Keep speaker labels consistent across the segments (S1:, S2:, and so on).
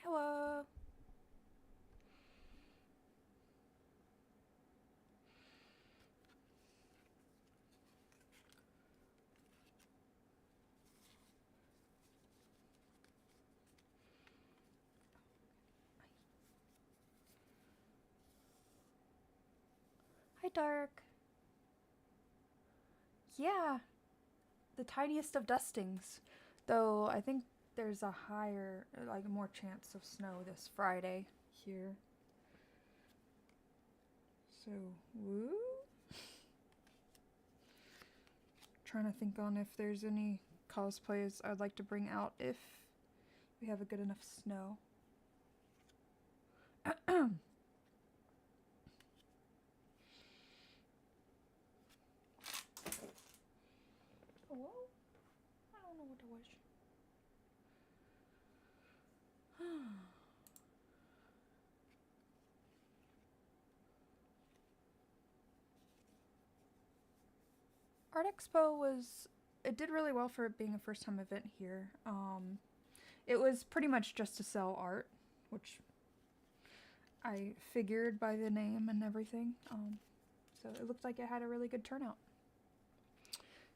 S1: Hello. Hi, Dark. Yeah, the tiniest of dustings. Though I think there's a higher, like more chance of snow this Friday here. So, woo? Trying to think on if there's any cosplays I'd like to bring out if we have a good enough snow. Hello? I don't know what to wish. Art Expo was, it did really well for it being a first time event here. It was pretty much just to sell art, which I figured by the name and everything. So it looked like it had a really good turnout.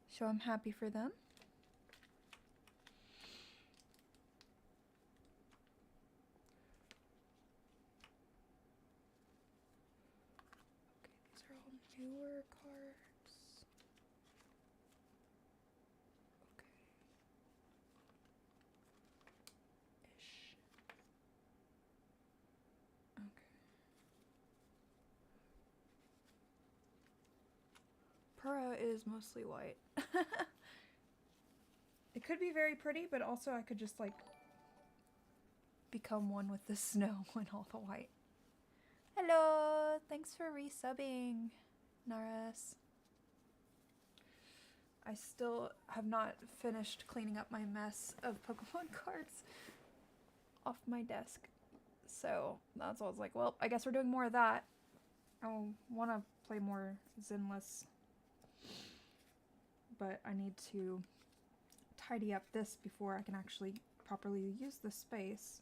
S1: So I'm happy for them. Okay, these are all newer cards. Okay. Ish. Okay. Pura is mostly white. It could be very pretty, but also I could just like become one with the snow and all the white. Hello, thanks for resubbing, Naras. I still have not finished cleaning up my mess of Pokemon cards off my desk. So that's why I was like, well, I guess we're doing more of that. I want to play more Zenless, but I need to tidy up this before I can actually properly use the space.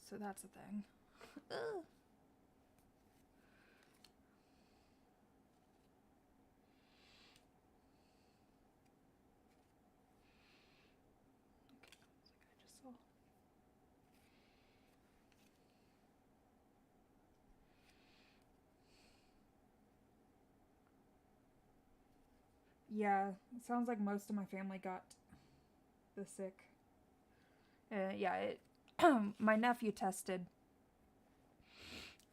S1: So that's a thing. Ugh. Okay, I just saw. Yeah, it sounds like most of my family got the sick. Yeah, my nephew tested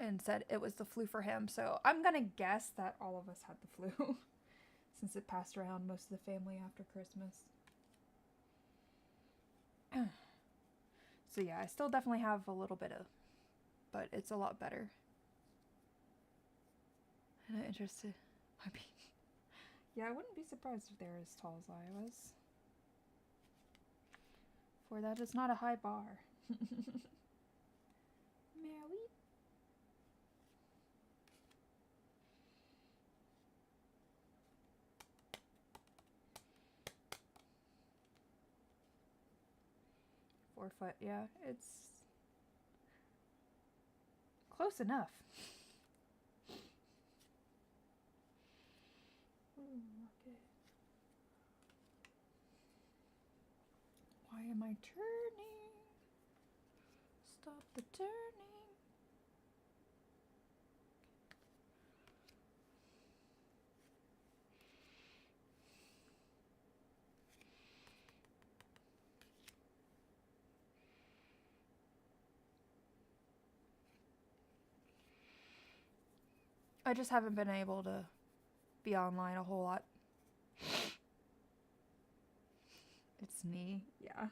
S1: and said it was the flu for him. So I'm gonna guess that all of us had the flu since it passed around most of the family after Christmas. So yeah, I still definitely have a little bit of, but it's a lot better. And I'm interested. I mean, yeah, I wouldn't be surprised if they're as tall as I was. For that is not a high bar. Mary? 4 foot, yeah, it's close enough. Ooh, okay. Why am I turning? Stop the turning. I just haven't been able to be online a whole lot. It's me, yeah.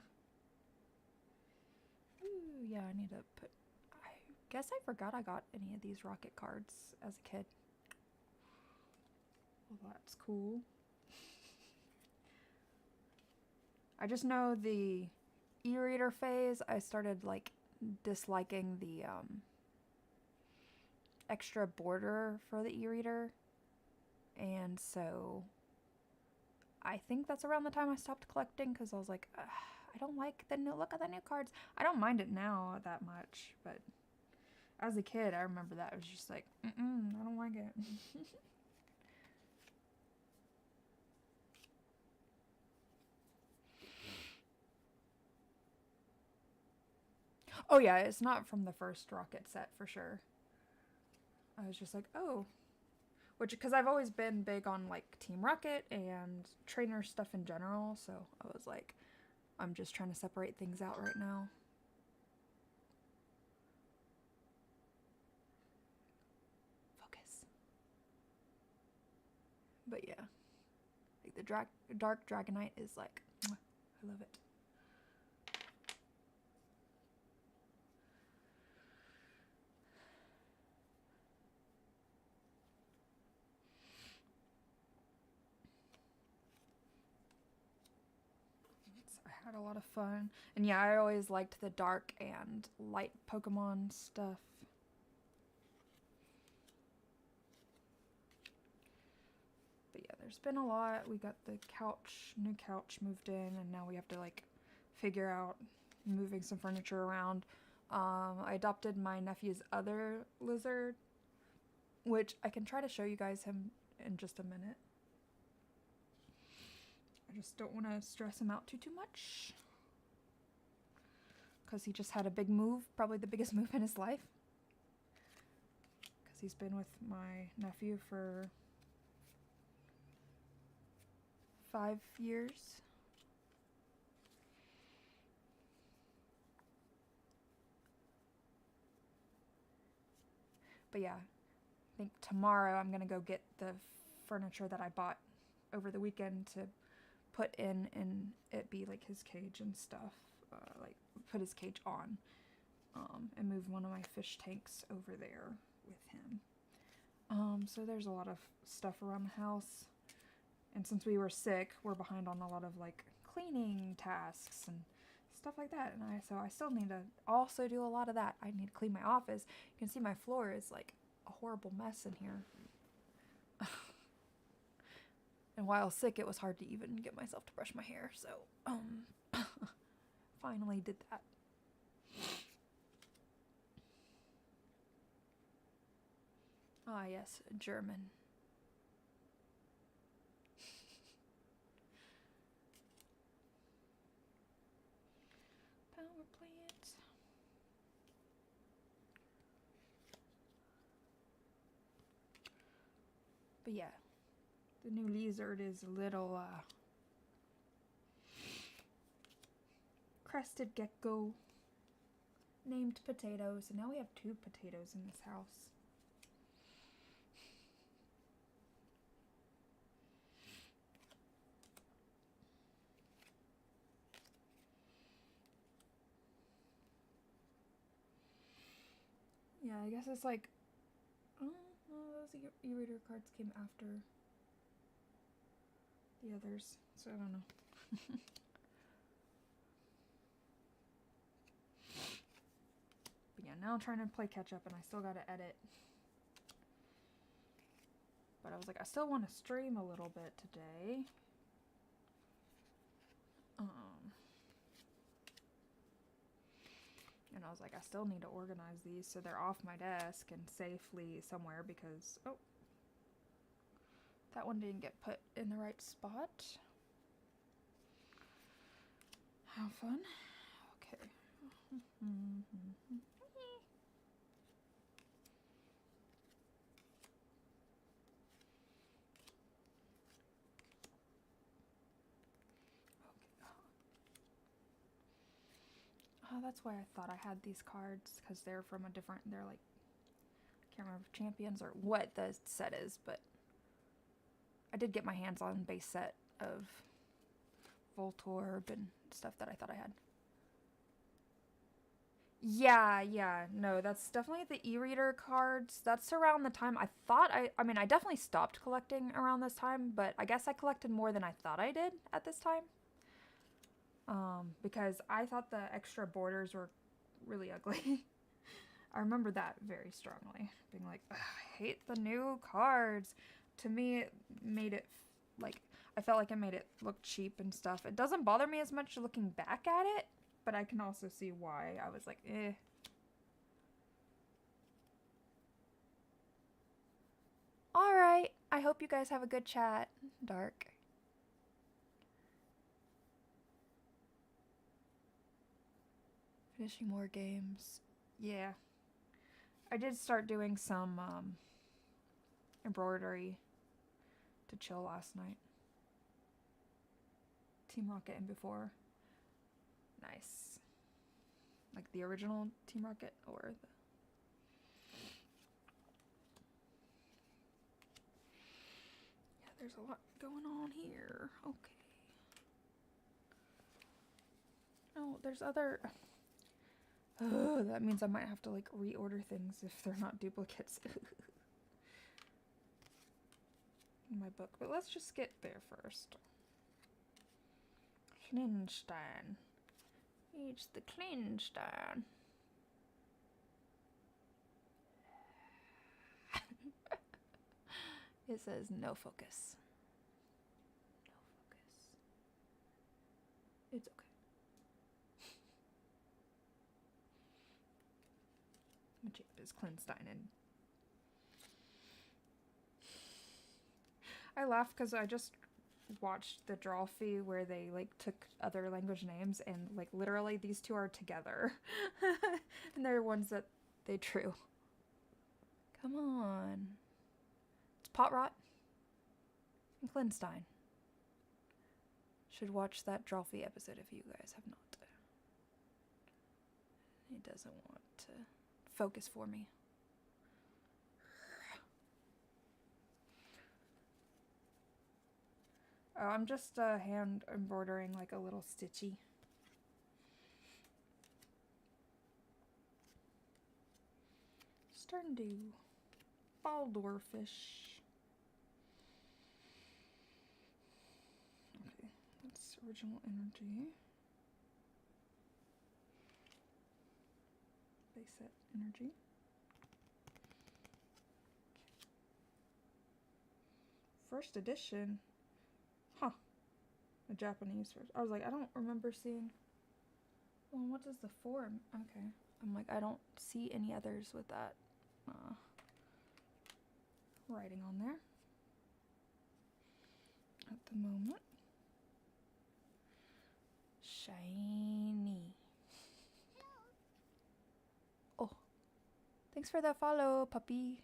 S1: Ooh, yeah, I need to put. I guess I forgot I got any of these rocket cards as a kid. Well, that's cool. I just know the e-reader phase, I started like disliking the extra border for the e-reader. And so I think that's around the time I stopped collecting because I was like, I don't like the new look of the new cards. I don't mind it now that much, but as a kid, I remember that. It was just like, I don't like it. Oh yeah, it's not from the first Rocket set for sure. I was just like, oh. Which, because I've always been big on like Team Rocket and trainer stuff in general, so I was like, I'm just trying to separate things out right now. Focus. But yeah, like the Dark Dragonite is like, I love it. I had a lot of fun. And yeah, I always liked the dark and light Pokemon stuff. But yeah, there's been a lot. We got the new couch moved in, and now we have to like figure out moving some furniture around. I adopted my nephew's other lizard, which I can try to show you guys him in just a minute. I just don't want to stress him out too much, because he just had a big move, probably the biggest move in his life, because he's been with my nephew for 5 years. But yeah, I think tomorrow I'm gonna go get the furniture that I bought over the weekend to put in and it be like his cage and stuff, like put his cage on, and move one of my fish tanks over there with him. So there's a lot of stuff around the house, and since we were sick, we're behind on a lot of like cleaning tasks and stuff like that, and so I still need to also do a lot of that. I need to clean my office. You can see my floor is like a horrible mess in here. And while sick, it was hard to even get myself to brush my hair, so finally did that. Ah yes, German. Power plant. But yeah, the new lizard is a little crested gecko named Potato. So now we have 2 potatoes in this house. Yeah, I guess it's like, oh, those e-reader cards came after the others, so I don't know. But yeah, now I'm trying to play catch up and I still gotta edit. But I was like, I still want to stream a little bit today. And I was like, I still need to organize these so they're off my desk and safely somewhere, because, oh, that one didn't get put in the right spot. How fun. Okay. Oh, that's why I thought I had these cards, because they're from a different, they're like, I can't remember if Champions or what the set is, but I did get my hands on base set of Voltorb and stuff that I thought I had. Yeah, no, that's definitely the e-reader cards. That's around the time I thought I mean, I definitely stopped collecting around this time, but I guess I collected more than I thought I did at this time. Because I thought the extra borders were really ugly. I remember that very strongly, being like, I hate the new cards. To me, it made it like, I felt like it made it look cheap and stuff. It doesn't bother me as much looking back at it, but I can also see why I was like, eh. Alright, I hope you guys have a good chat. Dark. Finishing more games. Yeah. I did start doing some embroidery to chill last night. Team Rocket and before. Nice. Like the original Team Rocket or the... Yeah, there's a lot going on here. Okay. Oh, there's other... Oh, that means I might have to like reorder things if they're not duplicates. In my book, but let's just get there first. Klinstein. It's the Klinstein. It says no focus. No focus. It's okay. Jacob is Klinstein and I laugh because I just watched the Drawfee where they like took other language names and like literally these two are together. And they're ones that they drew. Come on. It's Potrot and Klinstein. Should watch that Drawfee episode if you guys have not. He doesn't want to focus for me. Oh, I'm just hand embroidering like a little stitchy. Starting to Baldorfish. Okay, that's original energy. Base set energy. First edition. Huh. A Japanese version. I was like, I don't remember seeing. Well, what is the form? Okay. I'm like, I don't see any others with that writing on there at the moment. Shiny. Oh, thanks for the follow, puppy.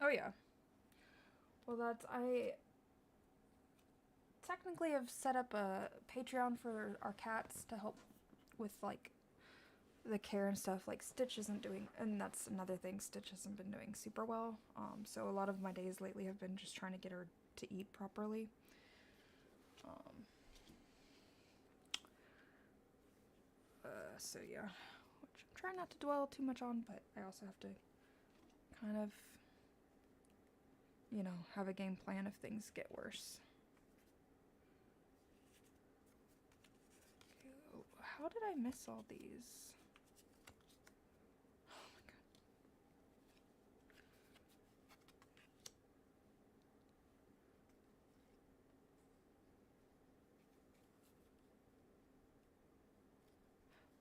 S1: Oh yeah. Well, I technically have set up a Patreon for our cats to help with like the care and stuff. Like Stitch isn't doing, and that's another thing, Stitch hasn't been doing super well. So a lot of my days lately have been just trying to get her to eat properly. So yeah, which I'm trying not to dwell too much on, but I also have to kind of, you know, have a game plan if things get worse. Okay, how did I miss all these? Oh my god.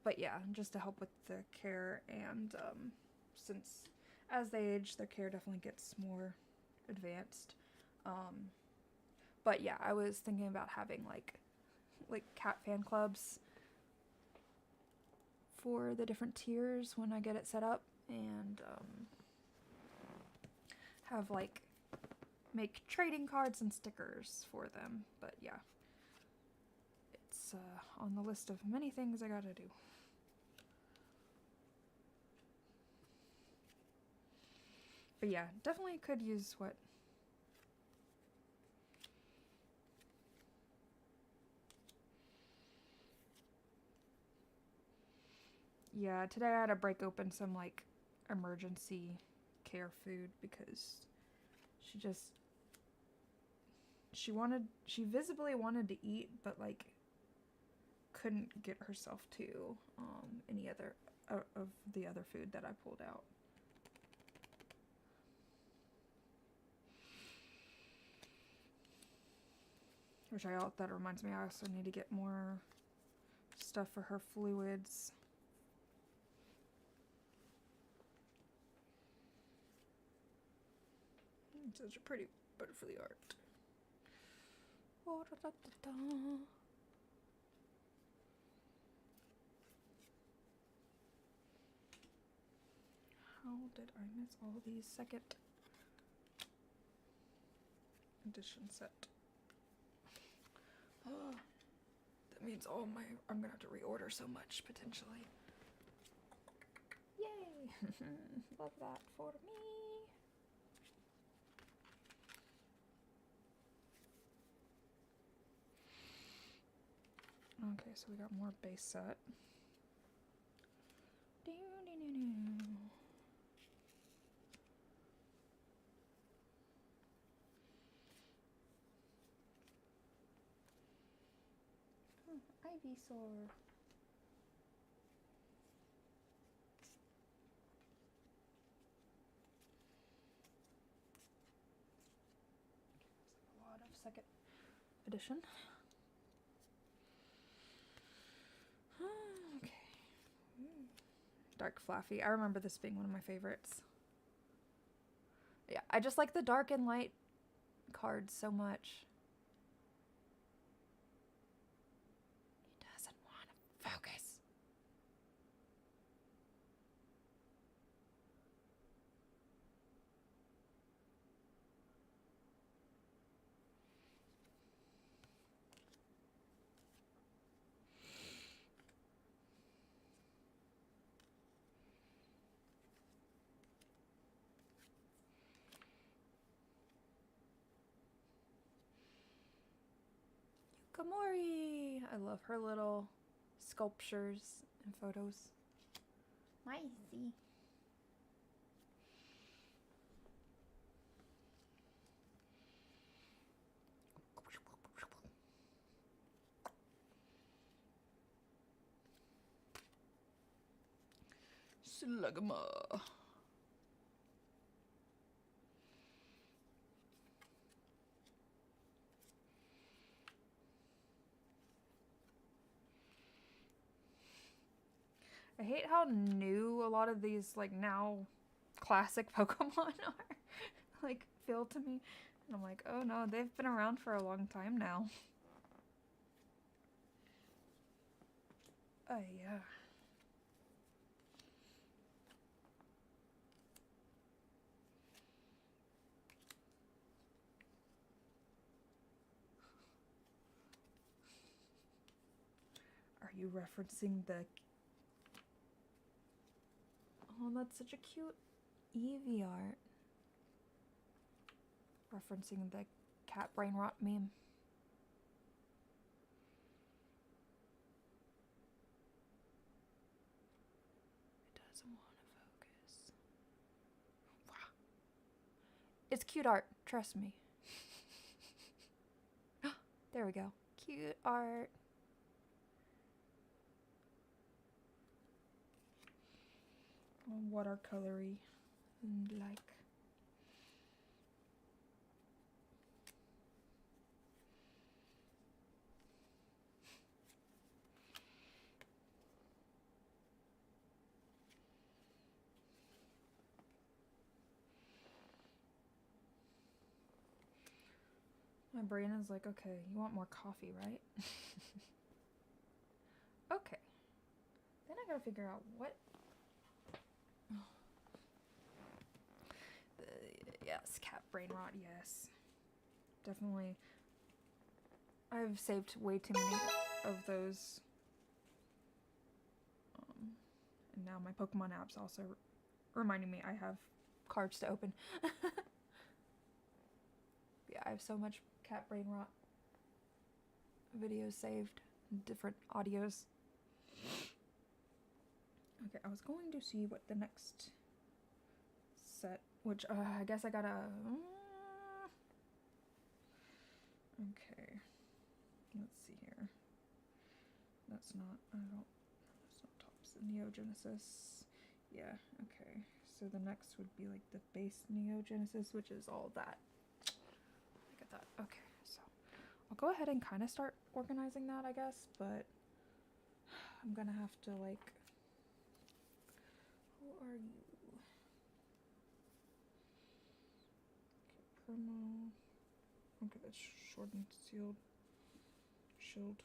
S1: But yeah, just to help with the care, and since as they age, their care definitely gets more advanced. But yeah, I was thinking about having like cat fan clubs for the different tiers when I get it set up, and have like make trading cards and stickers for them. But yeah, it's on the list of many things I gotta do. But yeah, definitely could use what. Yeah, today I had to break open some like emergency care food because she visibly wanted to eat, but like couldn't get herself to any other of the other food that I pulled out. That reminds me, I also need to get more stuff for her fluids. Such a pretty butterfly art. Oh, da, da, da, da. How did I miss all these second edition set? Oh, that means I'm gonna have to reorder so much potentially. Yay! Love that for me. Okay, so we got more base set. Ivysaur. A lot of second edition. Okay. Dark Fluffy. I remember this being one of my favorites. Yeah, I just like the dark and light cards so much. He doesn't want to focus. Yukamori! I love her little sculptures and photos. Micey. Slugma. I hate how new a lot of these, like, now classic Pokemon are. Like, feel to me. And I'm like, oh no, they've been around for a long time now. Oh, yeah. Are you referencing the... Oh, that's such a cute Eevee art. Referencing the cat brain rot meme. It doesn't want to focus. Wow. It's cute art, trust me. There we go. Cute art. Watercolory and like. My brain is like, okay, you want more coffee, right? Okay. Then I gotta figure out what... Yes, cat brain rot, yes. Definitely. I've saved way too many of those. And now my Pokemon app's also reminding me I have cards to open. Yeah, I have so much cat brain rot videos saved, different audios. Okay, I was going to see what the next set, which I guess I gotta. Okay, let's see here. That's not. I don't. That's not tops. Neogenesis. Yeah. Okay. So the next would be like the base Neogenesis, which is all that. Look at that. Okay. So I'll go ahead and kind of start organizing that, I guess, but I'm gonna have to like. Who are you? Okay, promo. Okay, that's short and sealed. Shield.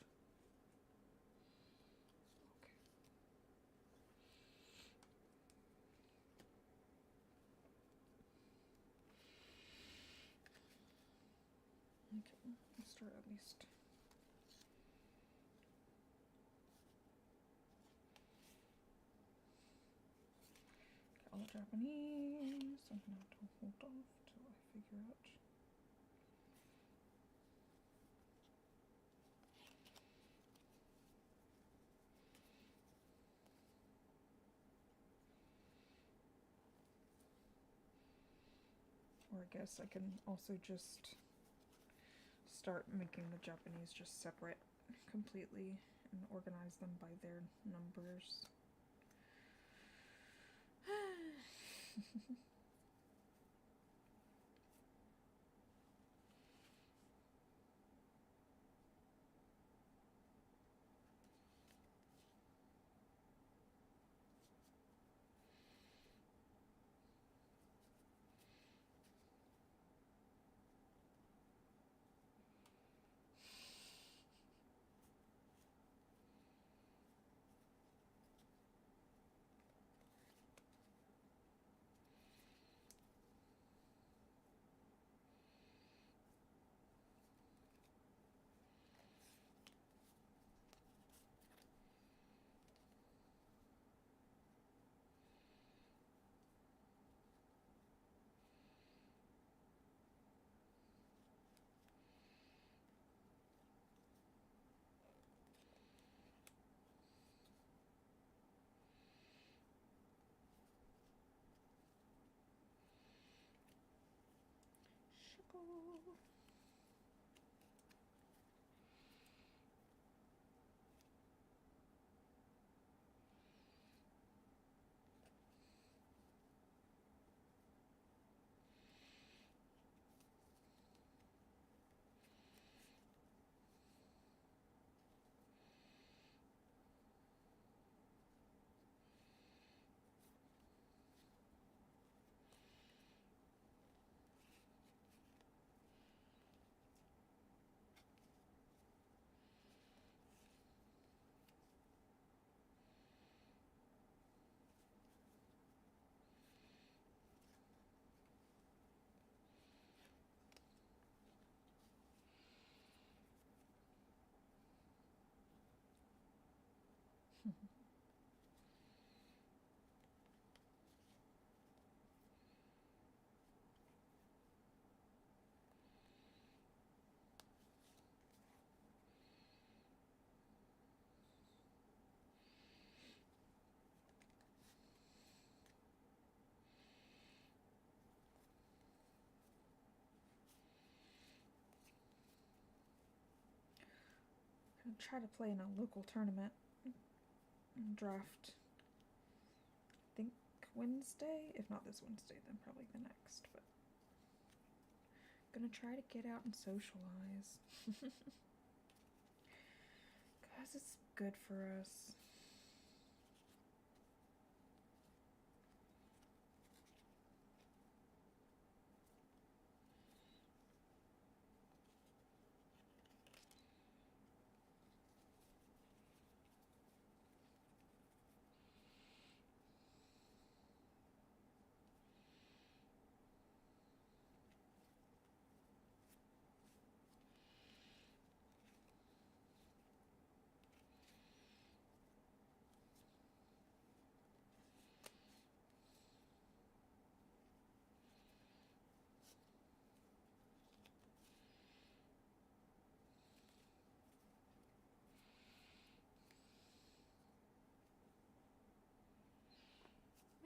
S1: Okay, let's start at least. Okay, all Japanese. I'm gonna have to hold off till I figure out. Or I guess I can also just start making the Japanese just separate completely and organize them by their numbers. I'm gonna try to play in a local tournament and draft. I think Wednesday. If not this Wednesday, then probably the next. But I'm gonna try to get out and socialize. Cause it's good for us.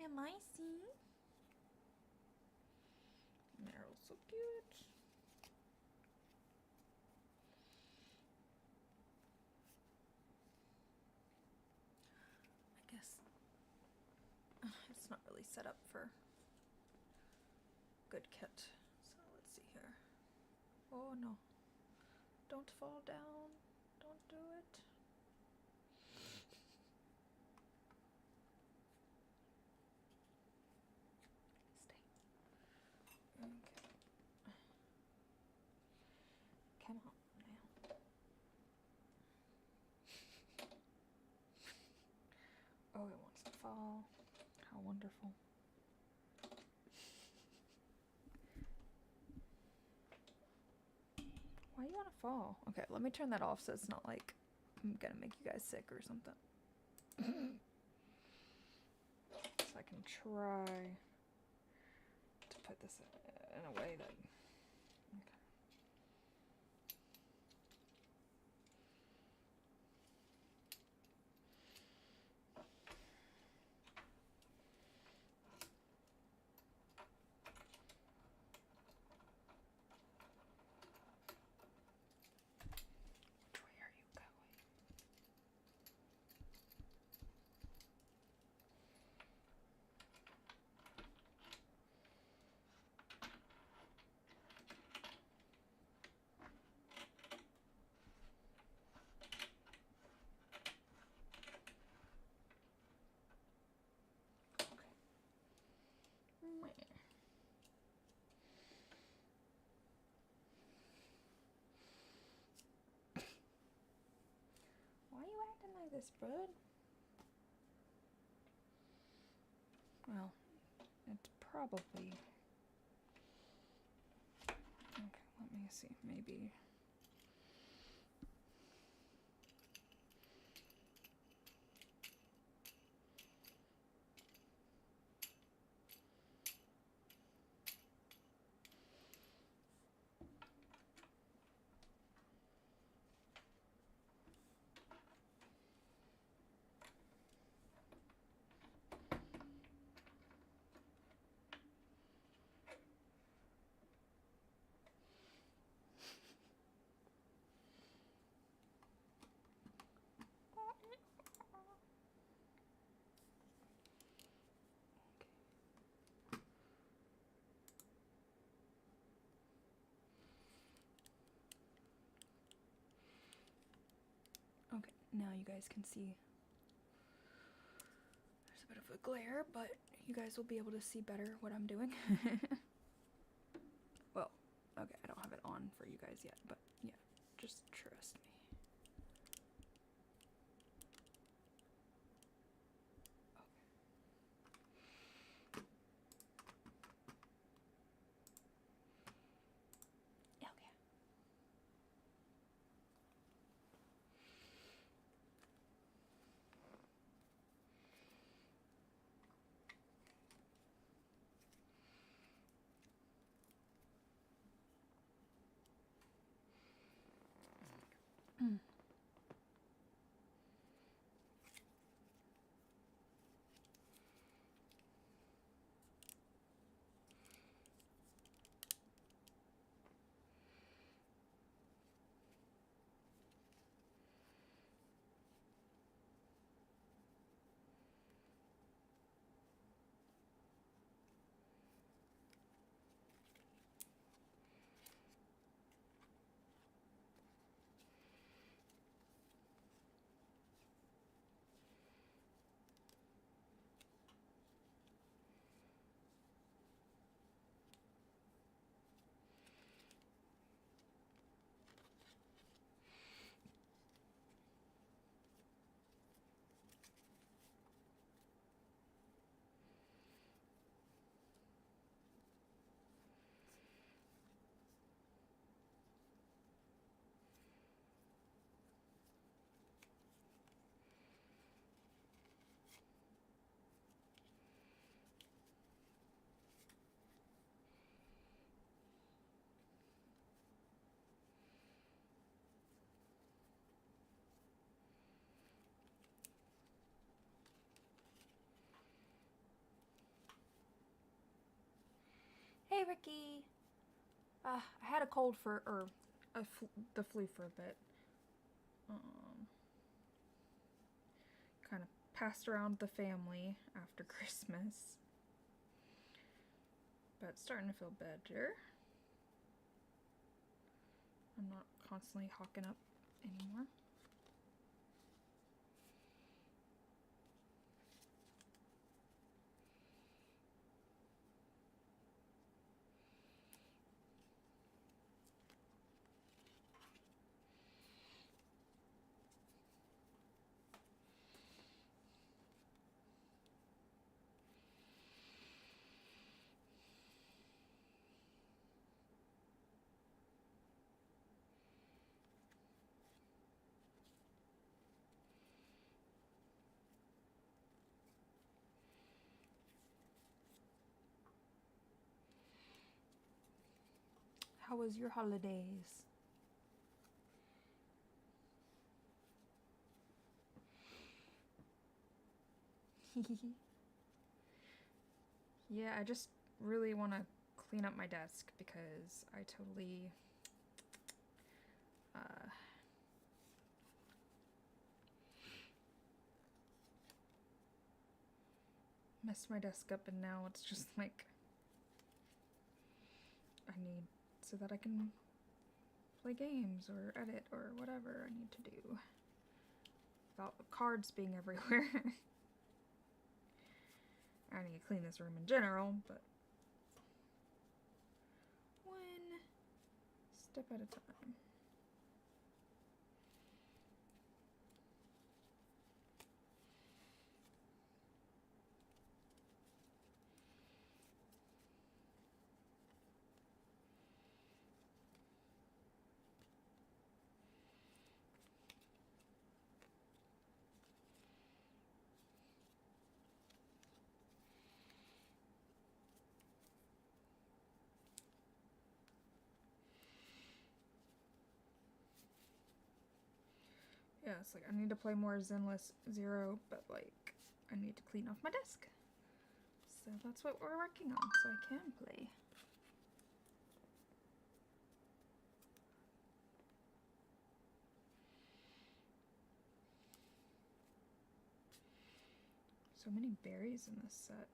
S1: Am I seeing? So cute. I guess it's not really set up for good kit. So let's see here. Oh no. Don't fall down. Don't do it. Stay. Okay. Come on now. Oh, it wants to fall. How wonderful. Why do you want to fall? Okay, let me turn that off so it's not like I'm gonna make you guys sick or something. So I can try to put this in a way that... Okay. Which way are you going? Okay. Why are you acting like this, bud? Well, it's probably... Okay, let me see. Maybe... Okay, now you guys can see there's a bit of a glare, but you guys will be able to see better what I'm doing. Well, okay, I don't have it on for you guys yet, but yeah, just trust me. Okay. Okay. Hey, Ricky. I had a cold for, or the flu for a bit. Kind of passed around the family after Christmas. But it's starting to feel better. I'm not constantly hawking up anymore. How was your holidays? Yeah, I just really want to clean up my desk because I totally messed my desk up, and now it's just like I need so that I can play games or edit or whatever I need to do without the cards being everywhere. I need to clean this room in general, but one step at a time. Yeah, it's like I need to play more Zenless Zero, but like I need to clean off my desk. So that's what we're working on, so I can play. So many berries in this set.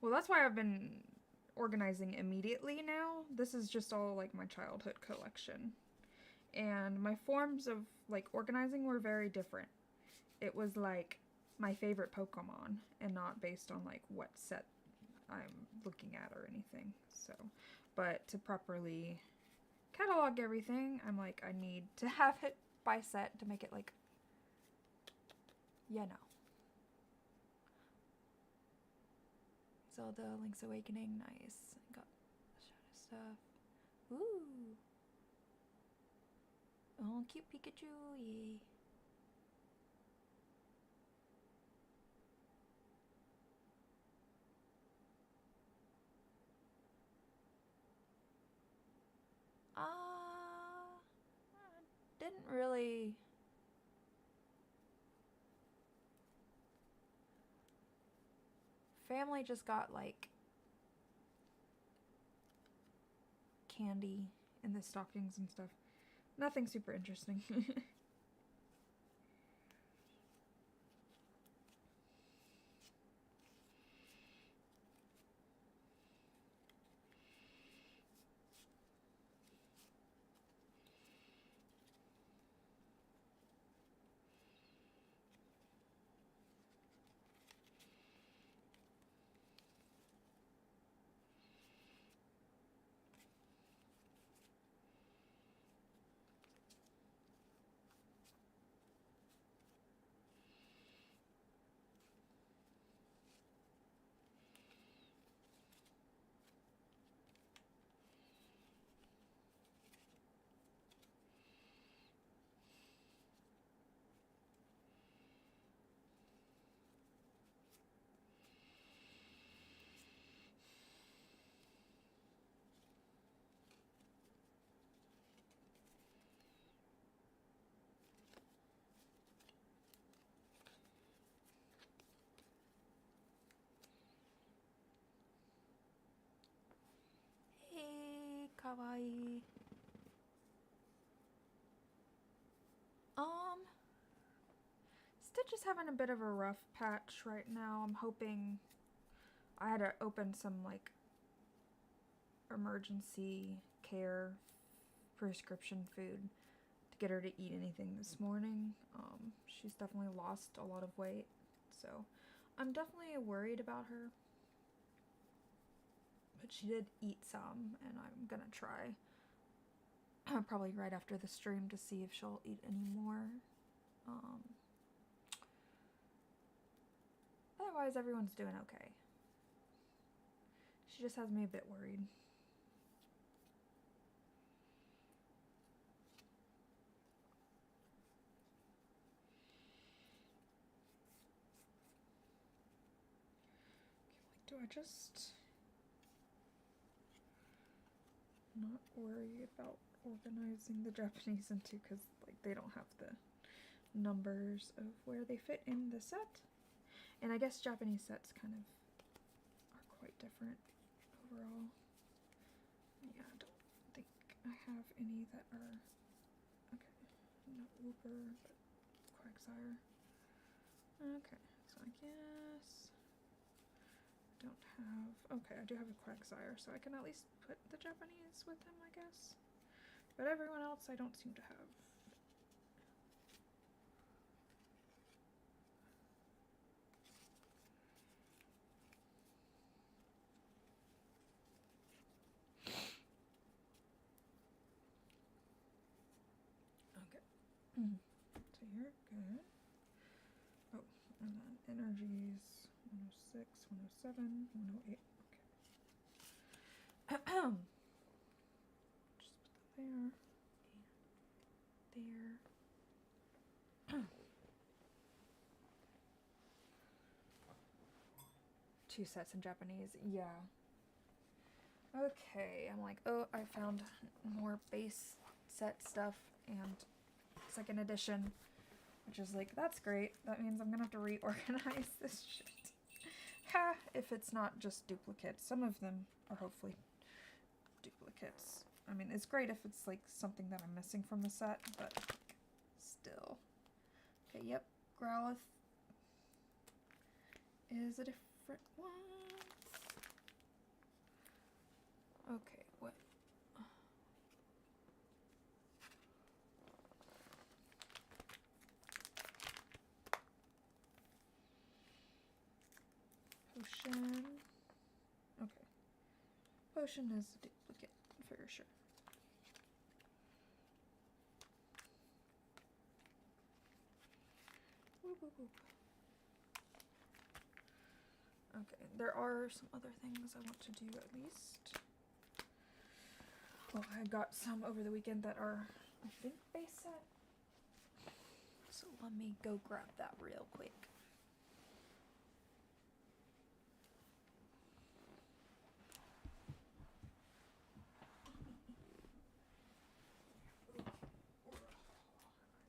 S1: Well, that's why I've been organizing immediately now. This is just all like my childhood collection. And my forms of like organizing were very different. It was like my favorite Pokemon and not based on like what set I'm looking at or anything. So, but to properly catalog everything, I'm like, I need to have it by set to make it like, you know. Zelda, Link's Awakening, nice. Got shadow stuff. Ooh. Oh, cute Pikachu, yay. Didn't really. Family just got like candy in the stockings and stuff. Nothing super interesting. kawaii. Stitch is having a bit of a rough patch right now. I'm hoping I had to open some like emergency care prescription food to get her to eat anything this morning. She's definitely lost a lot of weight, so I'm definitely worried about her. But she did eat some, and I'm gonna try probably right after the stream to see if she'll eat any more. Otherwise, everyone's doing okay. She just has me a bit worried. Do I just not worry about organizing the Japanese into, because like they don't have the numbers of where they fit in the set, and I guess Japanese sets kind of are quite different overall. Yeah, I don't think I have any that are okay. No Uber, but Quagsire. Okay, so I guess I don't have. Okay, I do have a Quagsire, so I can at least put the Japanese with him, I guess. But everyone else I don't seem to have. So you're good. Oh, and then energies 106, 107, 108. Okay. Just put that there. There. 2 sets in Japanese. Yeah. Okay, I'm like, oh, I found more base set stuff and second edition, which is like, that's great. That means I'm gonna have to reorganize this shit. Ha! If it's not just duplicates. Some of them are hopefully duplicates. I mean, it's great if it's like something that I'm missing from the set, but still. Okay, yep. Growlithe is a different one. Okay, what? Potion. Okay. Potion is a duplicate, for sure. Whoop, whoop, whoop. Okay, there are some other things I want to do at least. Well, I got some over the weekend that are, I think, base set. So let me go grab that real quick. I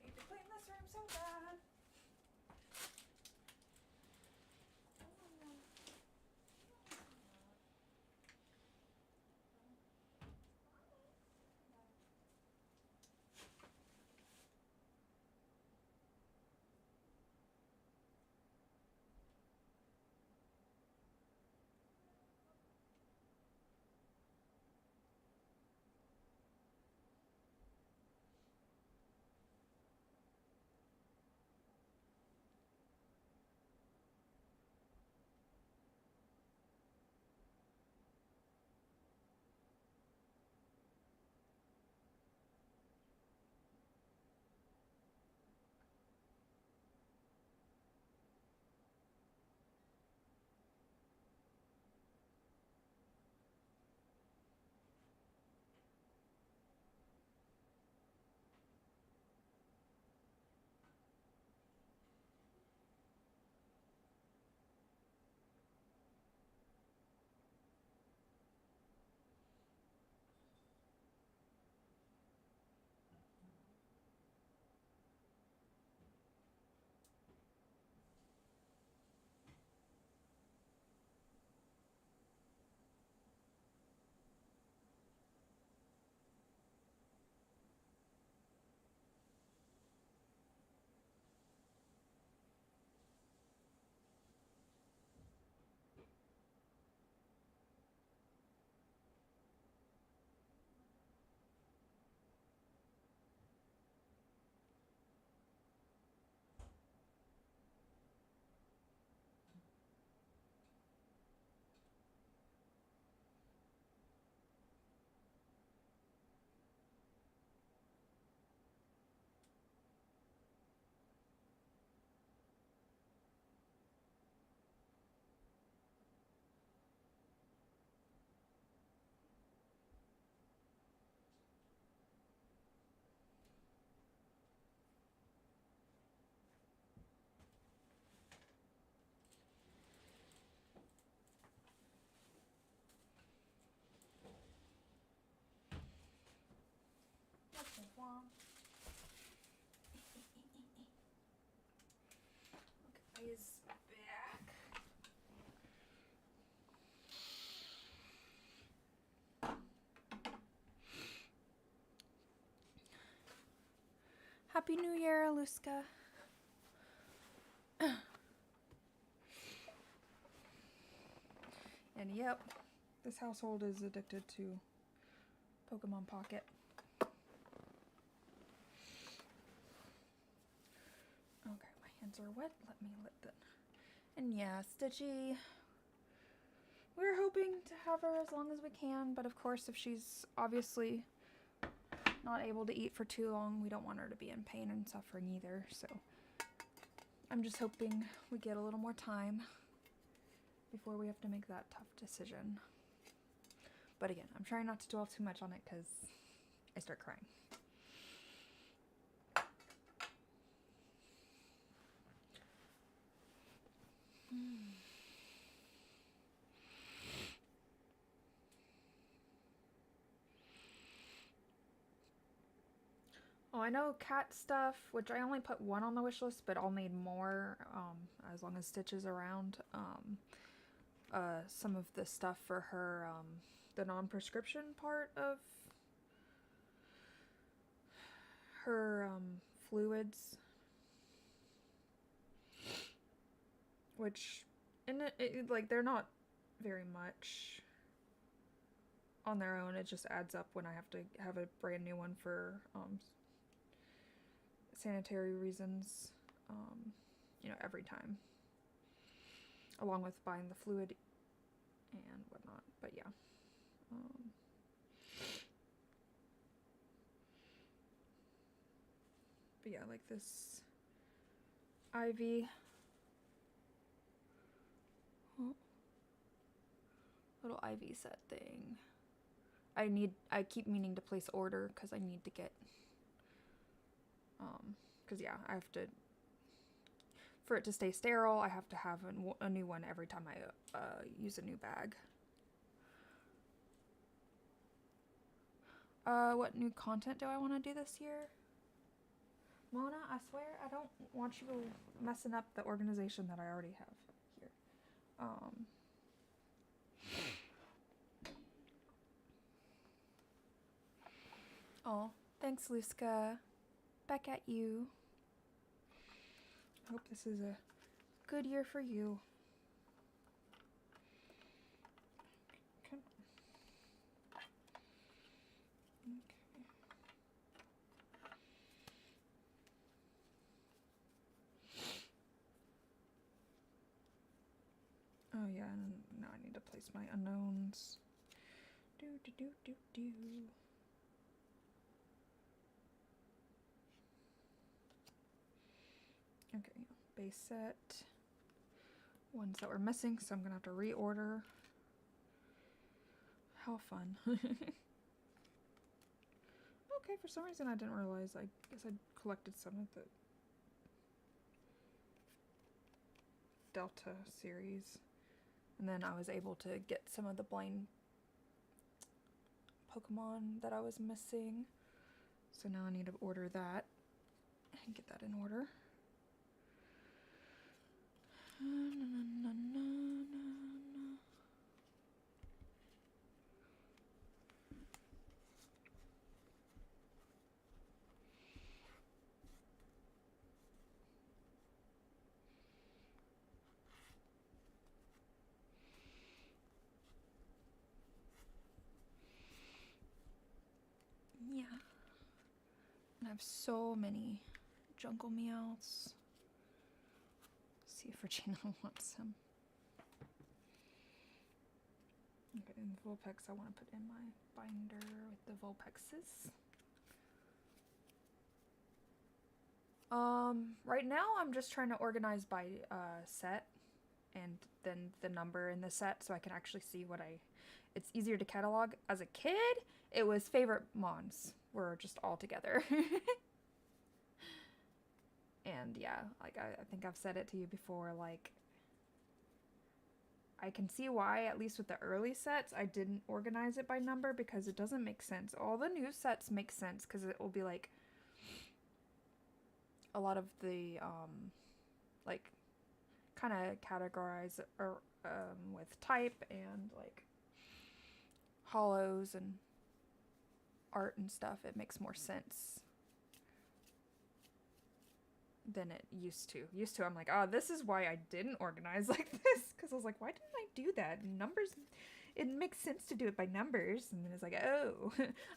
S1: need to clean this room so bad. is back. Happy New Year, Aluska. And yep, this household is addicted to Pokemon Pocket. Okay, my hands are wet. Let me let them. And yeah, Stitchy. We're hoping to have her as long as we can, but of course, if she's obviously not able to eat for too long, we don't want her to be in pain and suffering either. So I'm just hoping we get a little more time before we have to make that tough decision. But again, I'm trying not to dwell too much on it because I start crying. Oh, I know cat stuff, which I only put one on the wish list, but I'll need more as long as Stitch is around. Some of the stuff for her, the non-prescription part of her fluids, which like they're not very much on their own. It just adds up when I have to have a brand new one for sanitary reasons, every time, along with buying the fluid and whatnot. But yeah, like this IV little IV set thing. I keep meaning to place order because I need to get because yeah, I have to, for it to stay sterile, I have to have a new one every time I use a new bag. What new content do I want to do this year? Mona, I swear I don't want you messing up the organization that I already have here. Oh, thanks, Luska. Back at you. I hope this is a good year for you. Come on. Okay. Oh yeah, and now I need to place my unknowns. Do. Okay, base set. Ones that were missing, so I'm gonna have to reorder. How fun. Okay, for some reason I didn't realize. I guess I collected some of the Delta series. And then I was able to get some of the blind Pokemon that I was missing. So now I need to order that and get that in order. Yeah. And I have so many Jungle Meowths. See if Regina wants some. Okay, and the Vulpix I want to put in my binder with the Vulpixes. Right now I'm just trying to organize by set and then the number in the set so I can actually see what it's easier to catalog. As a kid, it was favorite Mons were just all together. And yeah, like I think I've said it to you before, like I can see why, at least with the early sets, I didn't organize it by number because it doesn't make sense. All the new sets make sense because it will be like a lot of the like kind of categorize with type and like hollows and art and stuff, it makes more sense than it used to. Used to, I'm like, oh, this is why I didn't organize like this, because I was like, why didn't I do that? Numbers, it makes sense to do it by numbers. And then it's like, oh,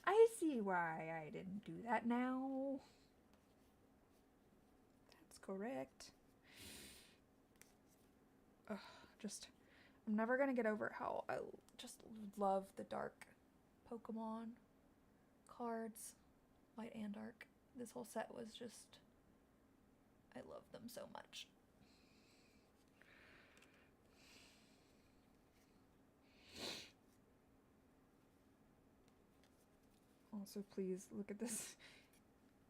S1: I see why I didn't do that now. That's correct. Ugh, I'm never gonna get over how I just love the dark Pokemon cards, light and dark. This whole set was just, I love them so much. Also, please look at this.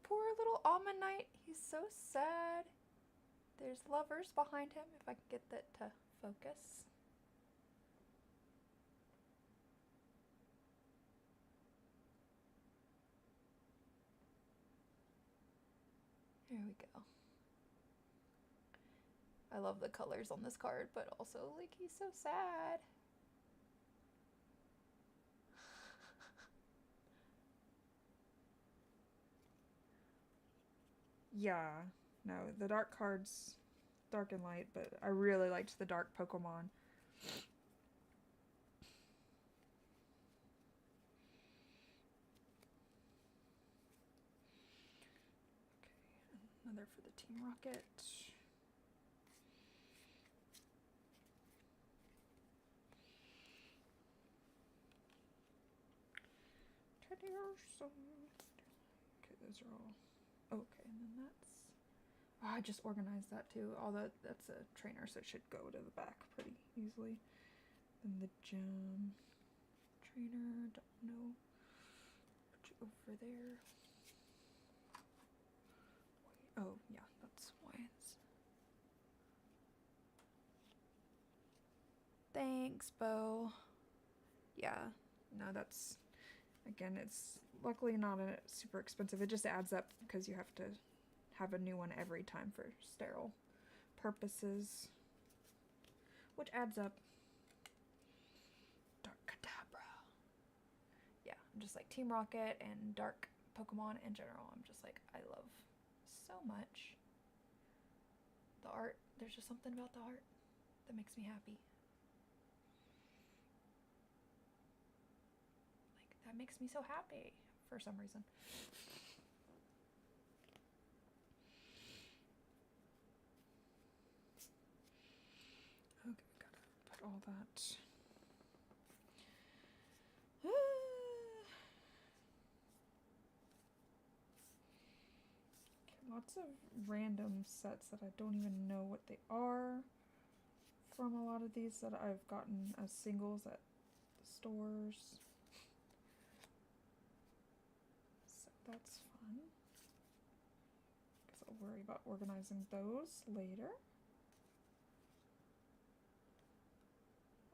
S1: Poor little Ammonite. He's so sad. There's lovers behind him, if I can get that to focus. There we go. I love the colors on this card, but also, like, he's so sad. Yeah, no, the dark cards, dark and light, but I really liked the dark Pokemon. Okay, another for the Team Rocket. Okay, those are all. Okay, and then that's. Oh, I just organized that too. Although that's a trainer, so it should go to the back pretty easily. Then the gem trainer, don't know. Put you over there. Oh, yeah, that's why it's. Thanks, Bo. Yeah, no, that's. Again, it's luckily not a super expensive. It just adds up because you have to have a new one every time for sterile purposes, which adds up. Dark Kadabra. Yeah, I'm just like Team Rocket and Dark Pokemon in general. I'm just like, I love so much. The art, there's just something about the art that makes me happy. Like, that makes me so happy for some reason. Okay, gotta put all that. Lots of random sets that I don't even know what they are from a lot of these that I've gotten as singles at the stores. So that's fun. Guess I'll worry about organizing those later.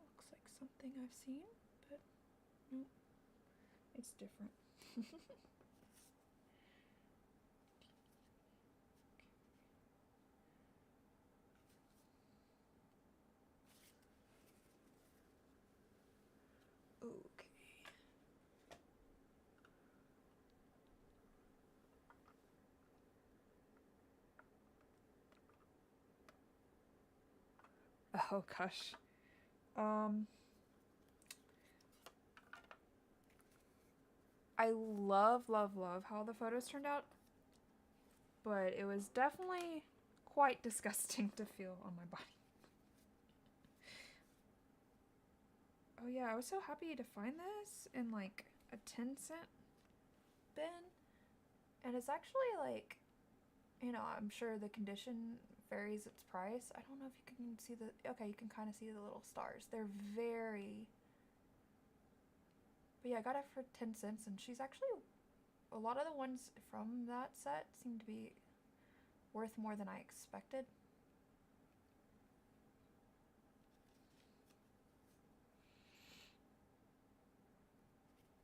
S1: Looks like something I've seen, but nope. It's different. Okay. Oh gosh. I love how the photos turned out, but it was definitely quite disgusting to feel on my body. Oh yeah, I was so happy to find this in like a 10-cent bin. And it's actually like, you know, I'm sure the condition varies its price. I don't know if you can see the, okay, you can kind of see the little stars. They're very, but yeah, I got it for 10 cents and she's actually, a lot of the ones from that set seem to be worth more than I expected.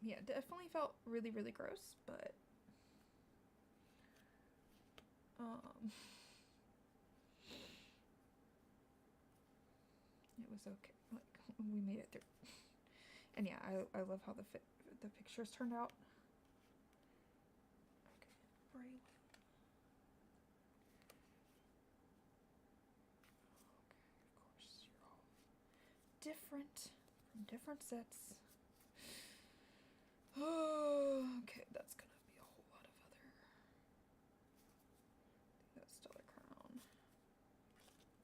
S1: Yeah, definitely felt really, really gross, but was okay. Like, we made it through. And yeah, I love how the pictures turned out. Okay, Bray. Okay, of course, you're all different from different sets. Okay, that's gonna be a whole lot of other. That's still a crown.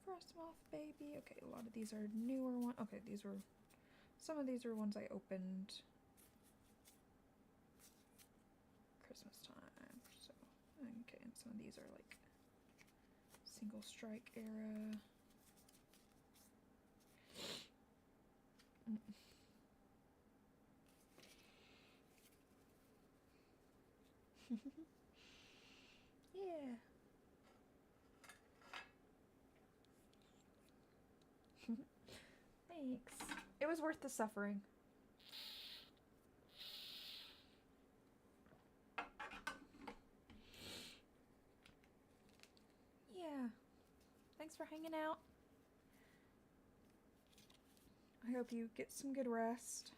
S1: Frostmoth baby. Okay, a lot of these are newer ones. Okay, some of these are ones I opened Christmas time. So, okay, and some of these are like single strike era. Yeah. Thanks. It was worth the suffering. Yeah. Thanks for hanging out. I hope you get some good rest.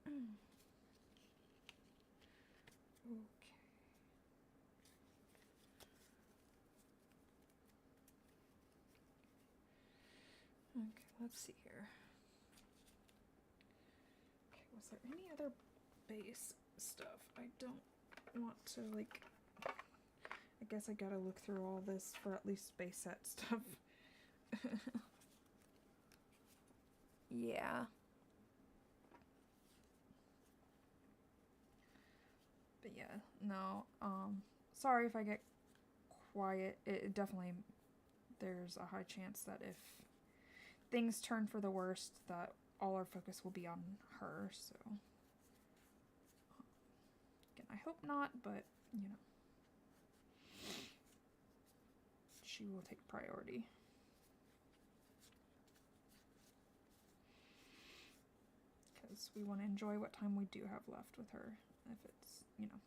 S1: Okay. Okay, let's see here. Okay, was there any other base stuff? I don't want to, like, I guess I gotta look through all this for at least base set stuff. Yeah. But yeah, no, sorry if I get quiet. It definitely, there's a high chance that if things turn for the worst, that all our focus will be on her, so. Again, I hope not, but, you know. She will take priority. Because we want to enjoy what time we do have left with her, if it's, you know.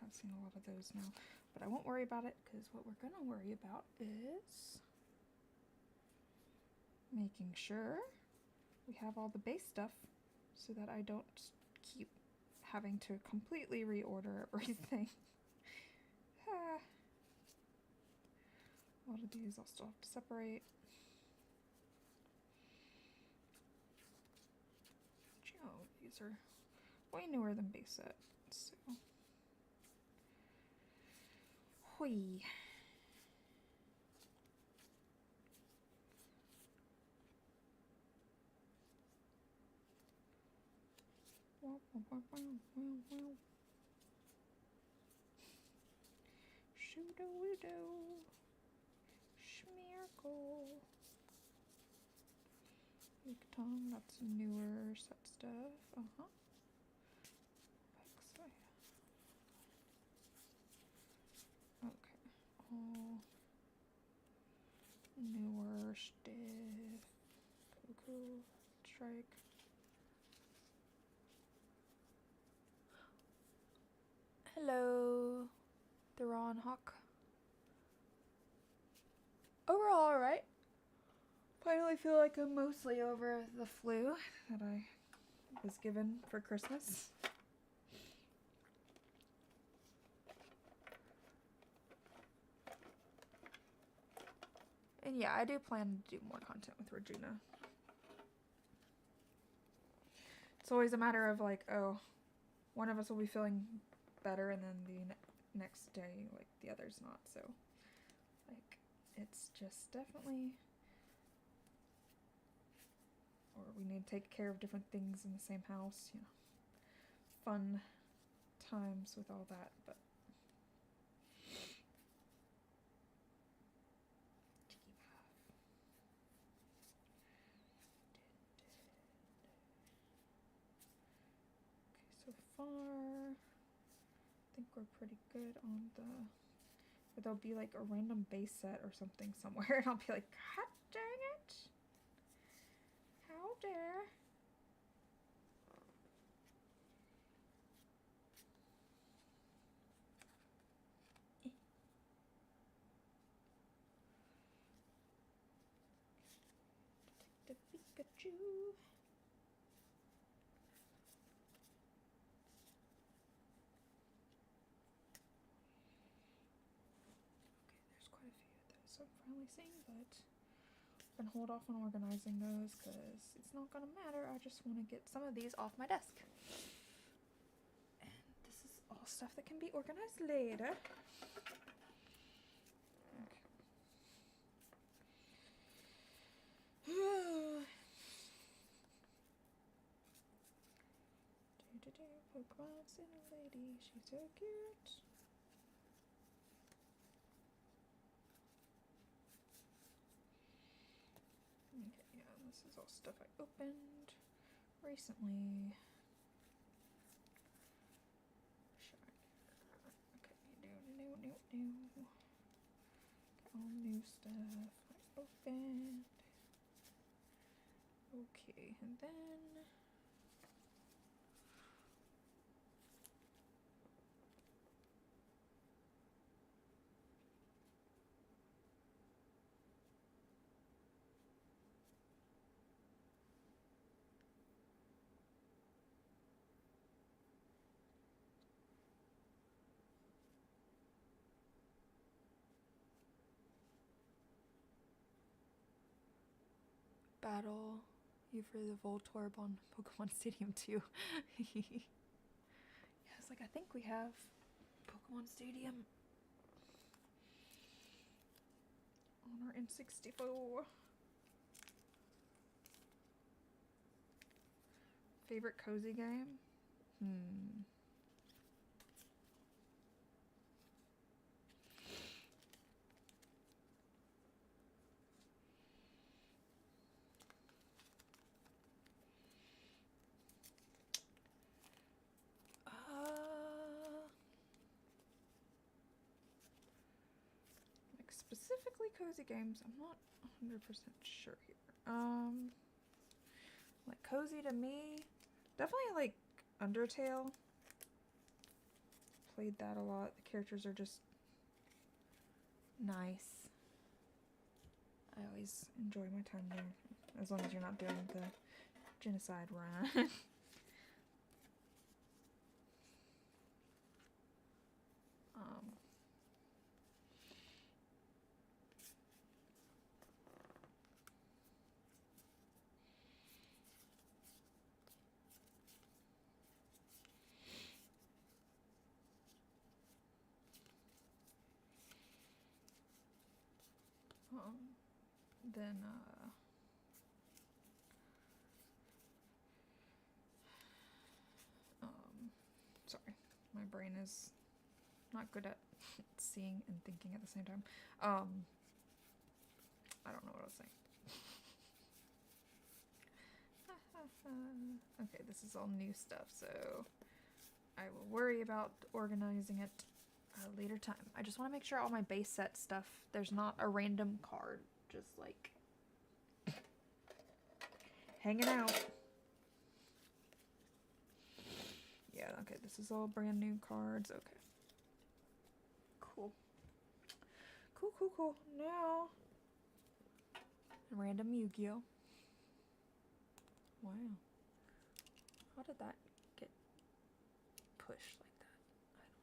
S1: I've seen a lot of those now, but I won't worry about it, because what we're going to worry about is making sure we have all the base stuff so that I don't keep having to completely reorder everything. A lot of these I'll still have to separate. Oh, these are way newer than base set, so. Hui. Shoo-doo-doo. Schmearkle. Lickitung, that's newer set stuff. Uh-huh. Okay. All newer stuff. Cuckoo. Strike. Hello, the Ron Hawk. Overall, alright. Finally feel like I'm mostly over the flu that I was given for Christmas. And yeah, I do plan to do more content with Regina. It's always a matter of like, oh, one of us will be feeling better and then the next day, like, the other's not. So, like, it's just definitely, or we need to take care of different things in the same house, you know. Fun times with all that, but. Okay, so far, I think we're pretty good on the, but there'll be like a random base set or something somewhere, and I'll be like, God dang it! How dare? you. There's quite a few of those I'm finally seeing, but I'm gonna hold off on organizing those because it's not gonna matter. I just want to get some of these off my desk. And this is all stuff that can be organized later. Pokemon City Lady, she's so cute. Okay, yeah, this is all stuff I opened recently. Okay, new. All new stuff I opened. Okay, and then battle you for the Voltorb on Pokemon Stadium 2. Yeah, it's like I think we have Pokemon Stadium on our N64. Favorite cozy game? Like specifically cozy games, I'm not 100% sure here. Like cozy to me, definitely like Undertale. Played that a lot. The characters are just nice. I always enjoy my time there, as long as you're not doing the genocide run. Then sorry, my brain is not good at seeing and thinking at the same time. I don't know what I was saying. Okay, this is all new stuff, so I will worry about organizing it later time. I just want to make sure all my base set stuff, there's not a random card just like hanging out. Yeah, okay, this is all brand new cards. Okay. Cool. Cool. Now, random Yu-Gi-Oh! Wow. How did that get pushed like that? I don't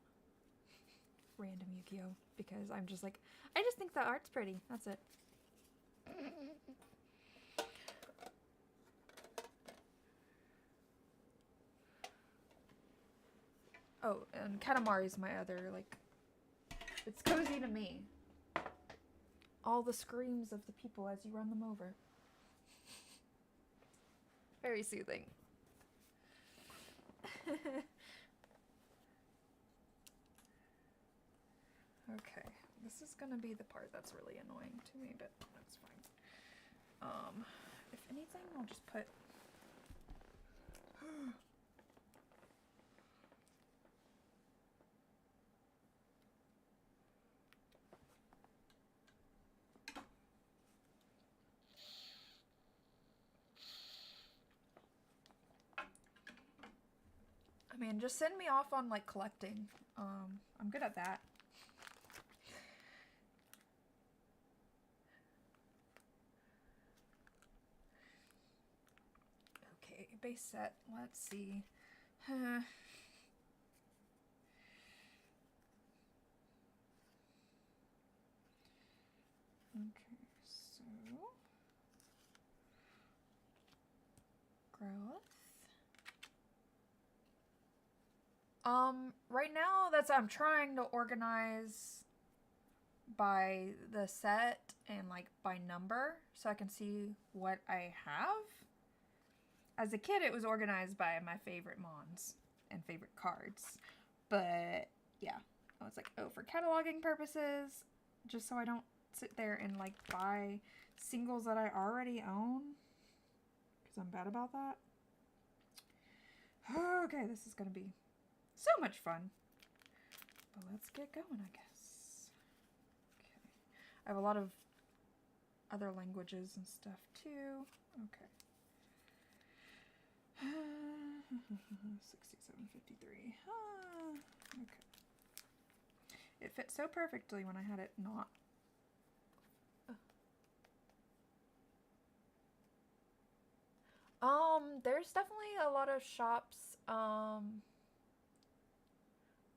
S1: know. Random Yu-Gi-Oh! Because I'm just like, I just think the art's pretty. That's it. Oh, and Katamari's my other, like, it's cozy to me. All the screams of the people as you run them over. Very soothing. Okay, this is gonna be the part that's really annoying to me, but that's fine. If anything, I'll just put... I mean, just send me off on, like, collecting. I'm good at that. base set. Let's see. Okay, so growth. Right now I'm trying to organize by the set and like by number so I can see what I have. As a kid, it was organized by my favorite mons and favorite cards. But yeah, I was like, oh, for cataloging purposes, just so I don't sit there and like buy singles that I already own, because I'm bad about that. Okay, this is gonna be so much fun. But let's get going, I guess. Okay. I have a lot of other languages and stuff too. Okay. 6753. Okay. It fit so perfectly when I had it not. There's definitely a lot of shops.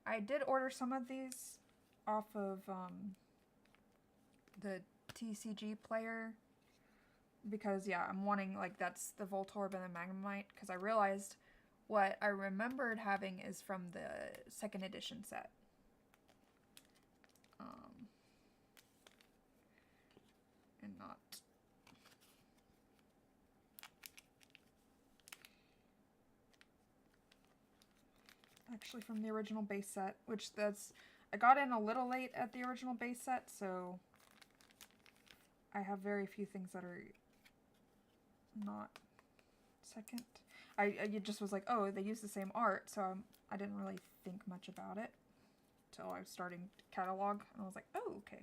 S1: I did order some of these off of the TCG player because yeah, I'm wanting like that's the Voltorb and the Magnemite because I realized what I remembered having is from the second edition set. And not actually from the original base set, which I got in a little late at the original base set, so I have very few things that are not second. I just was like, oh, they use the same art, so I didn't really think much about it until I was starting to catalog, and I was like, oh, okay.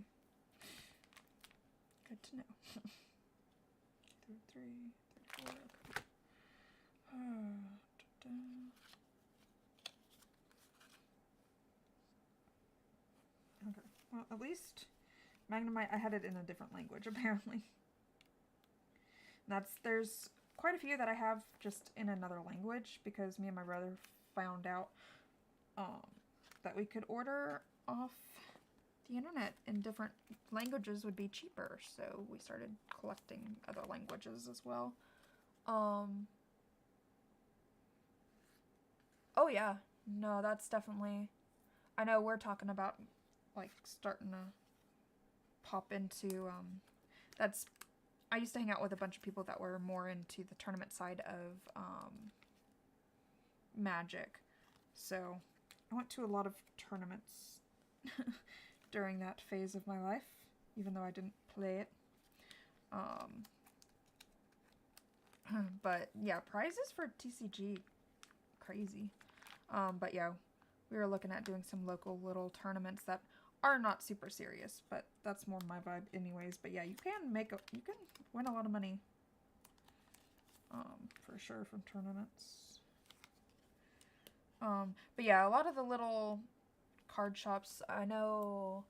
S1: Good to know. 3, 4, okay. Okay, well, at least Magnemite, I had it in a different language, apparently. There's quite a few that I have just in another language, because me and my brother found out that we could order off the internet in different languages would be cheaper, so we started collecting other languages as well. Oh yeah, no, that's definitely, I know we're talking about like starting to pop into I used to hang out with a bunch of people that were more into the tournament side of Magic, so I went to a lot of tournaments during that phase of my life, even though I didn't play it. But yeah, prizes for TCG, crazy. But yeah, we were looking at doing some local little tournaments that are not super serious, but that's more my vibe anyways. But yeah, you can win a lot of money, for sure from tournaments. But yeah, a lot of the little card shops, I know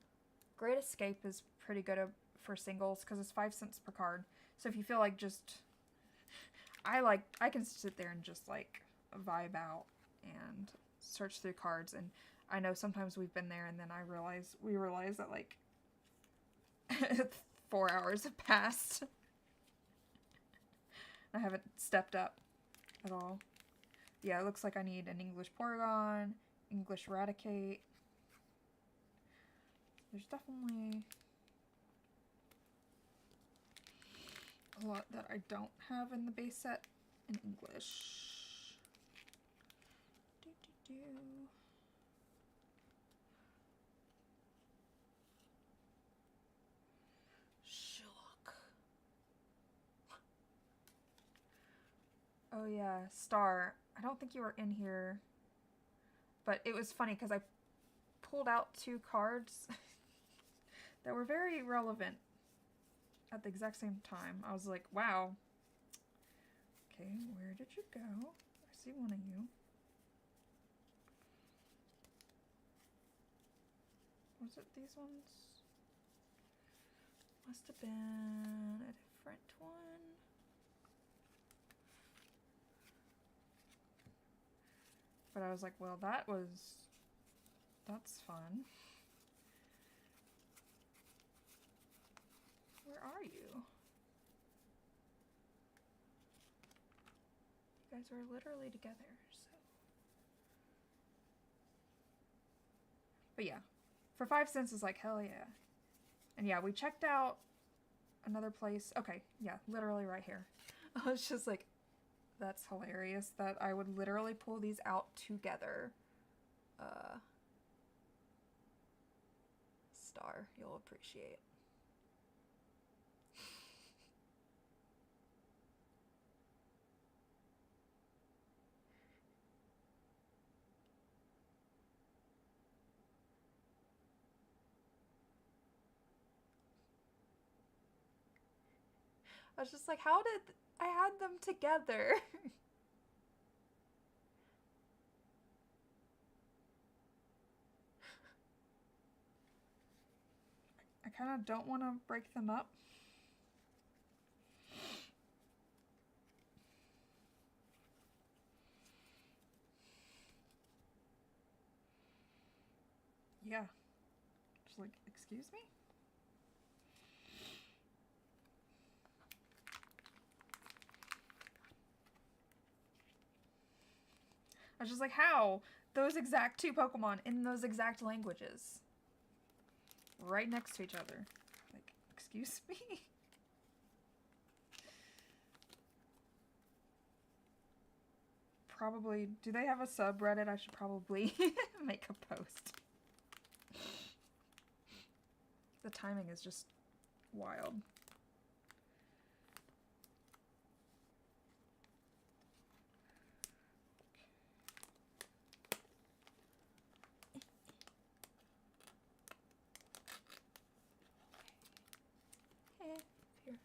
S1: Great Escape is pretty good for singles because it's 5 cents per card. So if you feel like I can sit there and just like vibe out and search through cards, and I know sometimes we've been there and then we realize that like 4 hours have passed. I haven't stepped up at all. Yeah, it looks like I need an English Porygon, English Raticate. There's definitely a lot that I don't have in the base set in English. Shock. Oh yeah, Star. I don't think you were in here, but it was funny because I pulled out 2 cards that were very relevant at the exact same time. I was like, wow. Okay, where did you go? I see one of you. Was it these ones? Must have been a different one. But I was like, well, that's fun. Where are you? You guys are literally together, so. But yeah, for 5 cents is like, hell yeah. And yeah, we checked out another place. Okay, yeah, literally right here. I was just like, that's hilarious that I would literally pull these out together. Star, you'll appreciate. I was just like, how did I had them together? I kind of don't want to break them up. Yeah. Just like, excuse me? I was just like, how? Those exact 2 Pokemon in those exact languages. Right next to each other. Like, excuse me? Probably, do they have a subreddit? I should probably make a post. The timing is just wild. Here.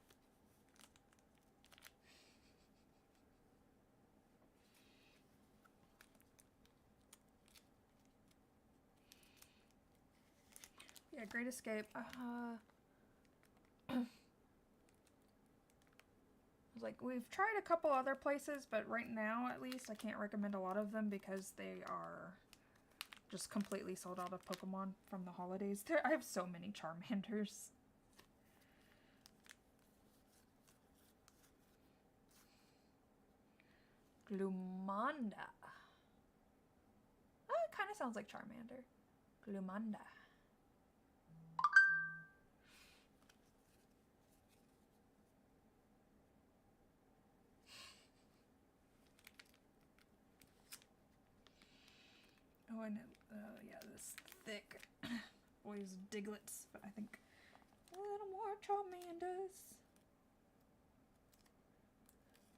S1: Yeah, Great Escape. Like, we've tried a couple other places, but right now, at least, I can't recommend a lot of them because they are just completely sold out of Pokemon from the holidays. I have so many Charmanders. Glumanda. Oh, it kind of sounds like Charmander. Glumanda. Oh, and yeah, this thick always Diglets, but I think a little more Charmanders.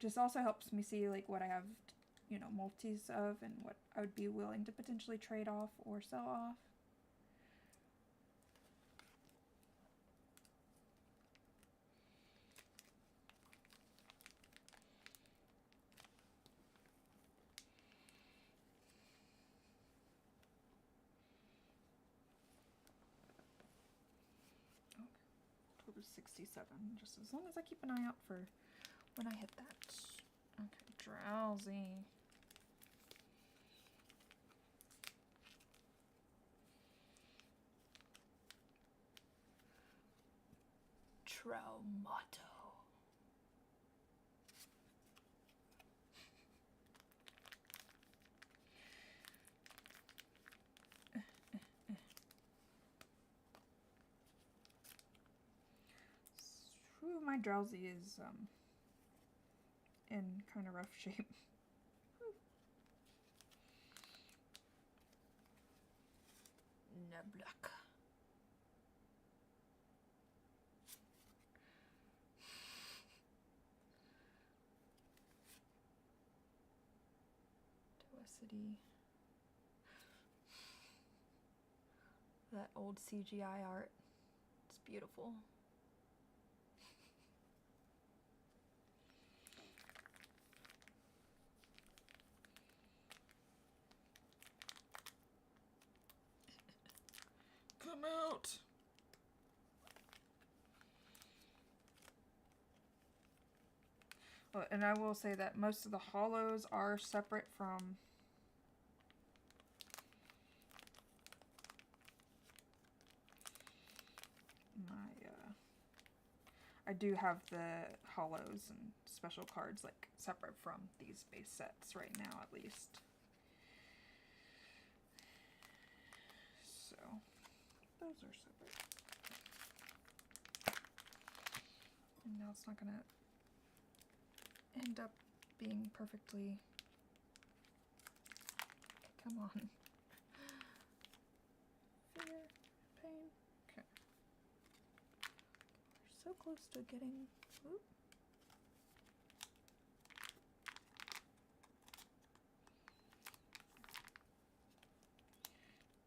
S1: Just also helps me see like what I have, you know, multis of and what I would be willing to potentially trade off or sell off. Total 67, just as long as I keep an eye out for when I hit that. Okay, Drowsy. Traumato. Ooh, my Drowsy is in kind of rough shape. Nebluck. City. That old CGI art. It's beautiful. Come out! Well, and I will say that most of the hollows are separate from I do have the holos and special cards like separate from these base sets right now, at least. So those are separate. And now it's not gonna end up being perfectly. Come on. Fear, pain. Okay. We're so close to getting. Oop.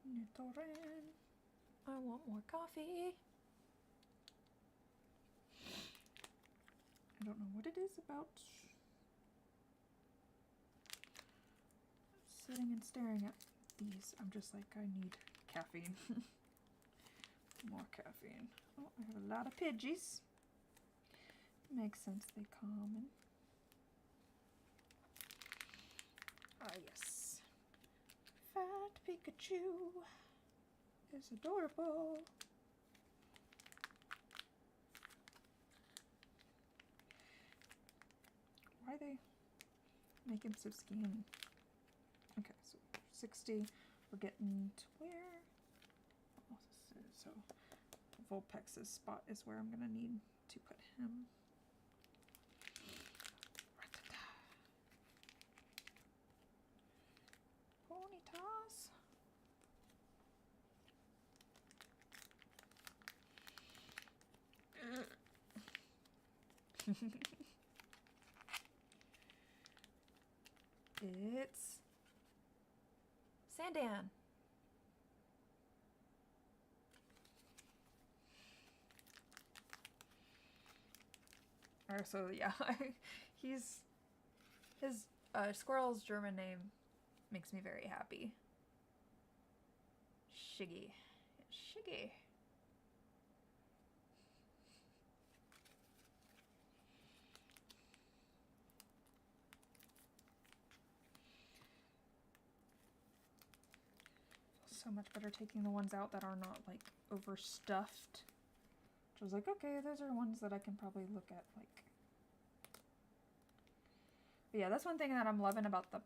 S1: Nidoran. I want more coffee. I don't know what it is about sitting and staring at these. I'm just like, I need caffeine. More caffeine. Oh, I have a lot of Pidgeys. Makes sense, they common. Ah, yes. Fat Pikachu is adorable. Why are they make him so skinny? Okay, so 60. We're getting to where? Oh, so Vulpix's spot is where I'm gonna need to put him. Ponytas. It's Sandan. Or so yeah, his squirrel's German name makes me very happy. Shiggy. Shiggy. So much better taking the ones out that are not like overstuffed. Which I was like, okay, those are ones that I can probably look at like. But yeah, that's one thing that I'm loving about the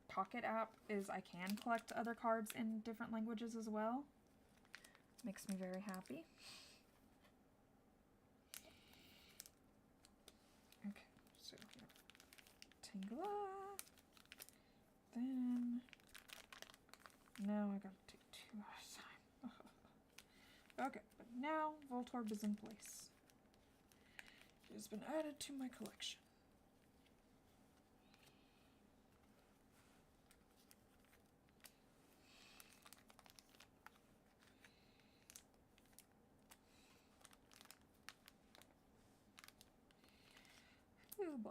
S1: Pocket app is I can collect other cards in different languages as well. Makes me very happy. Okay, so Tangela. Then now I gotta take 2 at a time. Okay, but now Voltorb is in place. It has been added to my collection. Oh boy.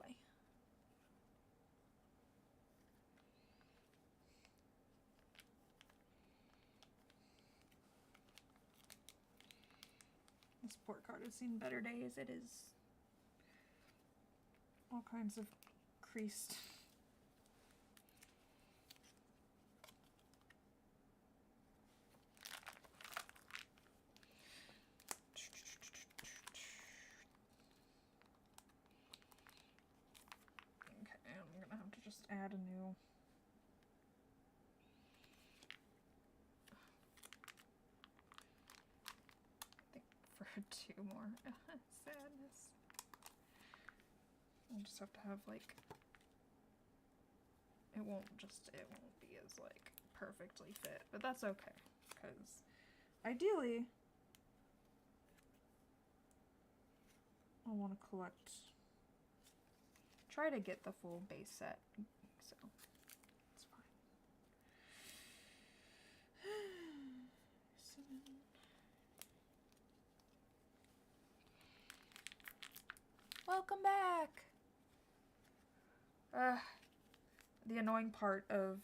S1: This port card has seen better days. It is all kinds of creased. Okay, I'm gonna have to just add a new. I think for 2 more. Sadness. I just have to have like. It won't be as like perfectly fit, but that's okay, because ideally I want to try to get the full base set, so it's fine. 7. Welcome back! The annoying part of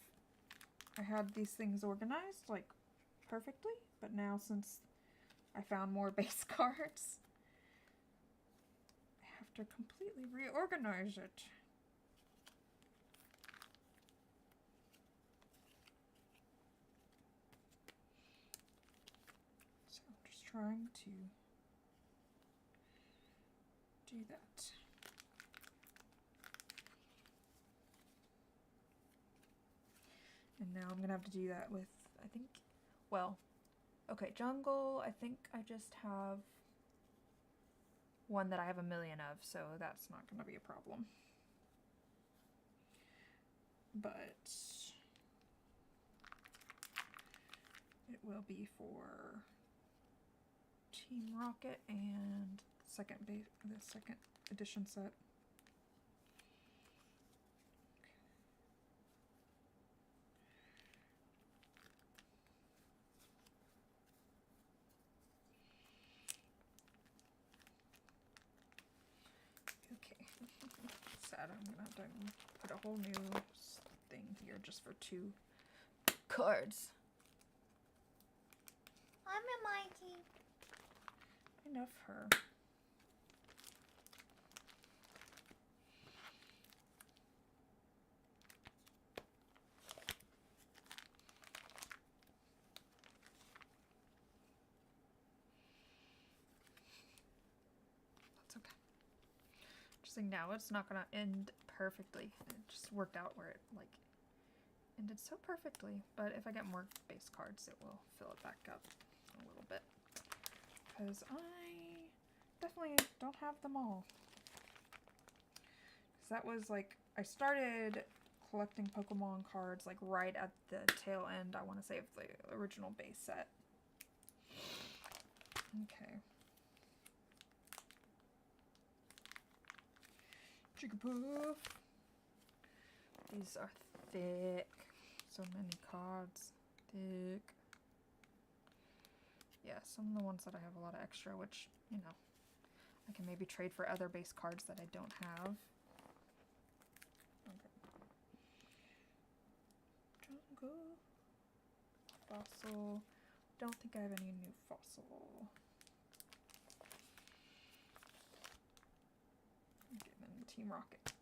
S1: I had these things organized like perfectly, but now since I found more base cards, I have to completely reorganize it. So I'm just trying to do that. And now I'm gonna have to do that with, I think, well, okay, jungle, I think I just have one that I have a million of, so that's not gonna be a problem. But it will be for Team Rocket and the second edition set. Okay. Sad, I'm gonna have to put a whole new thing here just for 2 cards.
S2: I'm a Mikey.
S1: Enough her. That's okay. Just like now, it's not gonna end perfectly. It just worked out where it like ended so perfectly. But if I get more base cards, it will fill it back up a little bit. Because I definitely don't have them all. Because that was like, I started collecting Pokemon cards like right at the tail end, I want to say, of the original base set. Okay. Jigglypuff. These are thick. So many cards. Thick. Yeah, some of the ones that I have a lot of extra, which, you know, I can maybe trade for other base cards that I don't have. Okay. Jungle. Fossil. Don't think I have any new fossil. Okay, then Team Rocket.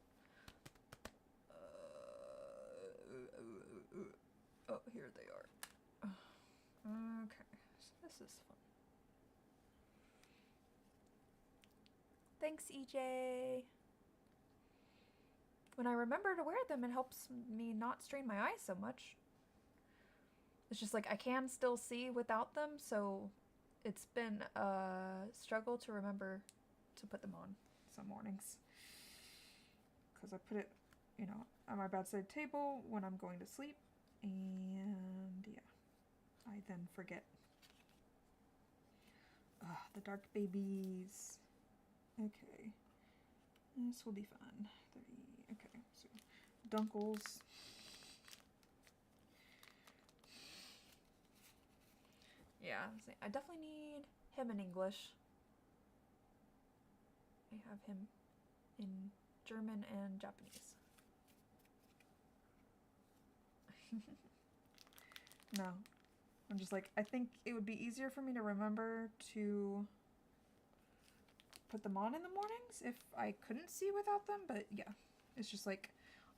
S1: Oh, here they are. Okay, so this is fun. Thanks, EJ. When I remember to wear them, it helps me not strain my eyes so much. It's just like I can still see without them, so it's been a struggle to remember to put them on some mornings. Because I put it, you know, on my bedside table when I'm going to sleep, and yeah, I then forget. The dark babies. Okay, this will be fun. 30. Okay, so Dunkles. Yeah, I definitely need him in English. I have him in German and Japanese. No. I'm just like, I think it would be easier for me to remember to put them on in the mornings if I couldn't see without them, but yeah. It's just like,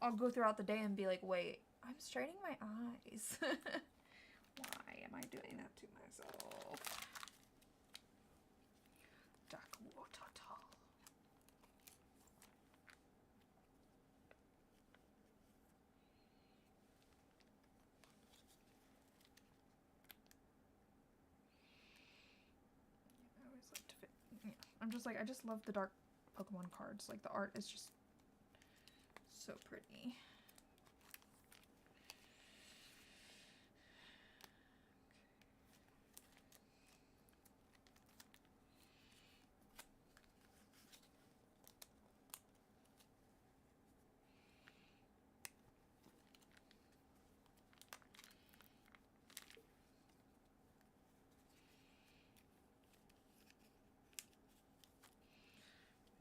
S1: I'll go throughout the day and be like, wait, I'm straining my eyes. Why am I doing that to myself? Dark water. I always like to fit. Yeah, I'm just like, I just love the dark Pokemon cards. Like, the art is just so pretty.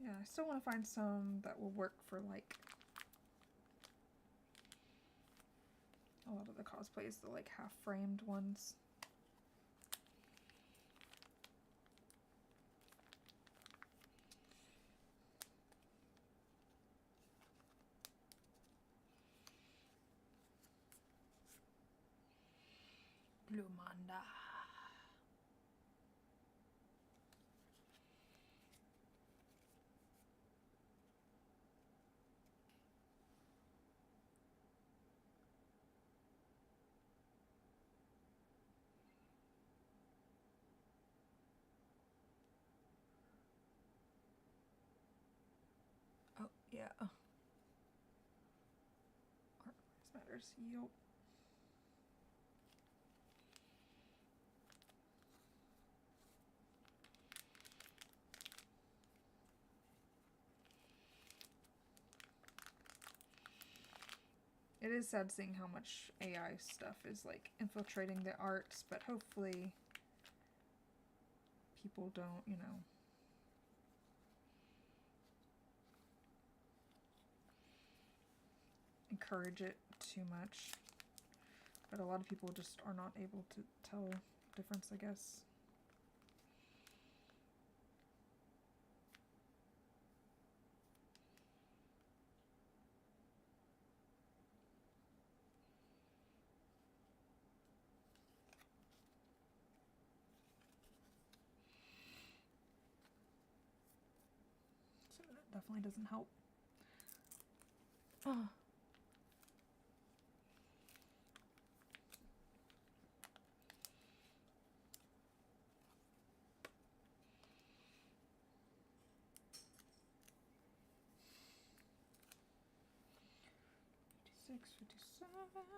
S1: Yeah, I still want to find some that will work for, like, a lot of the cosplays, the, like, half-framed ones. Glumanda. Yeah. Art matters. Yup. It is sad seeing how much AI stuff is like infiltrating the arts, but hopefully people don't, you know, encourage it too much. But a lot of people just are not able to tell the difference, I guess. So that definitely doesn't help. Oh. $56, $57.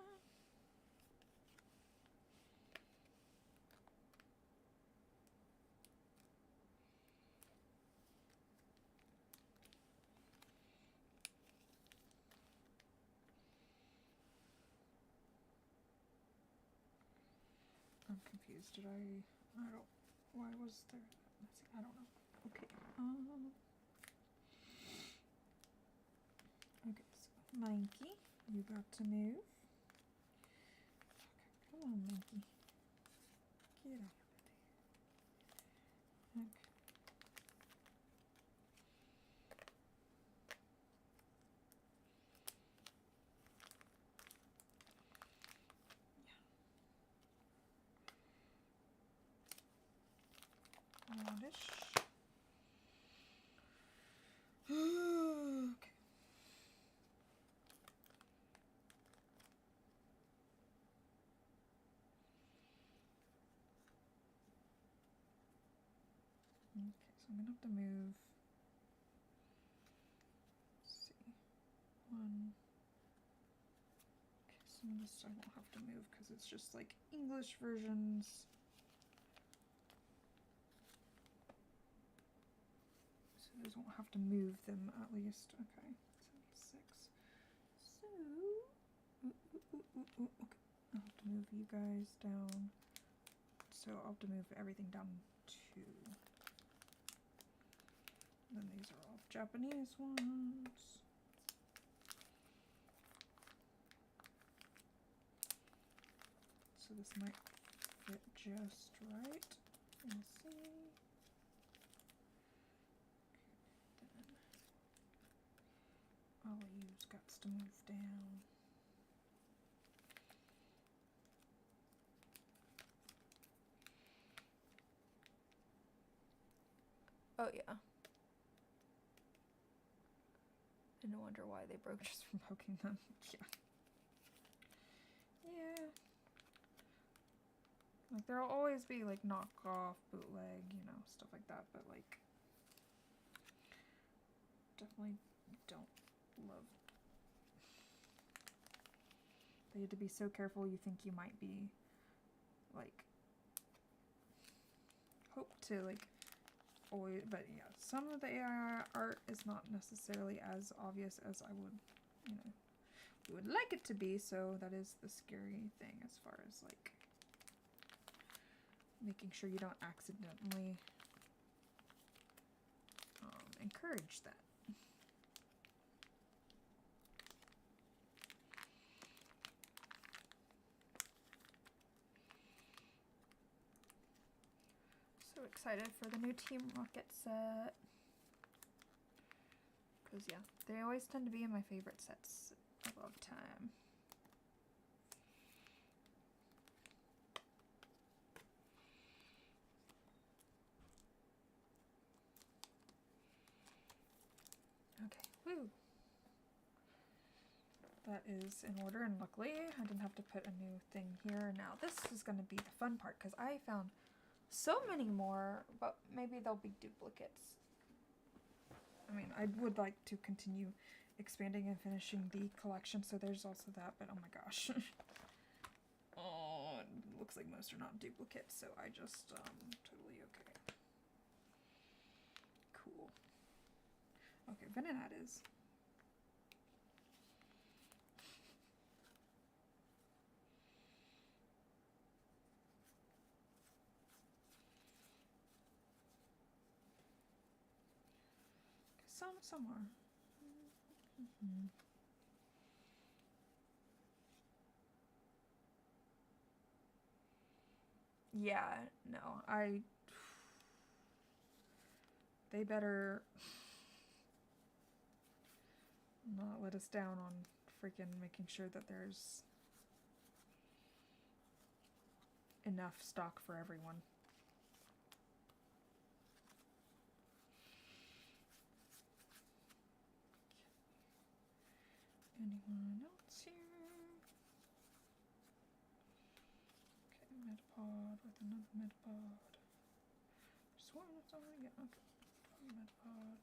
S1: I'm confused. Did I don't. Why was there? Let's see. I don't know. Okay. Okay. So, Monkey, you got to move. Okay, come on, Monkey. Get out. Okay. Oddish. Okay. Okay, so I'm gonna have to move. Let's see. One. Okay, some of this I won't have to move because it's just like English versions. So those won't have to move them at least. Okay. 76. So okay. I'll have to move you guys down. So I'll have to move everything down 2. And then these are all Japanese ones. So this might fit just right. Let's see. Okay, then all of you's got to move down. Oh yeah. And no wonder why they broke just from poking them. Yeah. Yeah. Like there'll always be like knockoff, bootleg, you know, stuff like that, but like definitely don't love. They had to be so careful. You think you might be like hope to like always, but yeah, some of the AI art is not necessarily as obvious as I would, you know, we would like it to be. So that is the scary thing as far as like making sure you don't accidentally encourage that. So excited for the new Team Rocket set. Because, yeah, they always tend to be in my favorite sets of all time. Okay, woo! That is in order, and luckily I didn't have to put a new thing here. Now this is going to be the fun part, because I found so many more, but maybe they'll be duplicates. I mean, I would like to continue expanding and finishing the collection, so there's also that, but oh my gosh. Oh, it looks like most are not duplicates, so I just, totally okay. Cool. Okay, Venonat is. Some are. Mm-hmm. Yeah, no, they better not let us down on freaking making sure that there's enough stock for everyone. Anyone else here? Okay, Metapod with another Metapod. Just one that's already, yeah, okay. Metapod.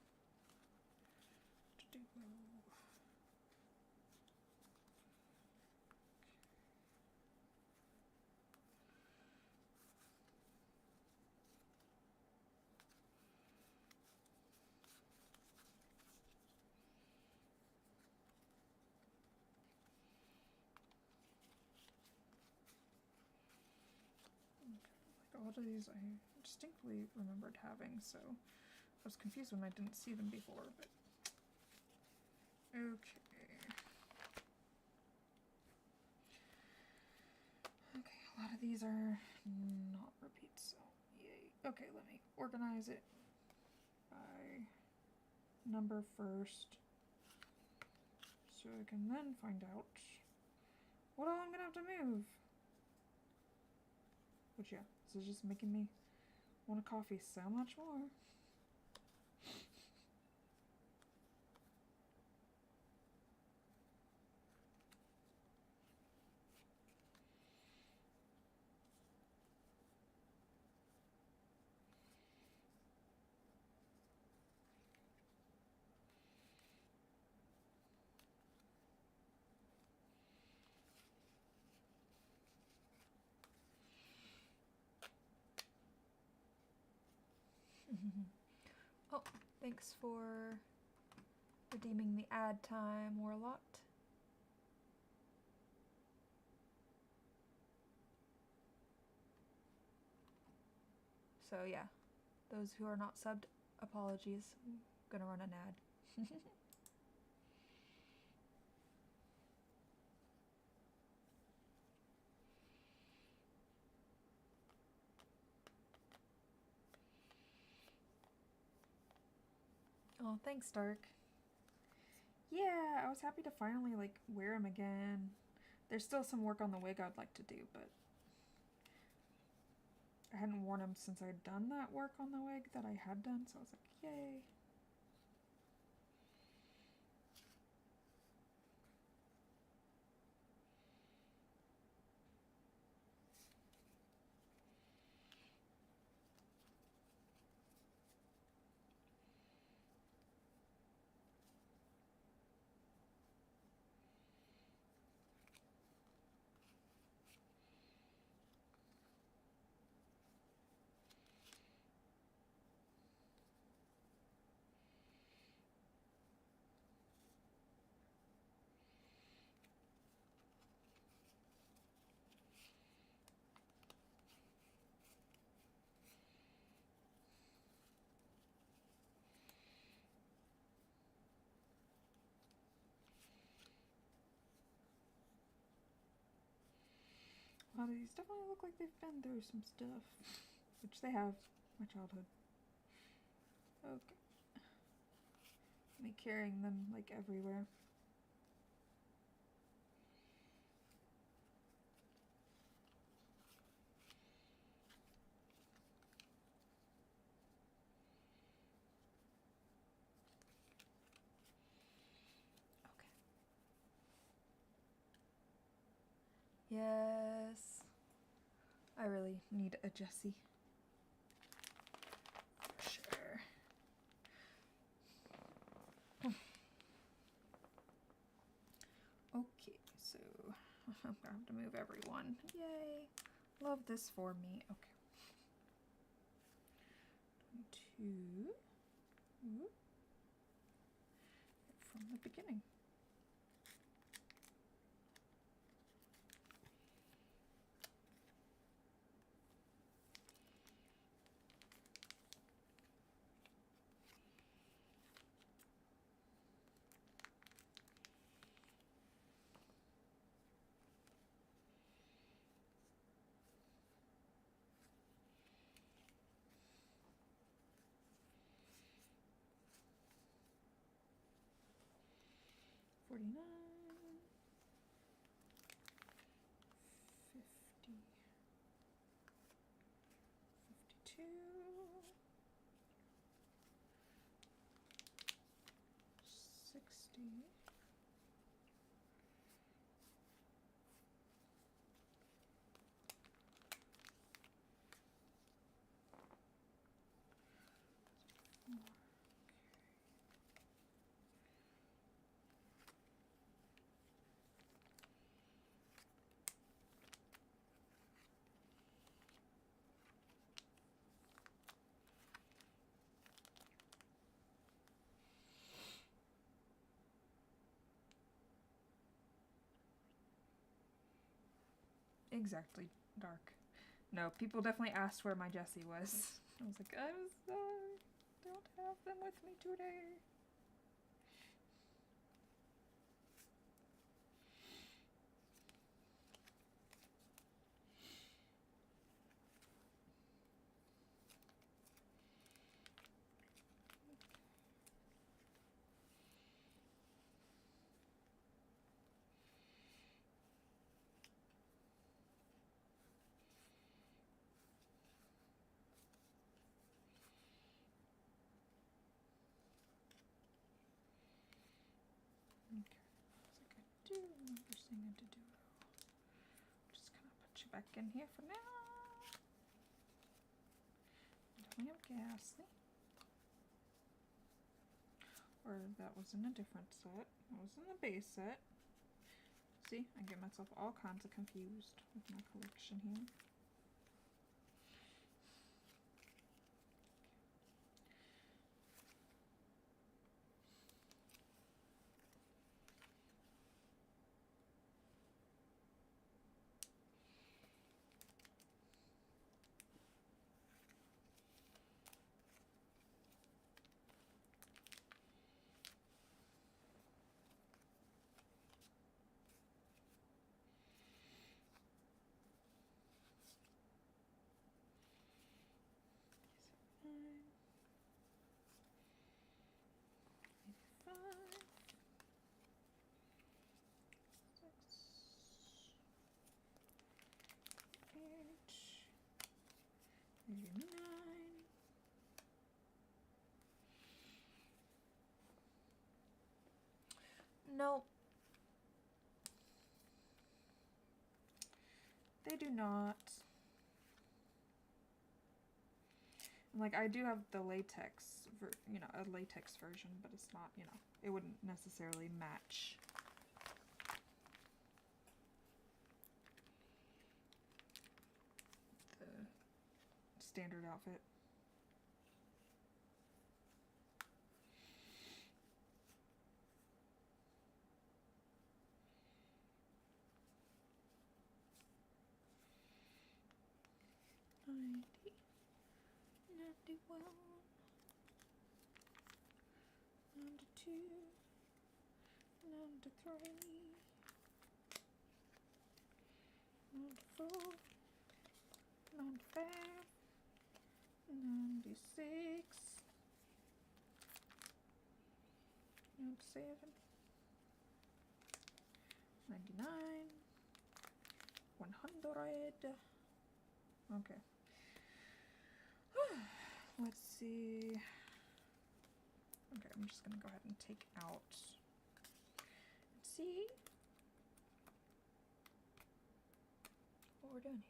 S1: Like a lot of these I distinctly remembered having, so I was confused when I didn't see them before, but okay. Okay, a lot of these are not repeats, so yay. Okay, let me organize it by number first, so I can then find out what all I'm gonna have to move. Which, yeah, this is just making me want a coffee so much more. Oh, thanks for redeeming the ad time, Warlock. So yeah, those who are not subbed, apologies. I'm gonna run an ad. Oh, thanks, Dark. Yeah, I was happy to finally, like, wear him again. There's still some work on the wig I'd like to do, but I hadn't worn him since I'd done that work on the wig that I had done, so I was like, yay. A lot of these definitely look like they've been through some stuff, which they have. My childhood. Okay. Me carrying them, like, everywhere. Yes. I really need a Jessie. For sure. So I'm gonna have to move everyone. Yay! Love this for me. Okay. 22. Ooh. From the beginning. $49, 50, 52, 60, exactly, dark. No, people definitely asked where my Jessie was. I was like, I don't have them with me today. Okay, looks like I do remember singing to Duo. Just kind of put you back in here for now. Definitely have Ghastly. Or that was in a different set. That was in the base set. See, I get myself all kinds of confused with my collection here. No, they do not. Like, I do have the latex, a latex version, but it's not, it wouldn't necessarily match. The standard outfit. $90, $91, $92, $93, $94, $95, $96, $97, $99, $100. Okay. Let's see. Okay, I'm just gonna go ahead and take out. Let's see what we're doing here.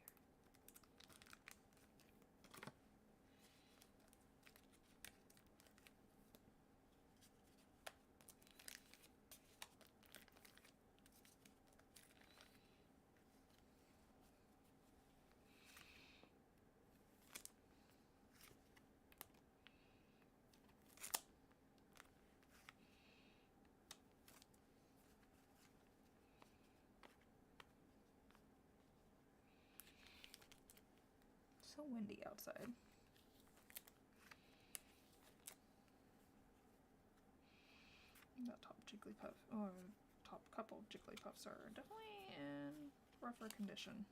S1: So windy outside. That top Jigglypuff, or top couple Jigglypuffs are definitely in rougher condition.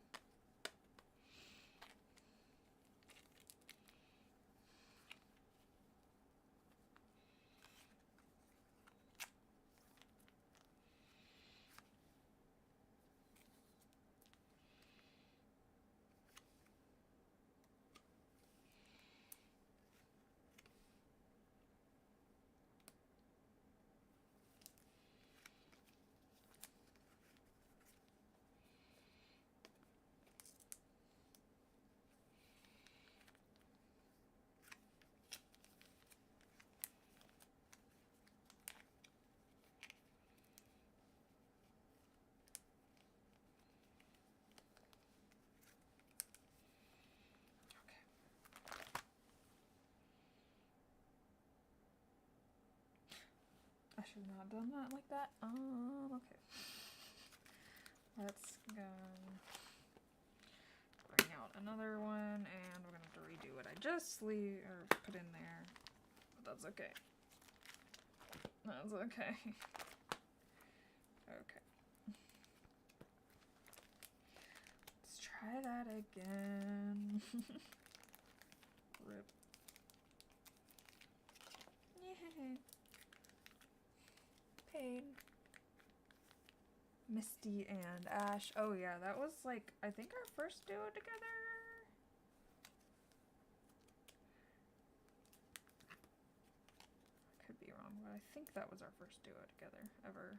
S1: I should not have done that like that. Okay. Let's go bring out another one, and we're gonna have to redo what I just put in there. But that's okay. That's okay. Okay. Let's try that again. Rip. Yay. Pain. Misty and Ash. Oh yeah, that was like, I think our first duo together. I could be wrong, but I think that was our first duo together ever.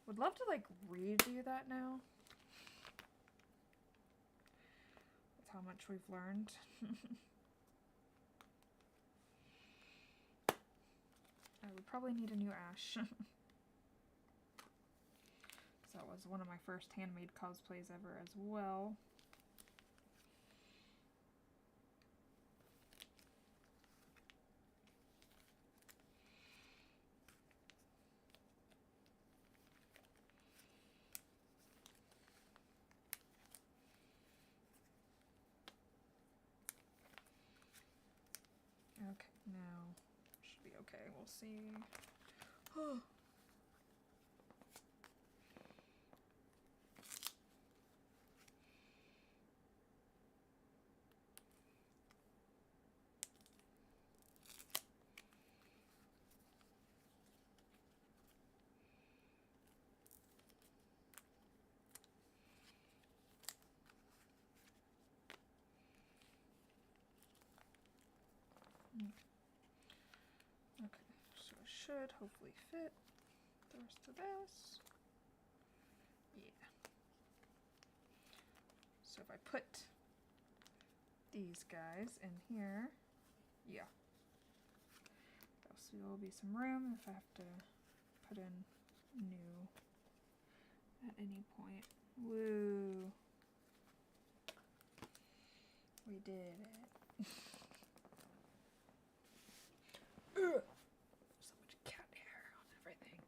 S1: Would love to like redo that now. With how much we've learned. I would probably need a new Ash. That was one of my first handmade cosplays ever as well. Okay, now should be okay. We'll see. Okay, so it should hopefully fit the rest of this. Yeah. So if I put these guys in here, yeah. There'll be some room if I have to put in new at any point. Woo! We did it. So much cat hair on everything.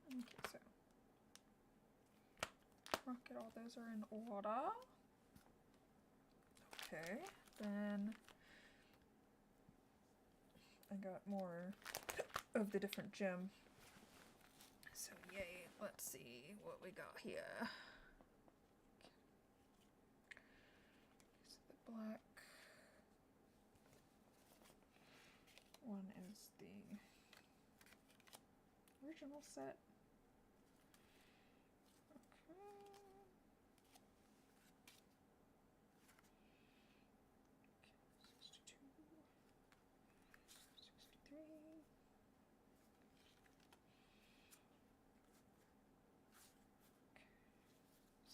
S1: Okay, so rocket, all those are in order. Okay, then I got more of the different gem. So yay, let's see what we got here. So the black one is the original set. Okay. 62, 63.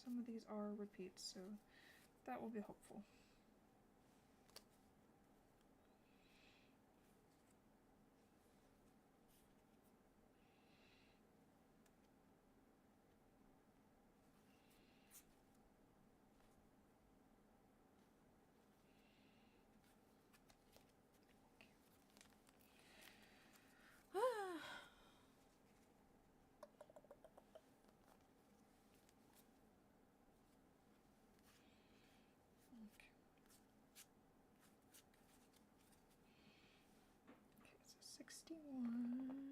S1: Some of these are repeats, so that will be helpful. 61.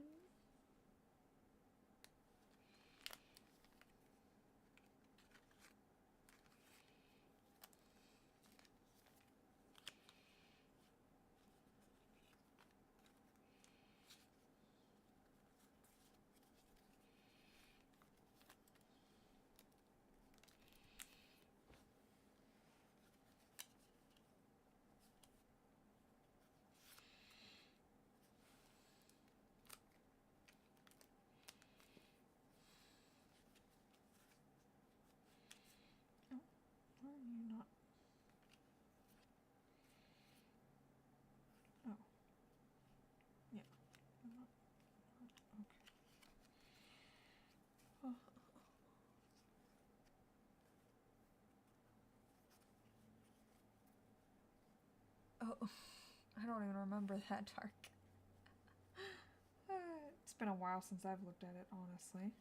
S1: Why are you not? Oh. Yeah. Not, okay. Oh. Oh. I don't even remember that dark. It's been a while since I've looked at it, honestly.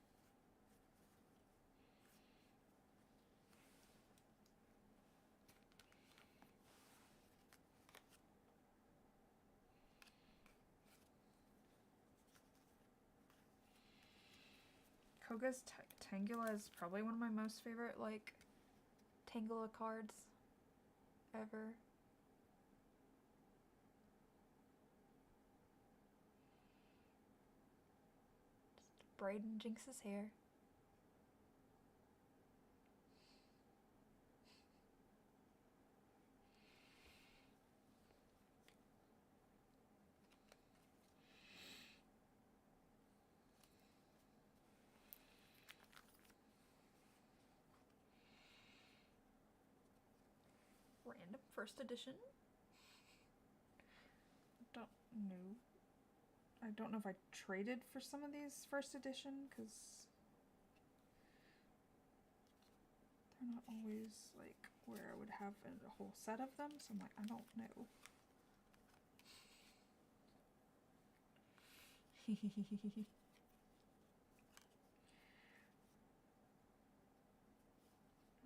S1: Koga's Tangela is probably one of my most favorite, like, Tangela cards ever. Just braiding Jinx's hair. Random first edition. Don't know. I don't know if I traded for some of these first edition because they're not always like where I would have a whole set of them, so I'm like, I don't know.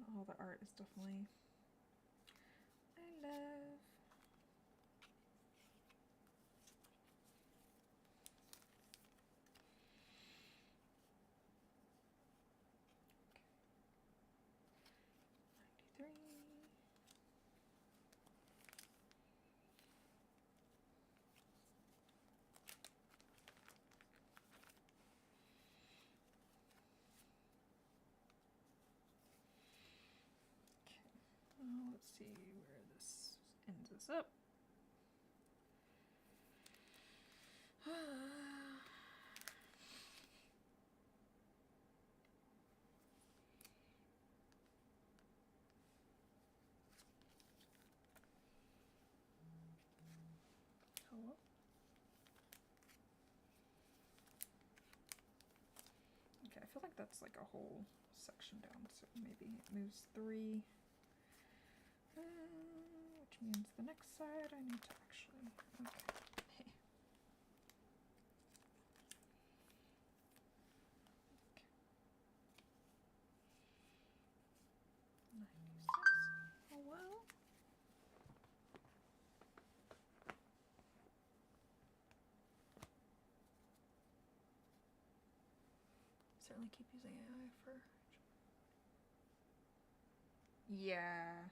S1: Oh, the art is definitely I love. Okay. 93. Let's see where this ends us up. Hello? Okay, I feel like that's like a whole section down, so maybe it moves 3. Which means the next side I need to actually, okay. 96. Oh well. Certainly keep using AI for. Yeah.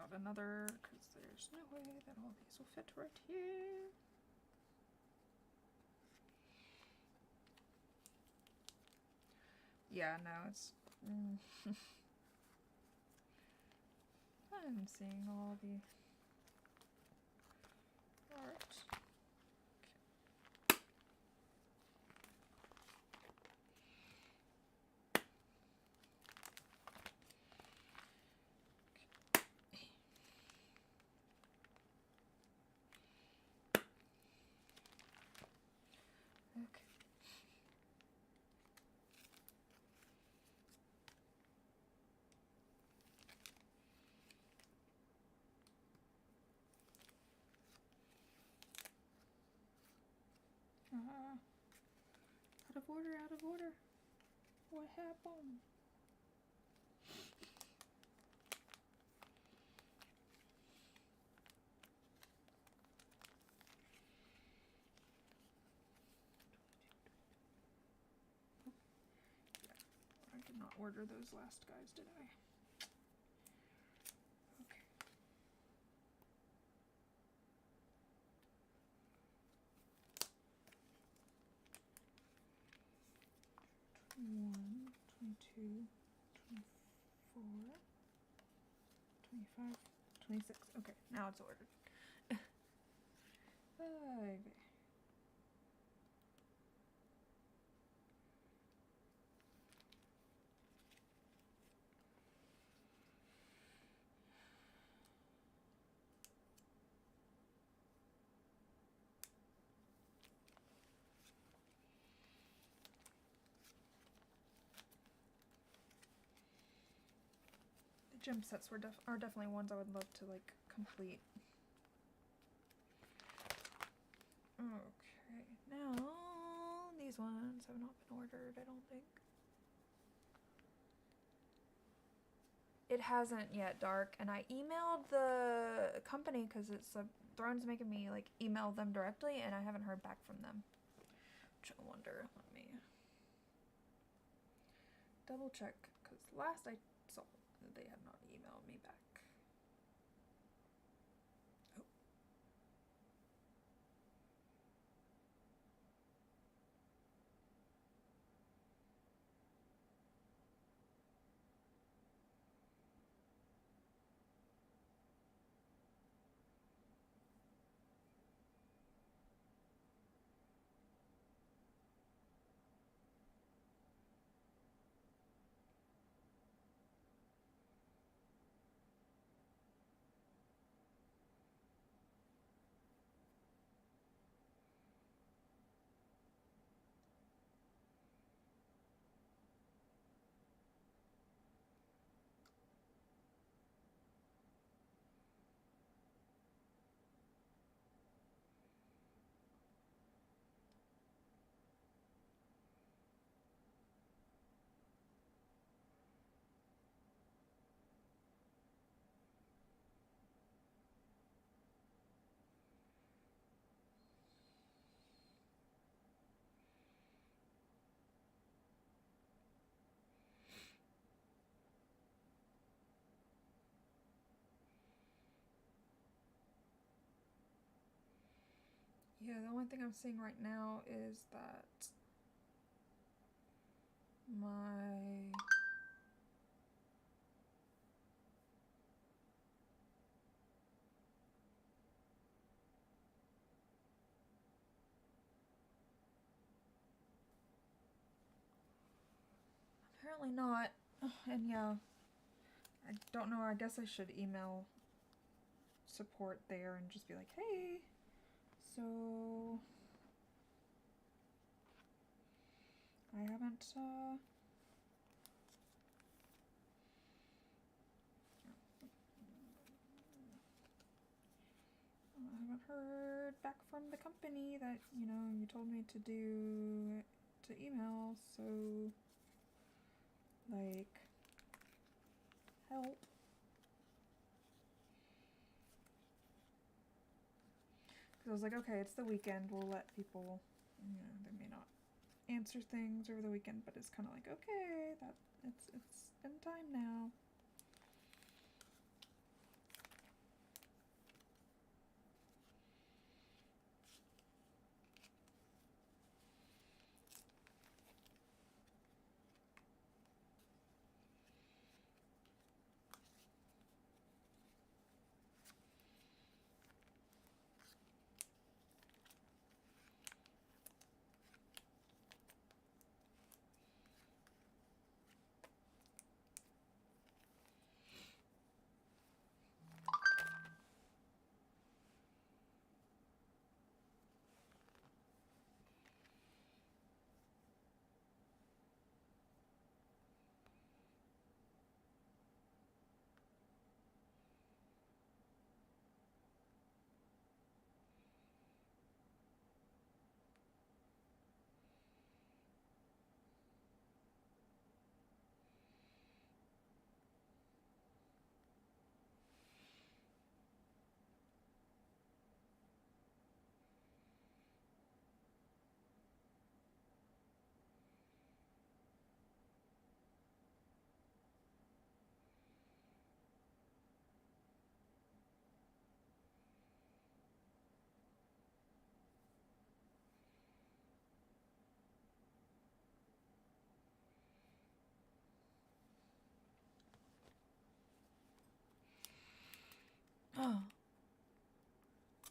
S1: got another, because there's no way that all these will fit right here. Yeah, no, it's... I'm seeing all the art. Okay. Out of order, out of order. What happened? I did not order those last guys, did I? Okay. One, 22, 24, 25, 26. Okay, now it's ordered. 5. The gem sets are definitely ones I would love to like complete. Okay, now these ones have not been ordered, I don't think. It hasn't yet, Dark, and I emailed the company because it's Throne's making me like email them directly, and I haven't heard back from them. Which I wonder. Let me double check, because last I saw they had not emailed me back. Oh. Yeah, the only thing I'm seeing right now is that my apparently not. And yeah, I don't know, I guess I should email support there and just be like, hey, so I haven't heard back from the company that, you know, you told me to do to email, so like help. Because I was like, okay, it's the weekend, we'll let people, you know, they may not answer things over the weekend, but it's kind of like, okay, that it's been time now.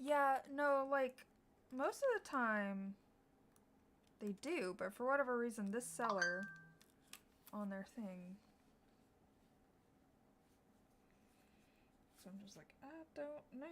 S1: Yeah, no, like, most of the time they do, but for whatever reason, this seller on their thing. So I'm just like, I don't know.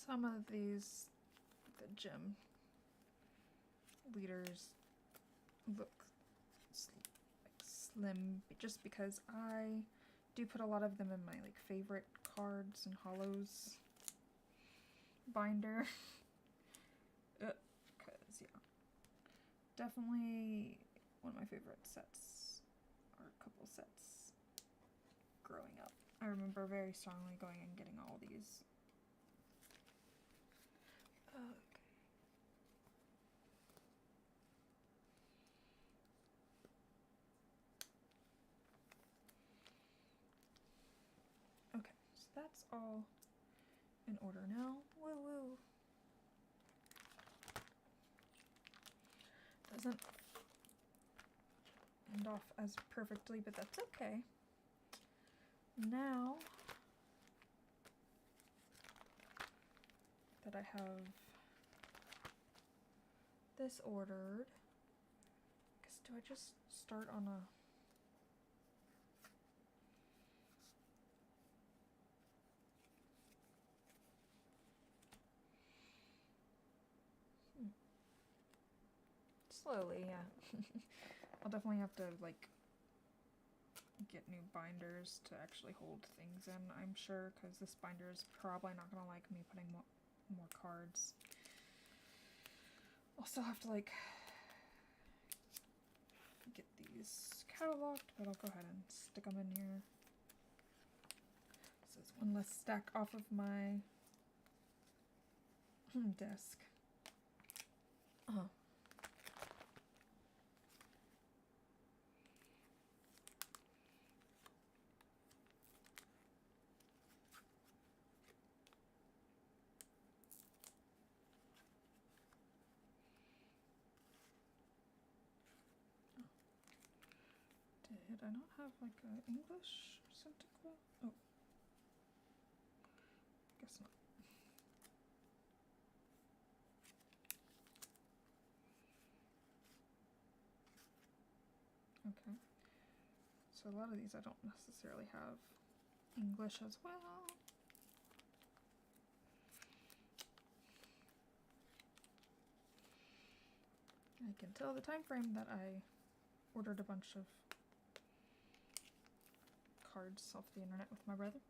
S1: Some of these, the gym leaders look like slim just because I do put a lot of them in my like favorite cards and hollows binder. Because yeah, definitely one of my favorite sets, or a couple sets growing up. I remember very strongly going and getting all these. Okay, so that's all in order now. Woo woo. Doesn't end off as perfectly, but that's okay. Now that I have this ordered, I guess, do I just start on a... Slowly, yeah. I'll definitely have to, like, get new binders to actually hold things in, I'm sure, because this binder is probably not going to like me putting more cards. I'll still have to, like, get these cataloged, but I'll go ahead and stick them in here. So it's one less stack off of my desk. Did I not have like an English Cyntiquil? Oh, guess not. Okay. So a lot of these I don't necessarily have English as well. I can tell the time frame that I ordered a bunch of cards off the internet with my brother.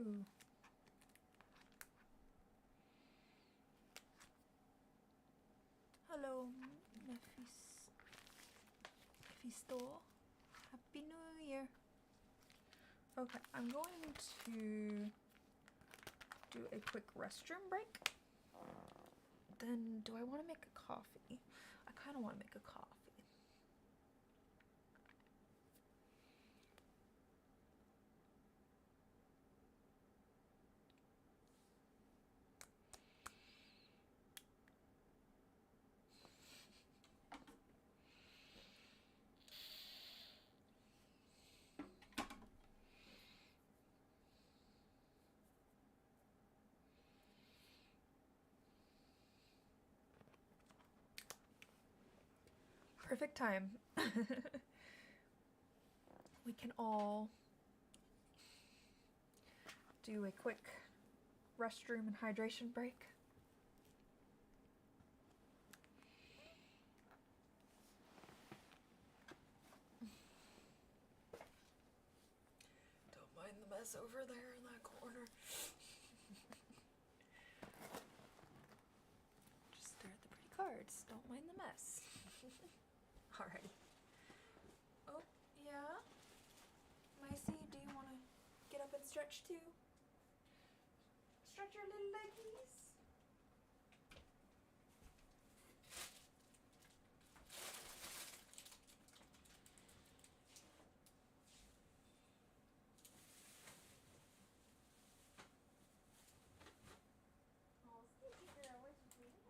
S1: Ooh. Hello, Mephisto. Happy New Year. Okay, I'm going to do a quick restroom break. Then, do I want to make a coffee? I kind of want to make a coffee. Perfect time. We can all do a quick restroom and hydration break. Don't mind the mess over there in that corner. Just stare at the pretty cards. Don't mind the mess. Alright. Oh, yeah? Micey, do you want to get up and stretch too? Stretch your little leggies. Oh, Sticky girl, where's your doing?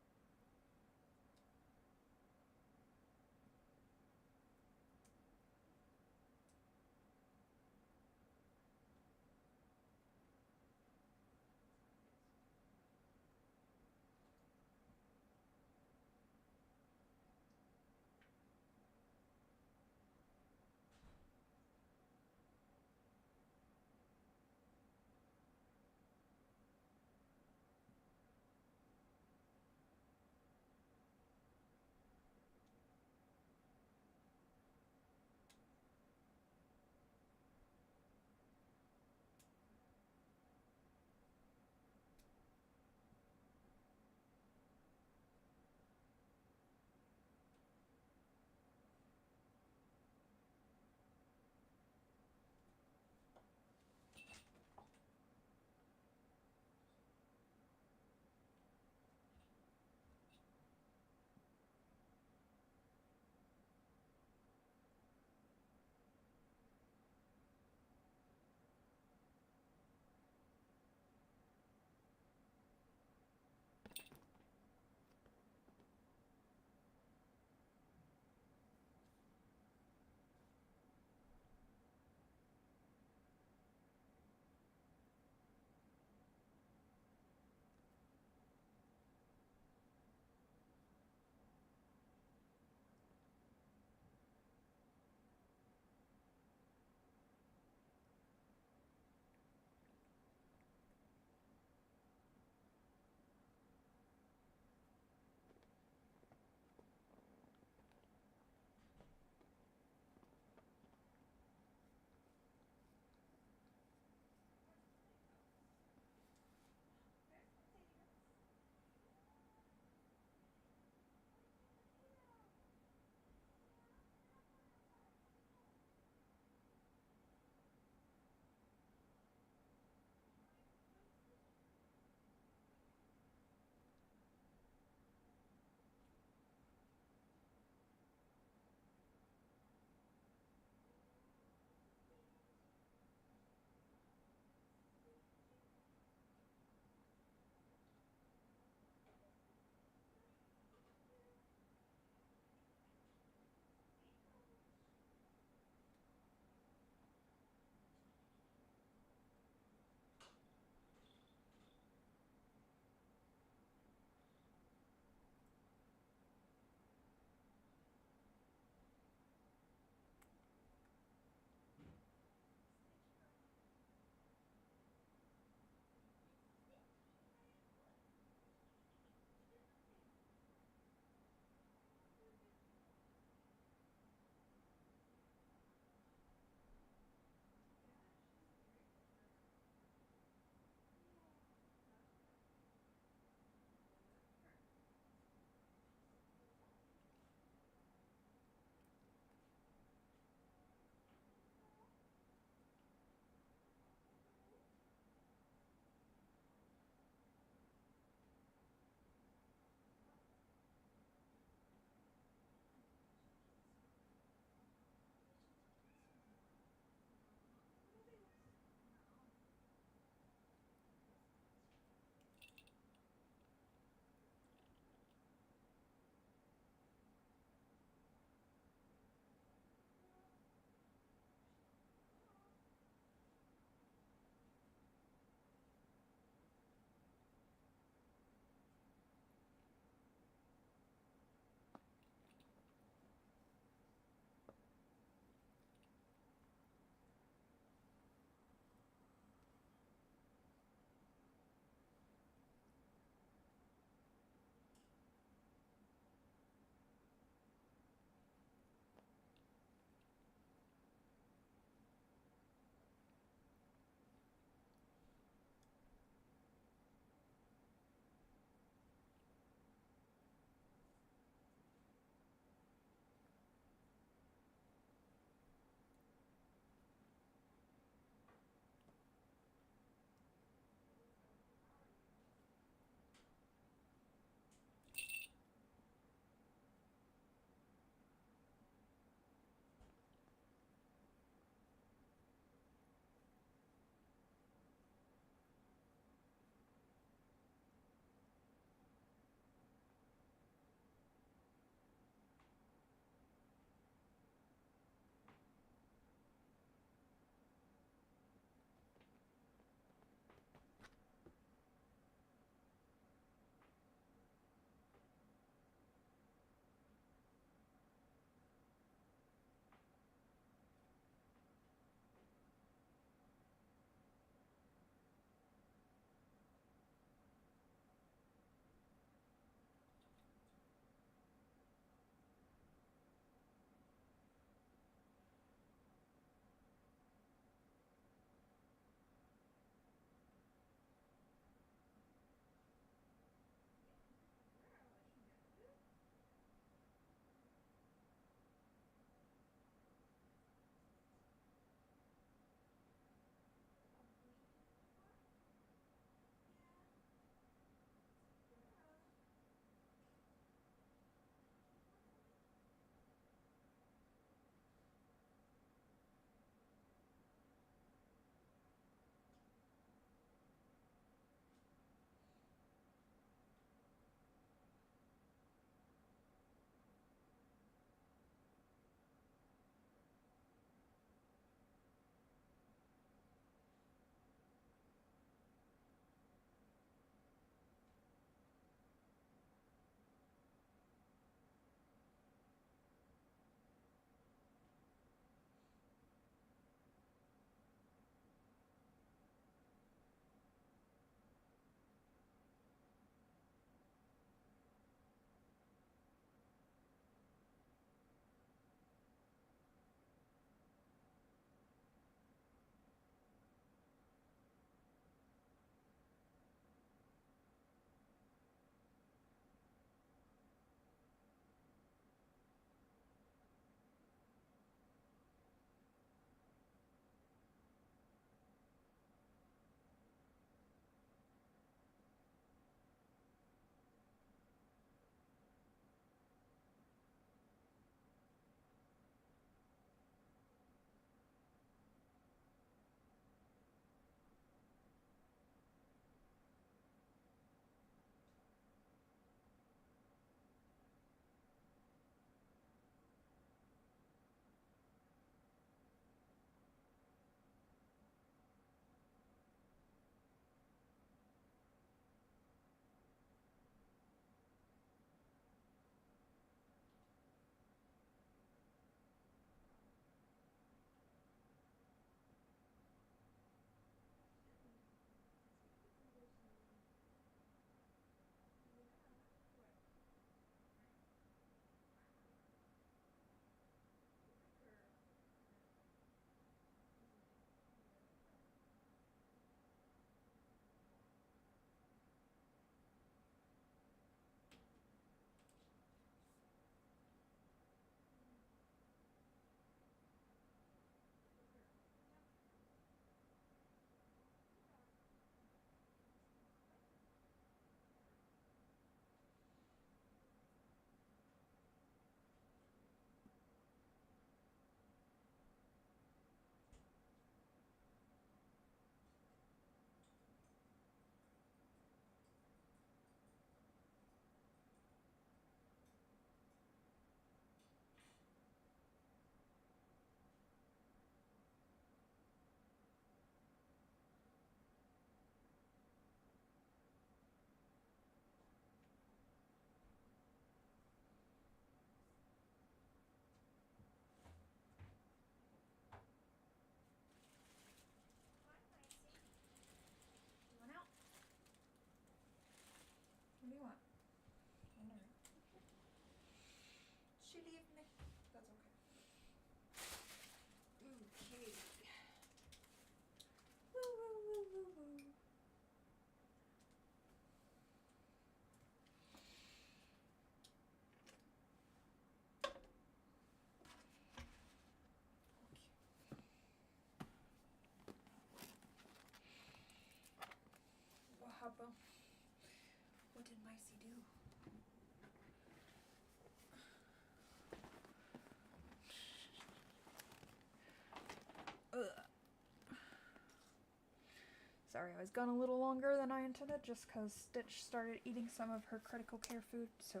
S1: Sorry, I was gone a little longer than I intended just because Stitch started eating some of her critical care food, so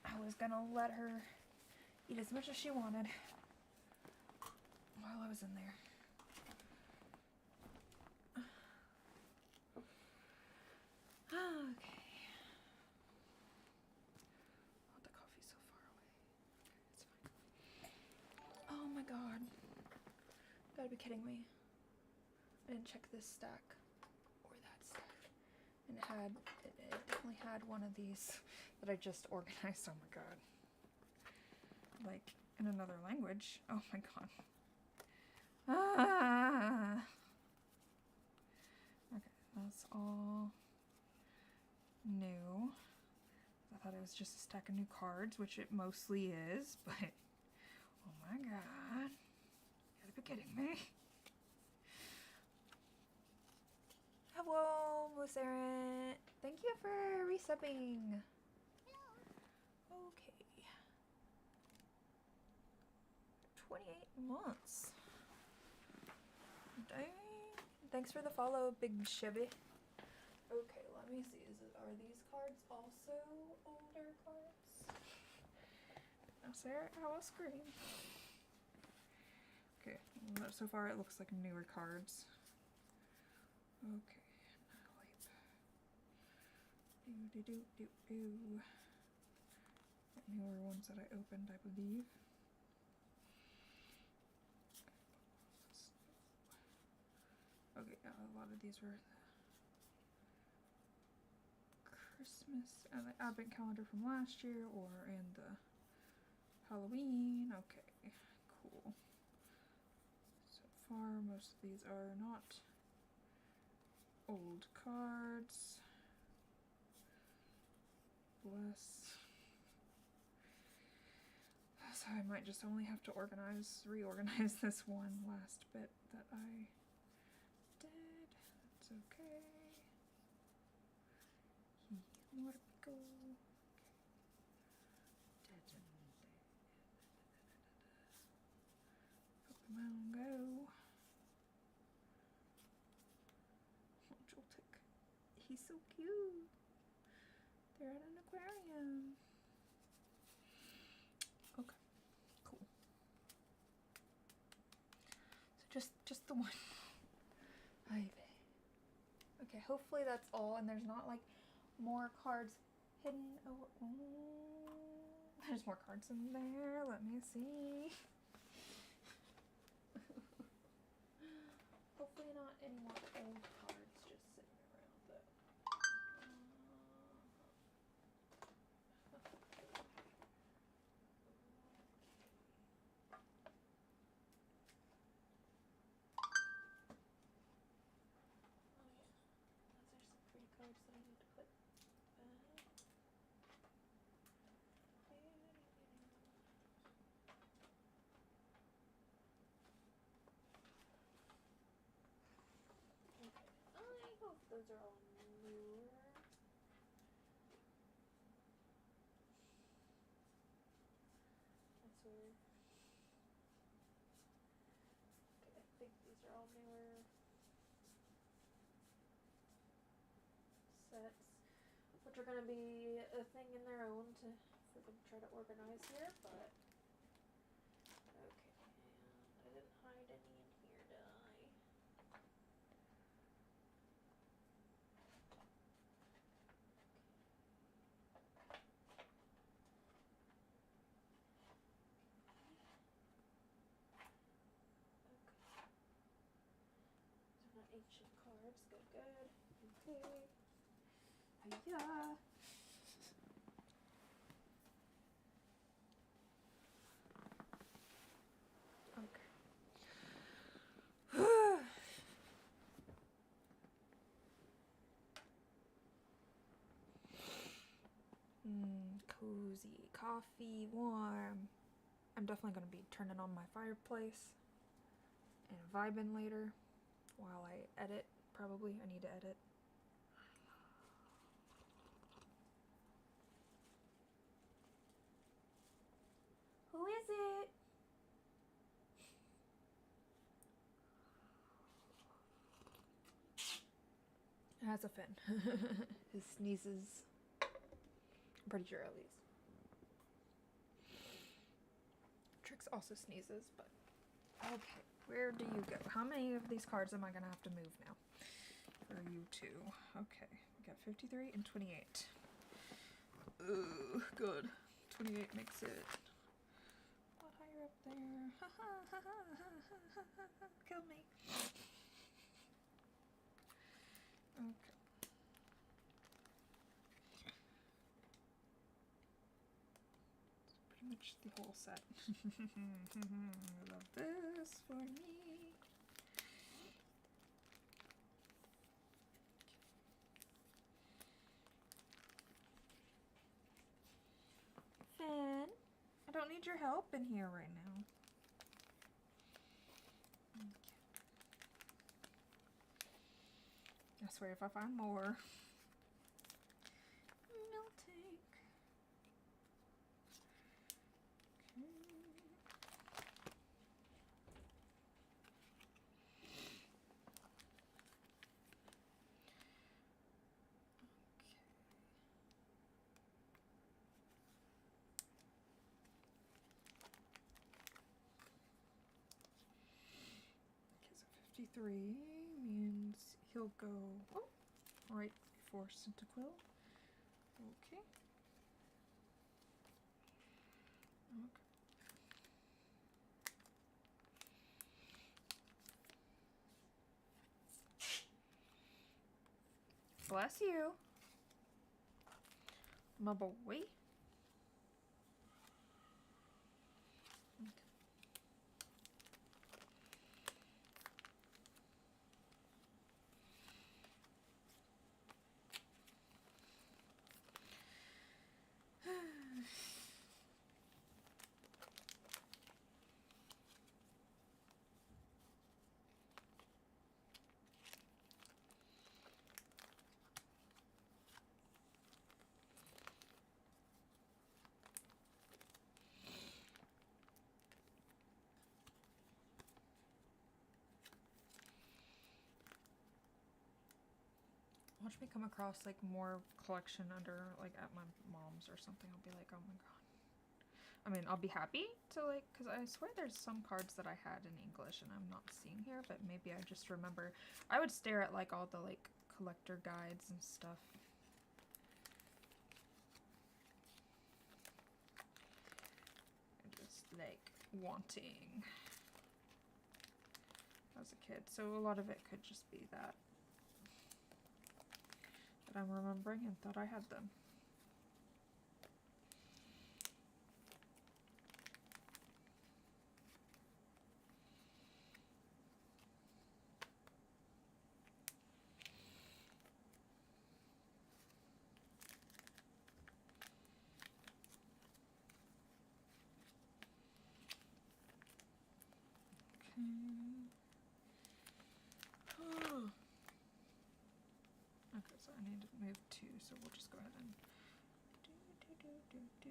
S1: I was gonna let her eat as much as she wanted while I was in there. Okay. Oh, the coffee's so far away. It's fine. Oh my god. You gotta be kidding me. I didn't check this stack or that stack. And it definitely had one of these that I just organized. Oh my god. Like in another language. Oh my god. Ah. Okay, that's all new. I thought it was just a stack of new cards, which it mostly is, but oh my god. You gotta be kidding me. Hello, Mooseret. Thank you for resubbing. Okay. 28 months. Dang. Thanks for the follow, Big Chevy. Okay, let me see. Are these cards also older cards? Now, Sarah, I will scream. Okay, so far it looks like newer cards. Okay, now newer ones that I opened, I believe. Okay, a lot of these were Christmas and the advent calendar from last year, or in the Halloween. Okay, cool. So far, most of these are not old cards. Bless. So I might just only have to reorganize this one last bit that I did. That's okay. Marco. Pokemon Go. Oh, Joltik. He's so cute. They're at an aquarium. Okay, cool. So just the one. Okay, hopefully that's all, and there's not like more cards hidden. Oh, there's more cards in there. Let me see. Hopefully not any more old cards just sitting around, but oh yeah, those are some pretty cards that I need to put back. Okay, I hope those are all newer. That's weird. Okay, I think these are all newer sets, which are gonna be a thing in their own to try to organize here, but okay. And I didn't hide any in here, did I? They're not ancient cards. Good, good. Okay. Hiya. Okay. Cozy, coffee, warm. I'm definitely going to be turning on my fireplace and vibing later while I edit. Probably. I need to edit. Who is it? has a fin. His sneezes. I'm pretty sure at least. Trix also sneezes, but okay. Where do you go? How many of these cards am I gonna have to move now? For you two. Okay. We got 53 and 28. Ooh, good. 28 makes it a lot higher up there. Ha ha ha ha ha ha ha. Kill me. Okay. Pretty much the whole set. Love this for me. Finn, I don't need your help in here right now. Okay. I swear if I find more, I'll take. Okay. Okay, so 53 means he'll go right before Cyndaquil. Okay. Okay. Bless you, my boy. Watch me come across like more collection under like at my mom's or something. I'll be like, oh my god. I mean, I'll be happy to like, because I swear there's some cards that I had in English and I'm not seeing here, but maybe I just remember. I would stare at like all the like collector guides and stuff. And just like wanting as a kid. So a lot of it could just be that I'm remembering and thought I had them. Okay, so I need to move 2, so we'll just go ahead and do.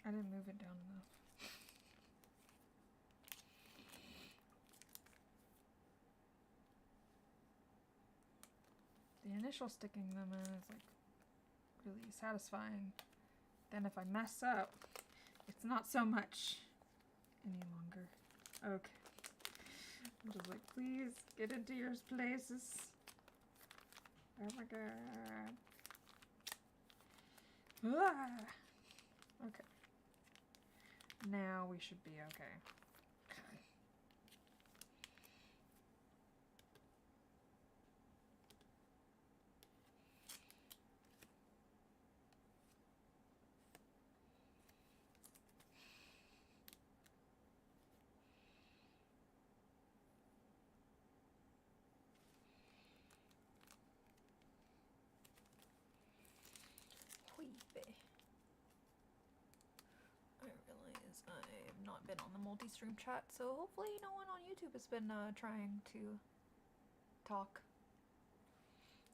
S1: I didn't move it down enough. The initial sticking them in is like really satisfying. Then if I mess up, it's not so much any longer. Okay. I'm just like, please get into your places. Oh my god. Ah! Okay. Now we should be okay. been on the multi-stream chat, so hopefully no one on YouTube has been trying to talk.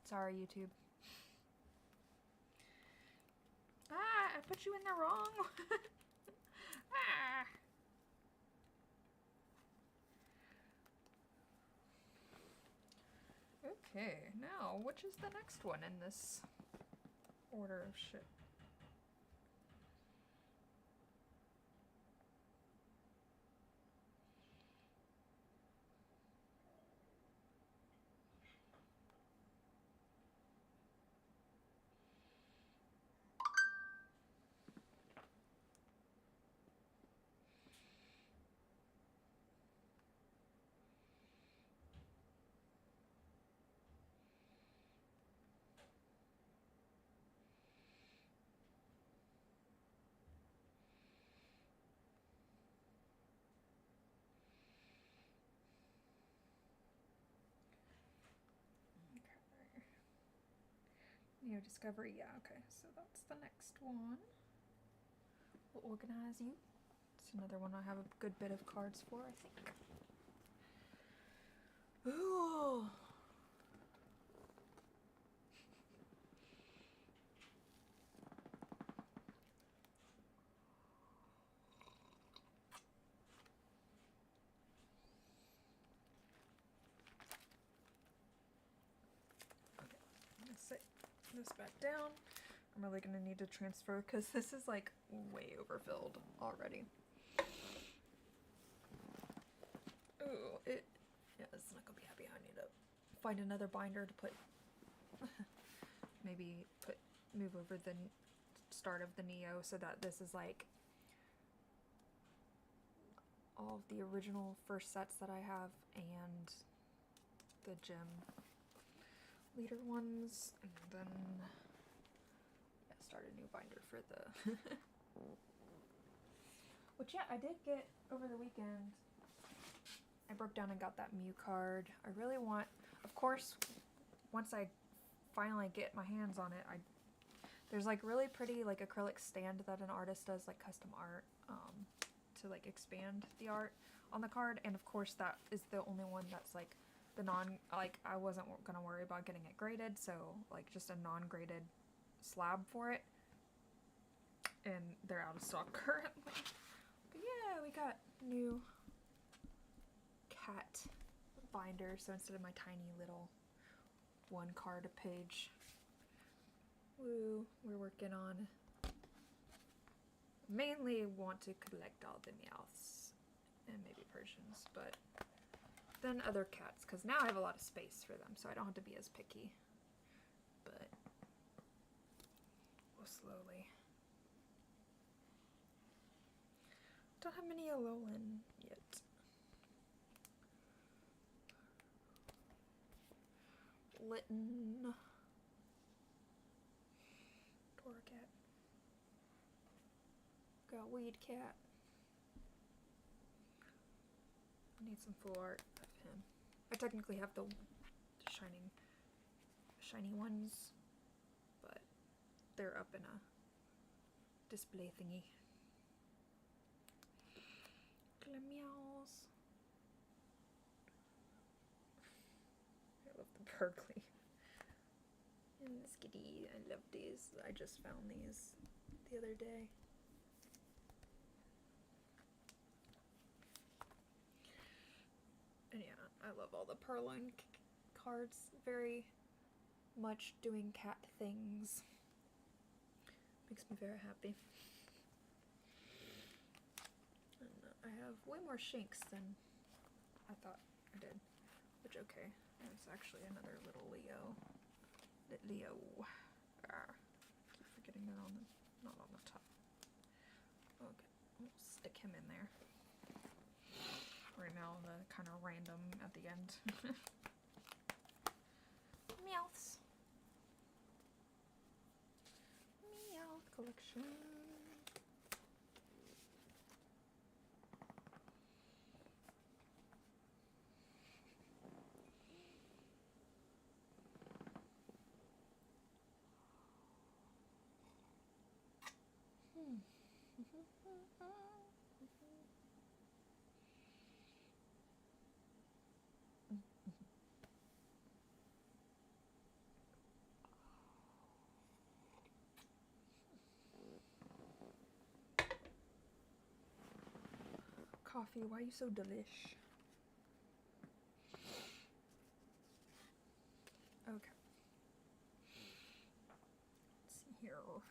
S1: Sorry, YouTube. Ah, I put you in there wrong. Ah. Okay, now which is the next one in this order of shit? Neo Discovery, yeah, okay, so that's the next one. We'll organize you. It's another one I have a good bit of cards for, I think. Ooh. Okay, I'm gonna set this back down. I'm really gonna need to transfer because this is like way overfilled already. Ooh, yeah, it's not gonna be happy. I need to find another binder to put, maybe move over the start of the Neo so that this is like all of the original first sets that I have and the gem leader ones, and then start a new binder for the which, yeah, I did get over the weekend. I broke down and got that Mew card. I really want, of course, once I finally get my hands on it, there's like really pretty like acrylic stand that an artist does, like custom art, to like expand the art on the card, and of course that is the only one that's like the I wasn't gonna worry about getting it graded, so like just a non-graded slab for it, and they're out of stock currently. But yeah, we got new cat binder, so instead of my tiny little one card a page, woo, we're working on, mainly want to collect all the Meowths and maybe Persians, but then other cats, because now I have a lot of space for them, so I don't have to be as picky. But we'll slowly. Don't have many Alolan yet. Litten. Torracat. Got Weed Cat. I need some full art of him. I technically have the shiny ones, but they're up in a display thingy. Glameows. I love the Berkeley. And the Skitty, I love these. I just found these the other day. And yeah, I love all the Purrloin cards. Very much doing cat things. Makes me very happy. And I have way more Shinx than I thought I did. Which, okay, there's actually another little Leo. Leo. Keep forgetting they're not on the top. Okay, we'll stick him in there. Right now, the kind of random at the end. Meowths. Meowth collection. coffee. Why are you so delish? Okay. Let's see here. 29.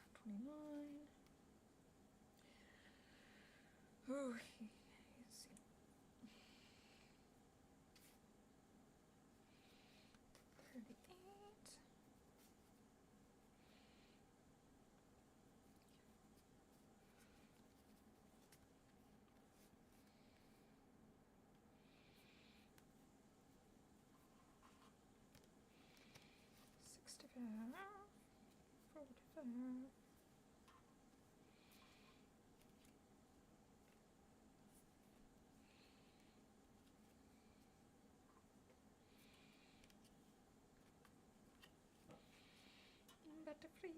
S1: Oh, let's see. 38. Butterfly.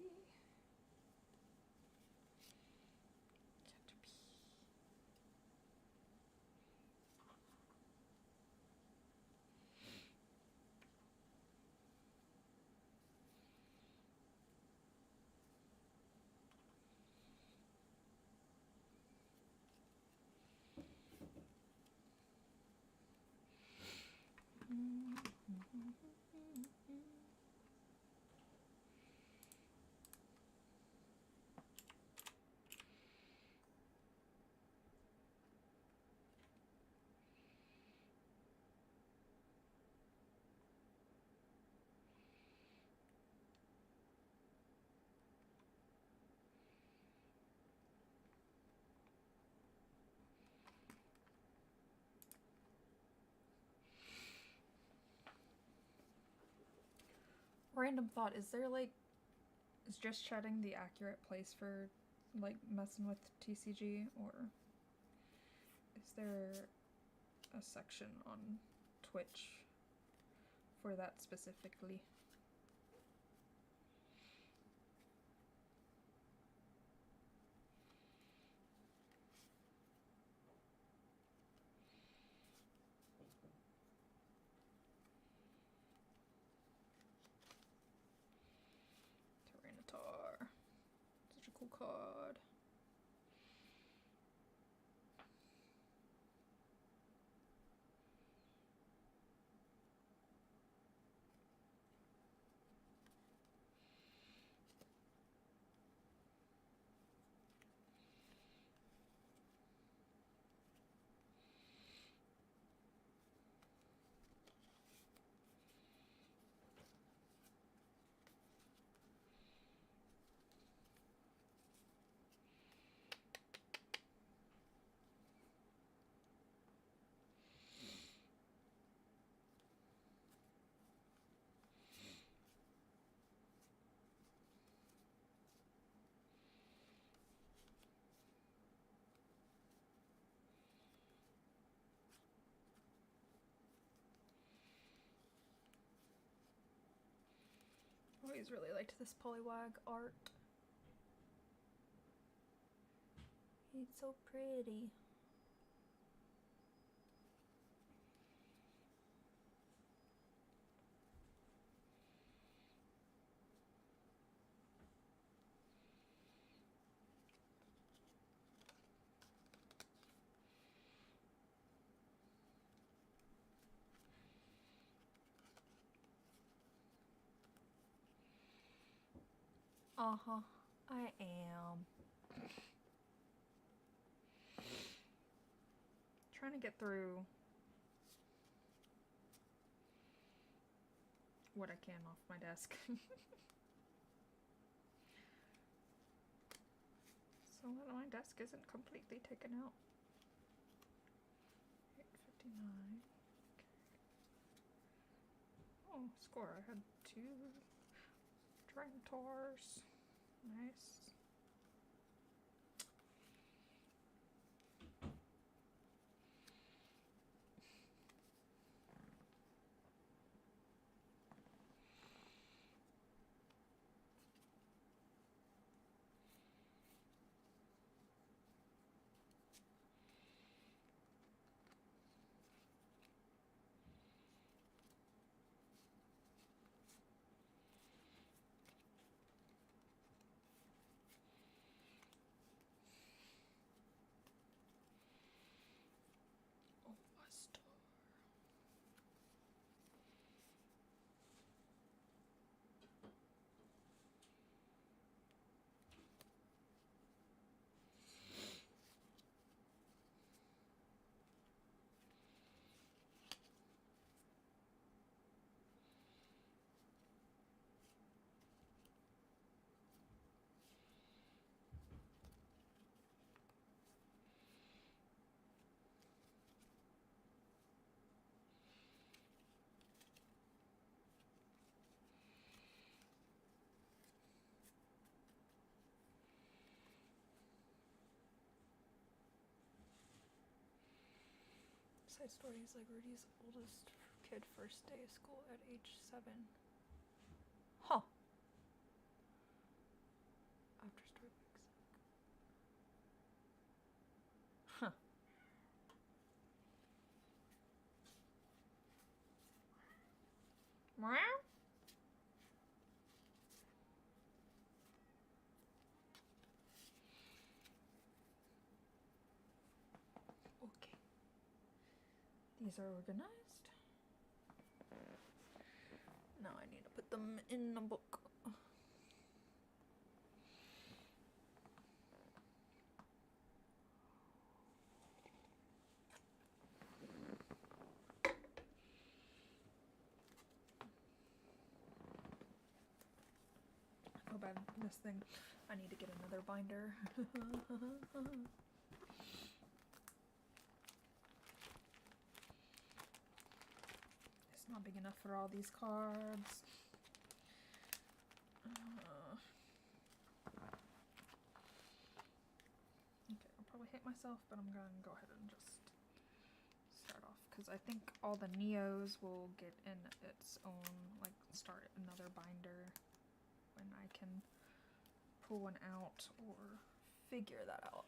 S1: Random thought, is just chatting the accurate place for, like, messing with TCG, or is there a section on Twitch for that specifically? Tyranitar. Such a cool card. Always really liked this Poliwag art. It's so pretty. Uh-huh, I am. Trying to get through what I can off my desk. So that my desk isn't completely taken out. 859. Okay. Oh, score. I had 2 Tyrantars. Nice. Side stories like Rudy's oldest kid first day of school at age 7. Huh. After story weeks. Huh. Meow. Okay. These are organized. Now I need to put them in the book. Oh, bad. This thing. I need to get another binder. It's not big enough for all these cards. Okay, I'll probably hit myself, but I'm gonna go ahead and just start off because I think all the Neos will get in its own, like, start another binder when I can pull one out or figure that out.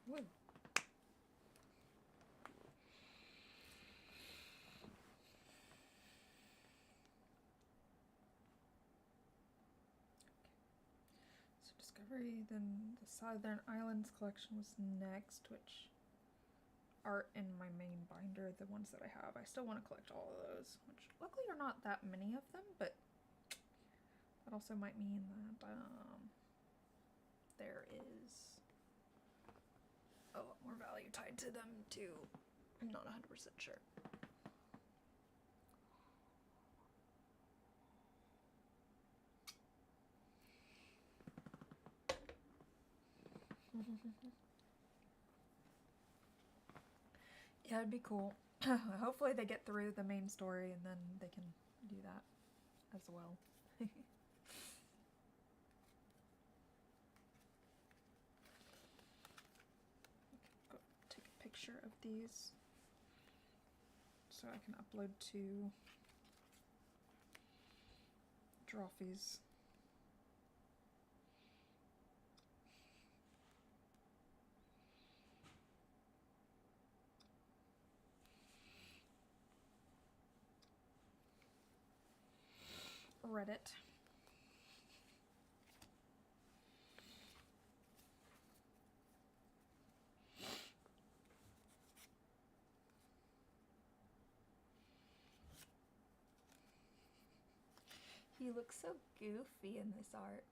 S1: Woo. So Discovery, then the Southern Islands collection was next, which are in my main binder, the ones that I have. I still want to collect all of those, which luckily are not that many of them, but that also might mean that there is a lot more value tied to them too. I'm not 100% sure. Yeah, it'd be cool. Hopefully they get through the main story and then they can do that as well. Go take a picture of these so I can upload to Drawfies. Reddit. He looks so goofy in this art.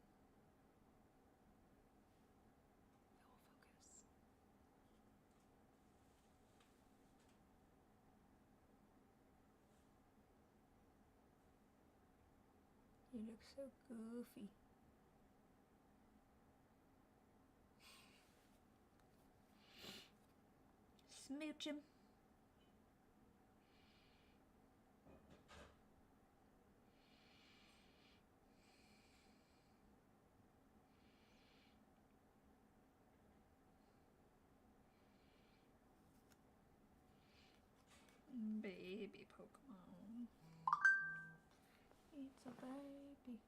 S1: Focus. You look so goofy. Smooch him. Baby Pokemon. needs a baby.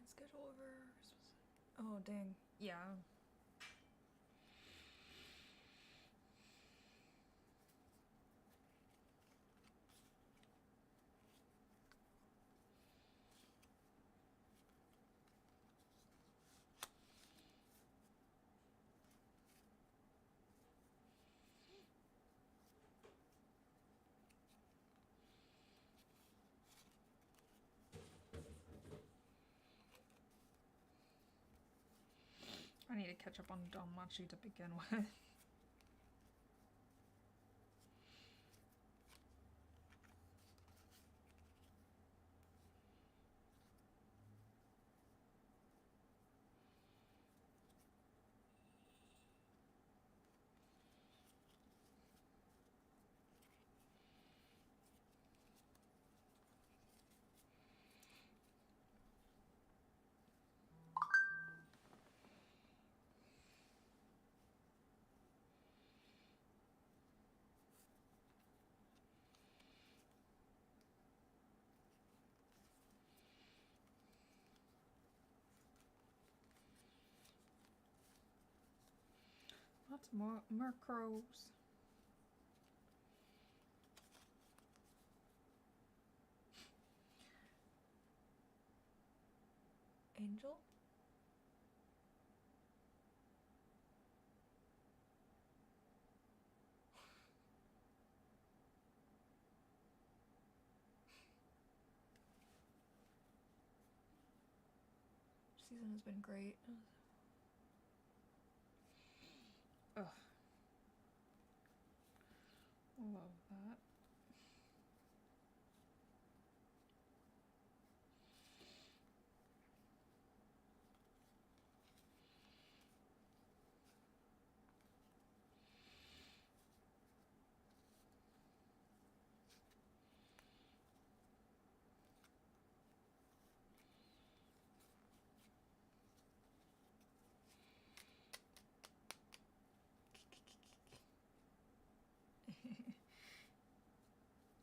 S1: Schedule over. Oh, dang. Yeah. I need to catch up on Danmachi to begin with. Lots more Murkrows. Angel? Season has been great. Ugh. Love that.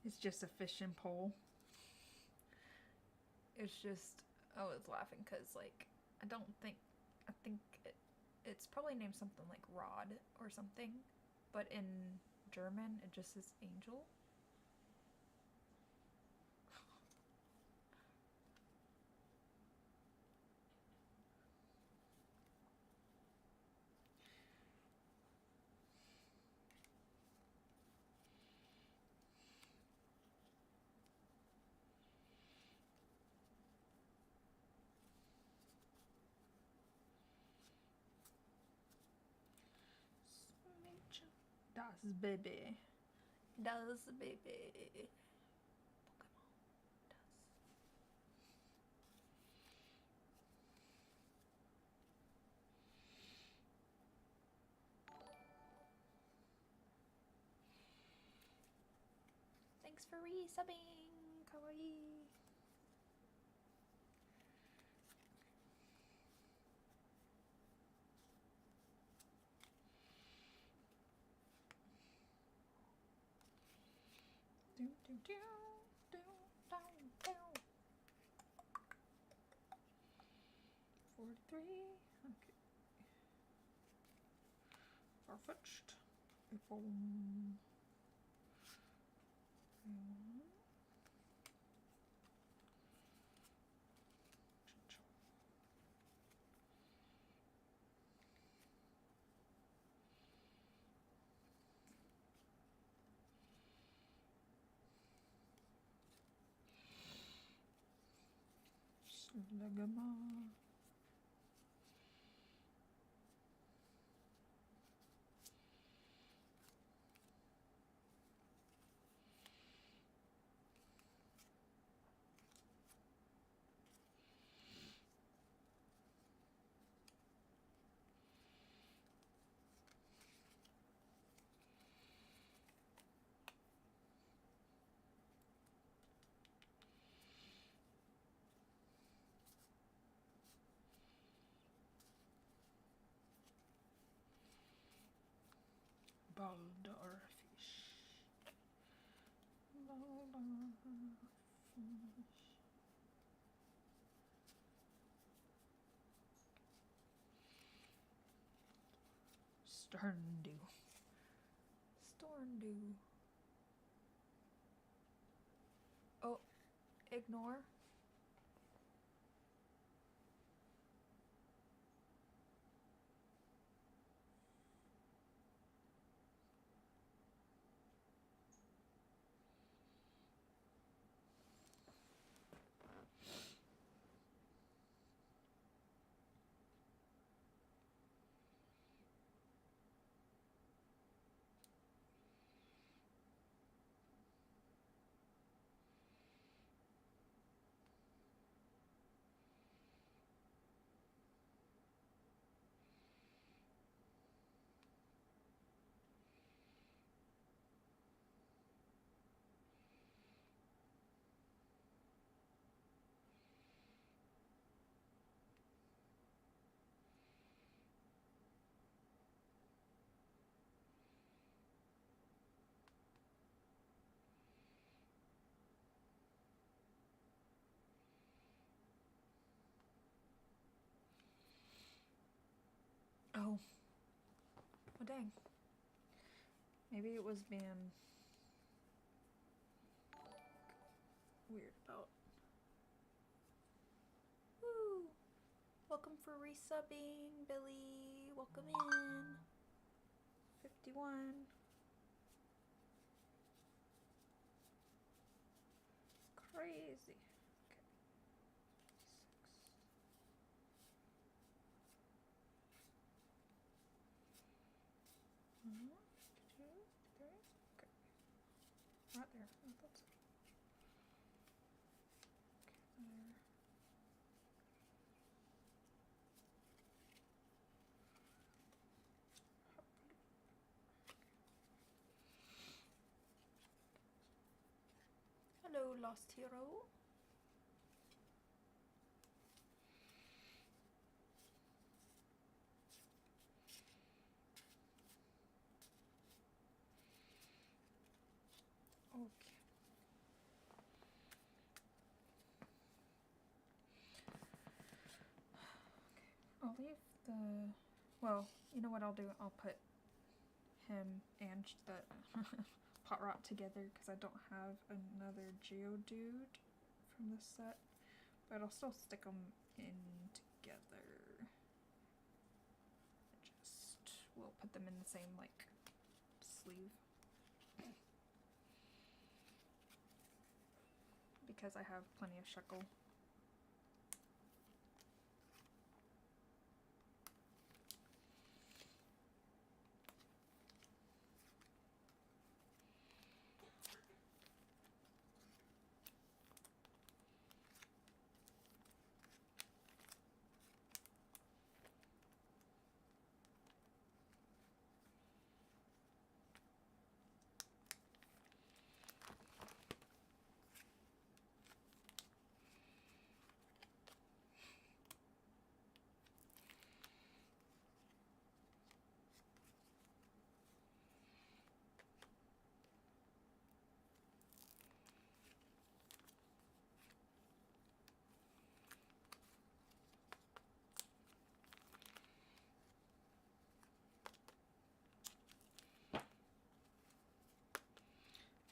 S1: It's just a fishing pole. It's just, I was laughing because, like, I think it's probably named something like Rod or something, but in German it just says Angel. Das Baby. Das Baby. Pokemon. Das. Thanks for resubbing. Kawaii. Do, do, do, do, do, do. 43. Okay. Farfetched. April. Slugma. Baldarfish. Baldarfish. Starndew. Starndew. Oh, ignore. Oh. Oh, dang. Maybe it was being weird about. Woo! Welcome for resubbing, Billy. Welcome in. 51. Crazy. Okay. 6. Mm-hmm. 2, 3. Okay. Right there. Oh, that's okay. There. Hello, Lost Hero. Okay. I'll leave the. Well, you know what I'll do? I'll put him and the pot rot together because I don't have another Geodude from this set, but I'll still stick them in together. Just we'll put them in the same like sleeve because I have plenty of Shuckle.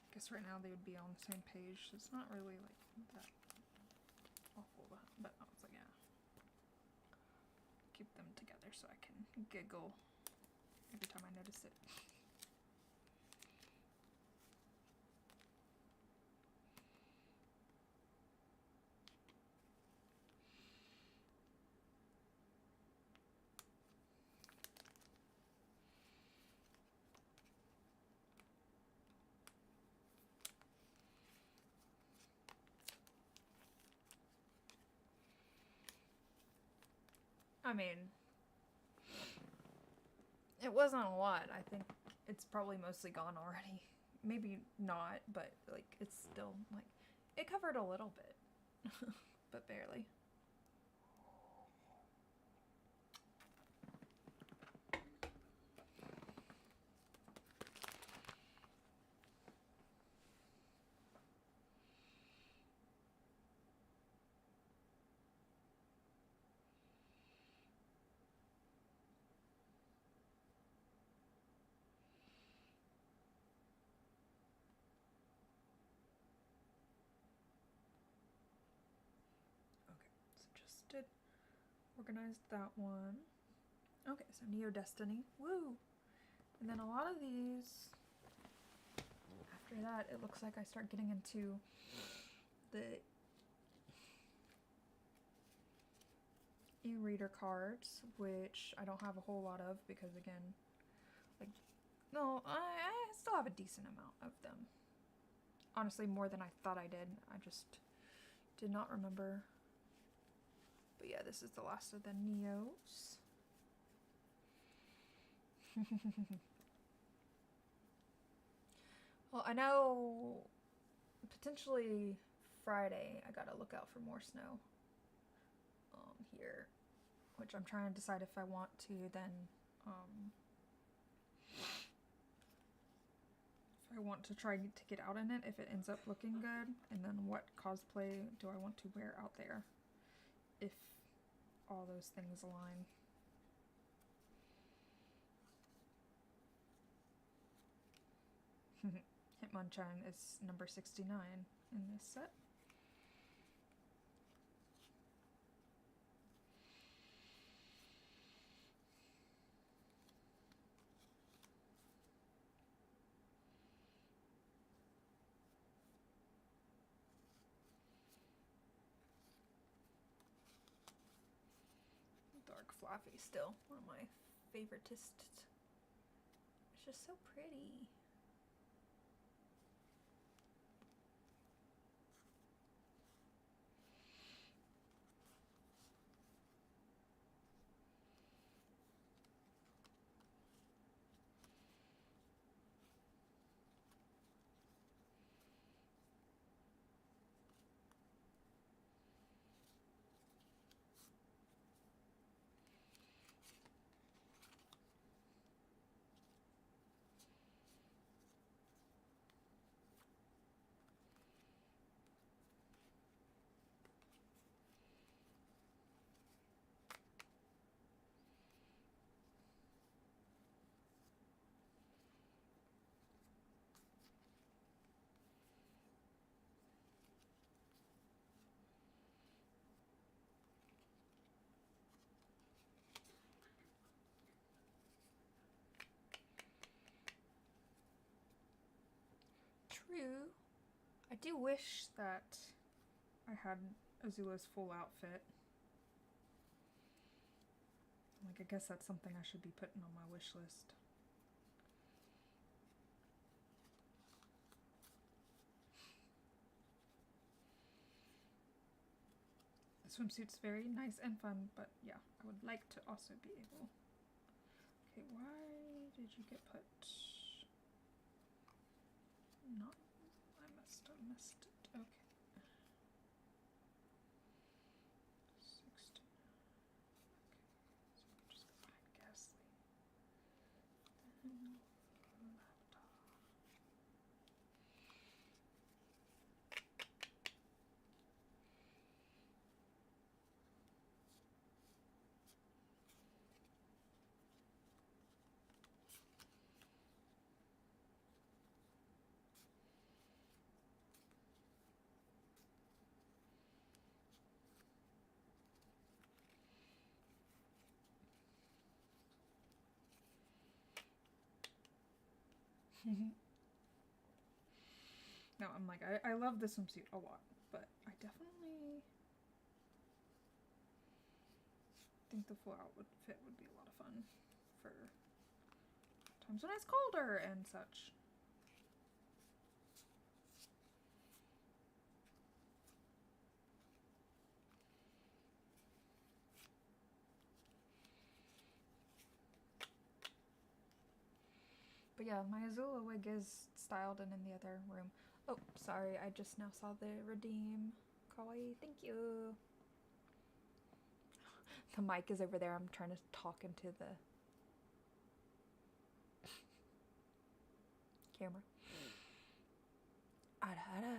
S1: I guess right now they would be on the same page, so it's not really like that awful, but I was like, yeah. Keep them together so I can giggle every time I notice it. I mean, it wasn't a lot. I think it's probably mostly gone already. Maybe not, but like it's still like it covered a little bit, but barely. organized that one. Okay, so Neo Destiny. Woo! And then a lot of these, after that, it looks like I start getting into the e-reader cards, which I don't have a whole lot of because, again, like, no, I still have a decent amount of them. Honestly, more than I thought I did. I just did not remember. But yeah, this is the last of the Neos. Well, I know potentially Friday I gotta look out for more snow here, which I'm trying to decide if I want to then if I want to try to get out in it if it ends up looking good, and then what cosplay do I want to wear out there if all those things align. Hitmonchan is number 69 in this set. Dark Fluffy still one of my favoriteest. It's just so pretty. True. I do wish that I had Azula's full outfit. Like, I guess that's something I should be putting on my wish list. The swimsuit's very nice and fun, but yeah, I would like to also be able... Okay, why did you get put... Not... I must have missed it. Okay. 16. Okay, so I'm just gonna find Ghastly. Then laptop. No, I'm like, I love the swimsuit a lot, but I definitely think the full outfit would be a lot of fun for times when it's colder and such. But yeah, my Azula wig is styled and in the other room. Oh, sorry, I just now saw the redeem. Kawaii, thank you. The mic is over there. I'm trying to talk into the camera. Ara ara.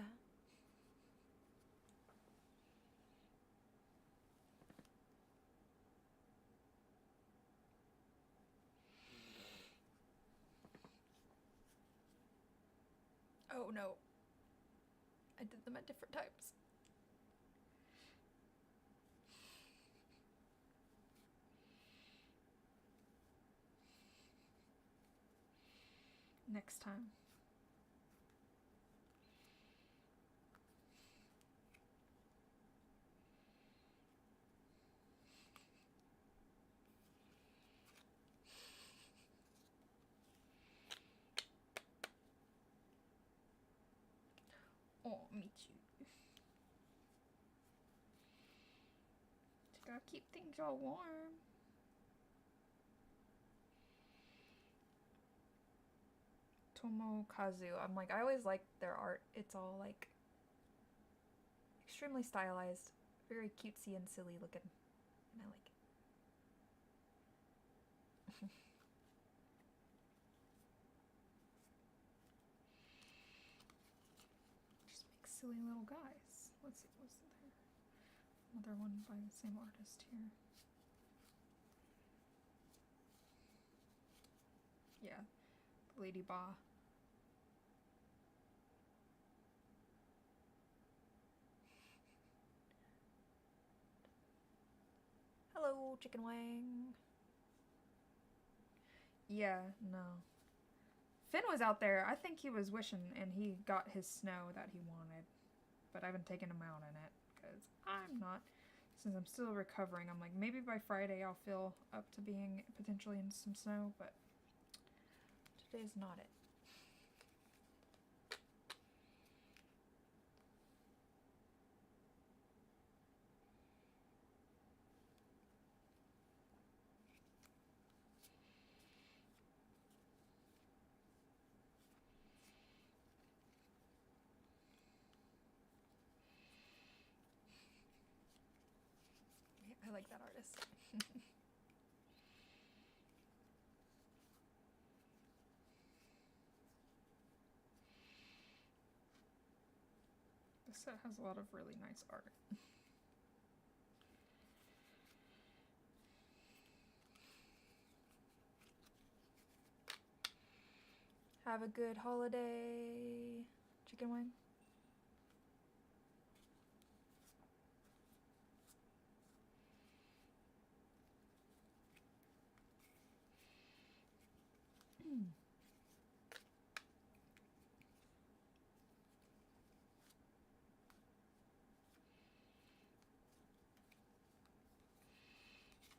S1: Oh no. I did them at different times. next time. Oh, me too. Just gotta keep things all warm. Tomokazu. I'm like, I always like their art. It's all like extremely stylized, very cutesy and silly looking, and I like it. Just make silly little guys. Let's see, what's there? Another one by the same artist here. Yeah, Lady Ba. Hello, Chicken Wang. Yeah, no. Finn was out there. I think he was wishing and he got his snow that he wanted. But I haven't taken him out in it because I'm not. Since I'm still recovering, I'm like, maybe by Friday I'll feel up to being potentially in some snow, but today's not it. I like that artist. This set has a lot of really nice art. Have a good holiday, Chicken Wing.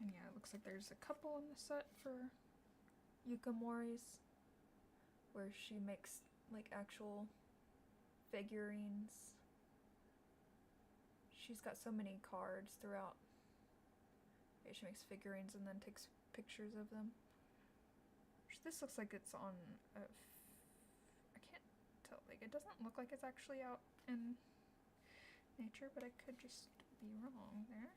S1: And yeah, it looks like there's a couple in the set for Yukamori's, where she makes like actual figurines. She's got so many cards throughout. Yeah, she makes figurines and then takes pictures of them. This looks like it's on a I can't tell, like it doesn't look like it's actually out in nature, but I could just be wrong there.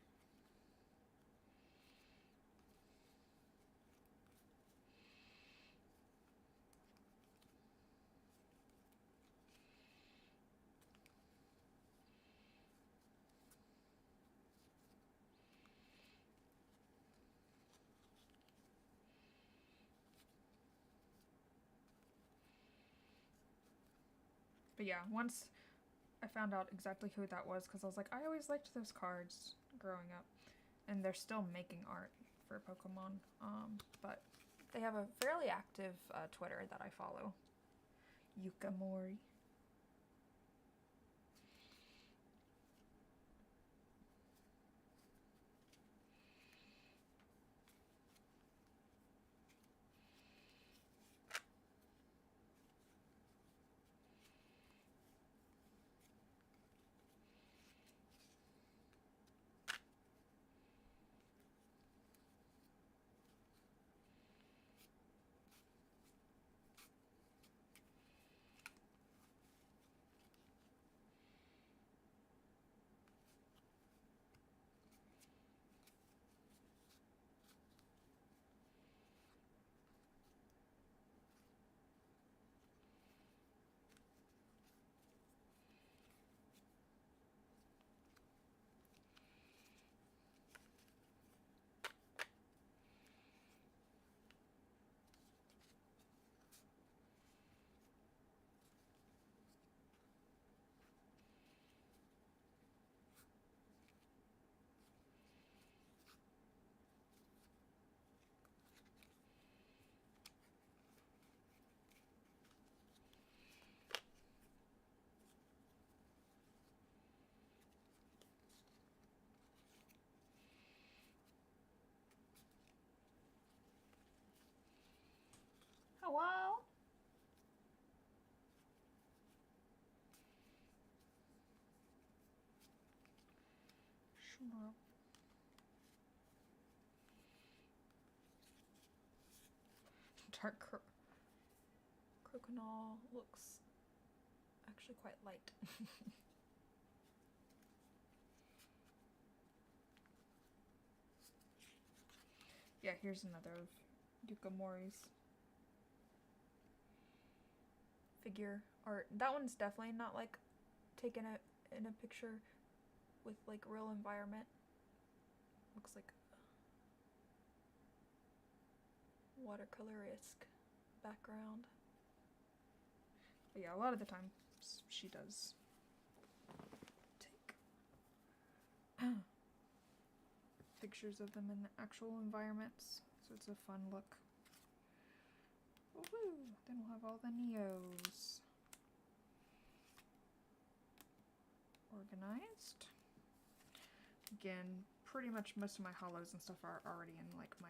S1: But yeah, once I found out exactly who that was, because I was like, I always liked those cards growing up. And they're still making art for Pokemon. But they have a fairly active Twitter that I follow. Yukamori. a while. Shrub. Dark crokinole looks actually quite light. Yeah, here's another of Dukamori's figure art. That one's definitely not like taken in a picture with like real environment. Looks like watercolor-esque background. But yeah, a lot of the time she does take pictures of them in the actual environments, so it's a fun look. Woohoo! Then we'll have all the Neos organized. Again, pretty much most of my hollows and stuff are already in like my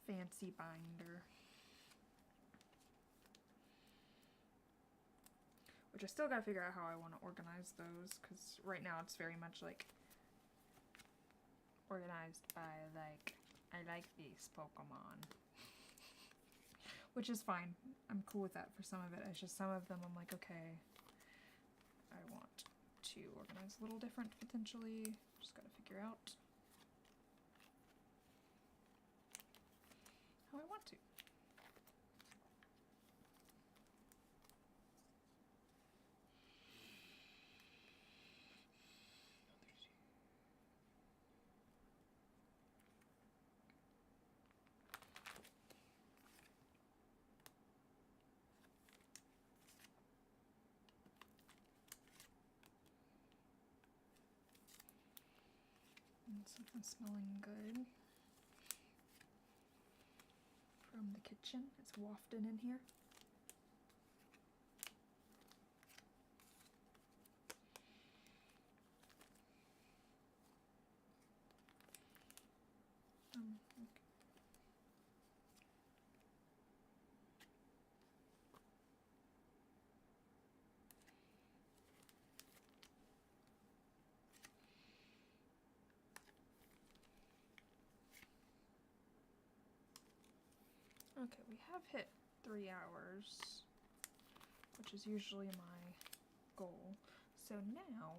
S1: fancy binder, which I still gotta figure out how I want to organize those, because right now it's very much like organized by like, I like these Pokemon, which is fine. I'm cool with that for some of it. It's just some of them I'm like, okay, I want to organize a little different potentially. Just gotta figure out how I want to. Something smelling good from the kitchen. It's wafting in here. Okay, we have hit 3 hours, which is usually my goal. So now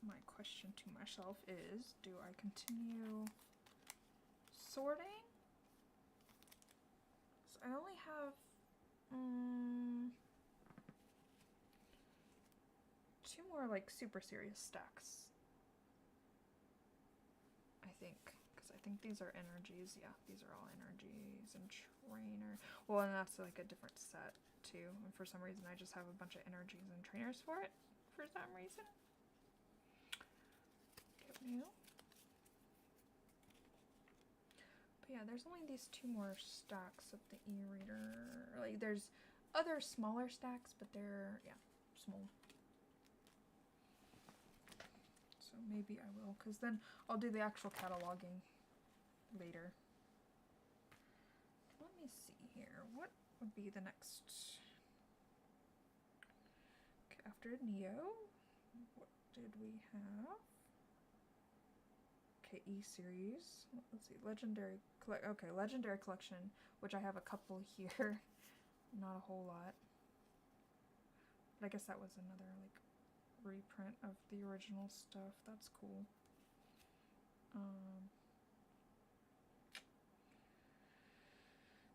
S1: my question to myself is, do I continue sorting? So I only have 2 more like super serious stacks, I think. I think these are energies. Yeah, these are all energies and trainer. Well, and that's like a different set too. And for some reason, I just have a bunch of energies and trainers for it. For some reason. Okay. But yeah, there's only these 2 more stacks of the e-reader. Like, there's other smaller stacks, but they're, yeah, small. So maybe I will, because then I'll do the actual cataloging later. Let me see here. What would be the next? Okay, after Neo, what did we have? Okay, E-series. Let's see, Legendary Collection, which I have a couple here. Not a whole lot. But I guess that was another like reprint of the original stuff. That's cool.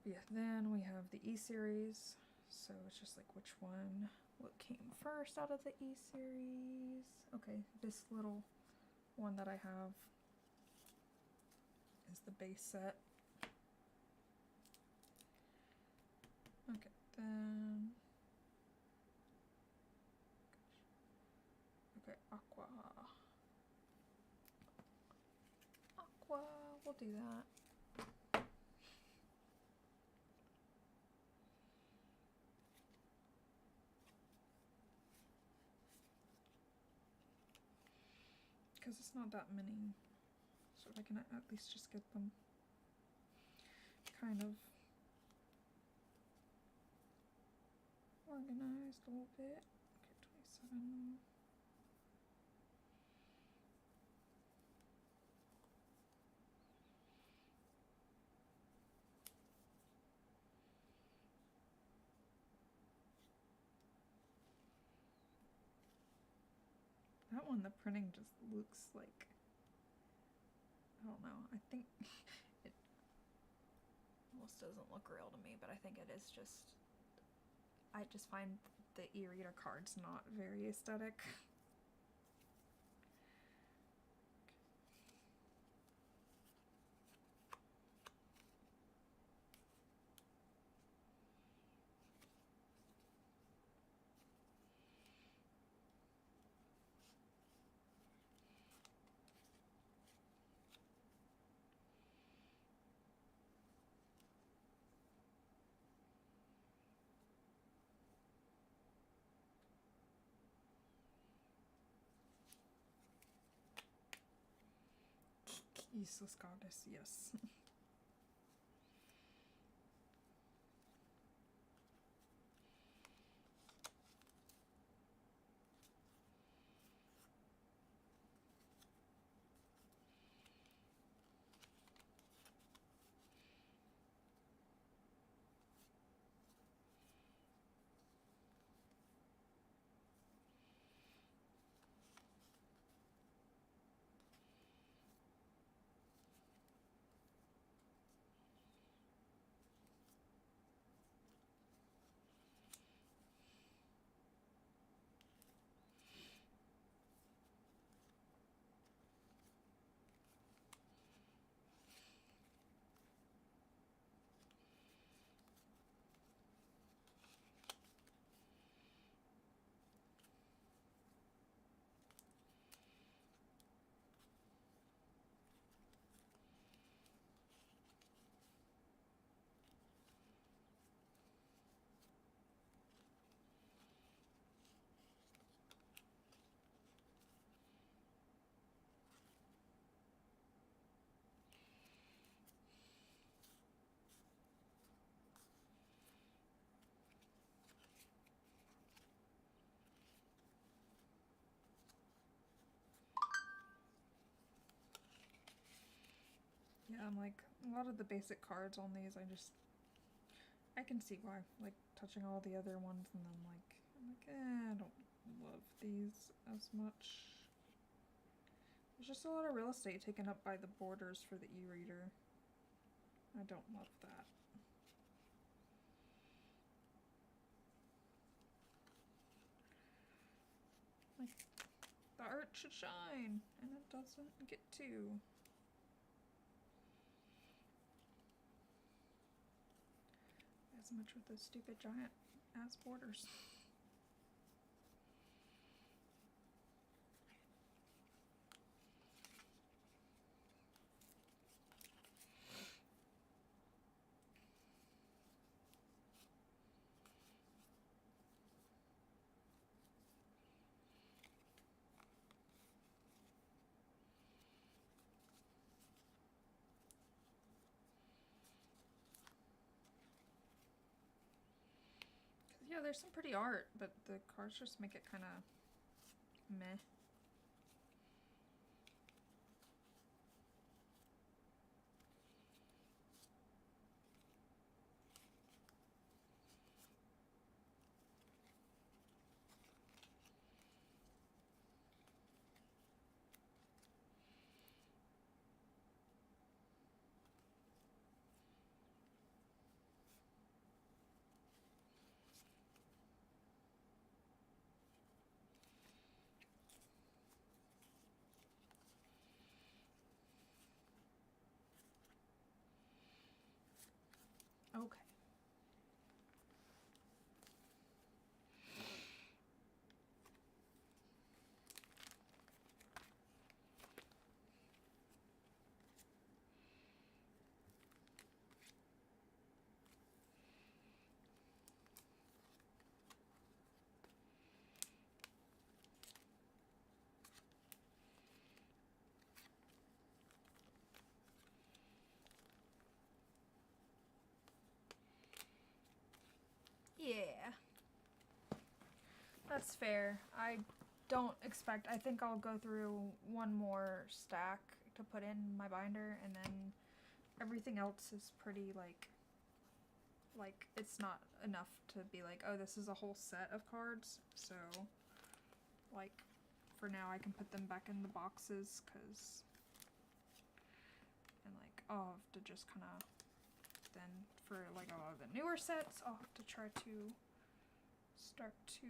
S1: Yeah, then we have the E-series, so it's just like which one, what came first out of the E-series. Okay, this little one that I have is the base set. Okay, then, okay, Aqua, we'll do that. Because it's not that many, so I can at least just get them kind of just a little bit. Okay, 27. That one, the printing just looks like, I don't know, I think it almost doesn't look real to me, but I think it is just, I just find the e-reader cards not very aesthetic. Useless goddess, yes. Yeah, I'm like, a lot of the basic cards on these, I can see why, like, touching all the other ones, and then, I don't love these as much. There's just a lot of real estate taken up by the borders for the e-reader. I don't love that. Like, the art should shine, and it doesn't get to. As much with those stupid giant ass borders. Yeah, there's some pretty art, but the cards just make it kind of meh. Okay. that's fair. I don't expect, I think I'll go through one more stack to put in my binder, and then everything else is pretty like it's not enough to be like, oh, this is a whole set of cards. So like for now I can put them back in the boxes, cause and like I'll have to just kind of then for like a lot of the newer sets I'll have to try to start to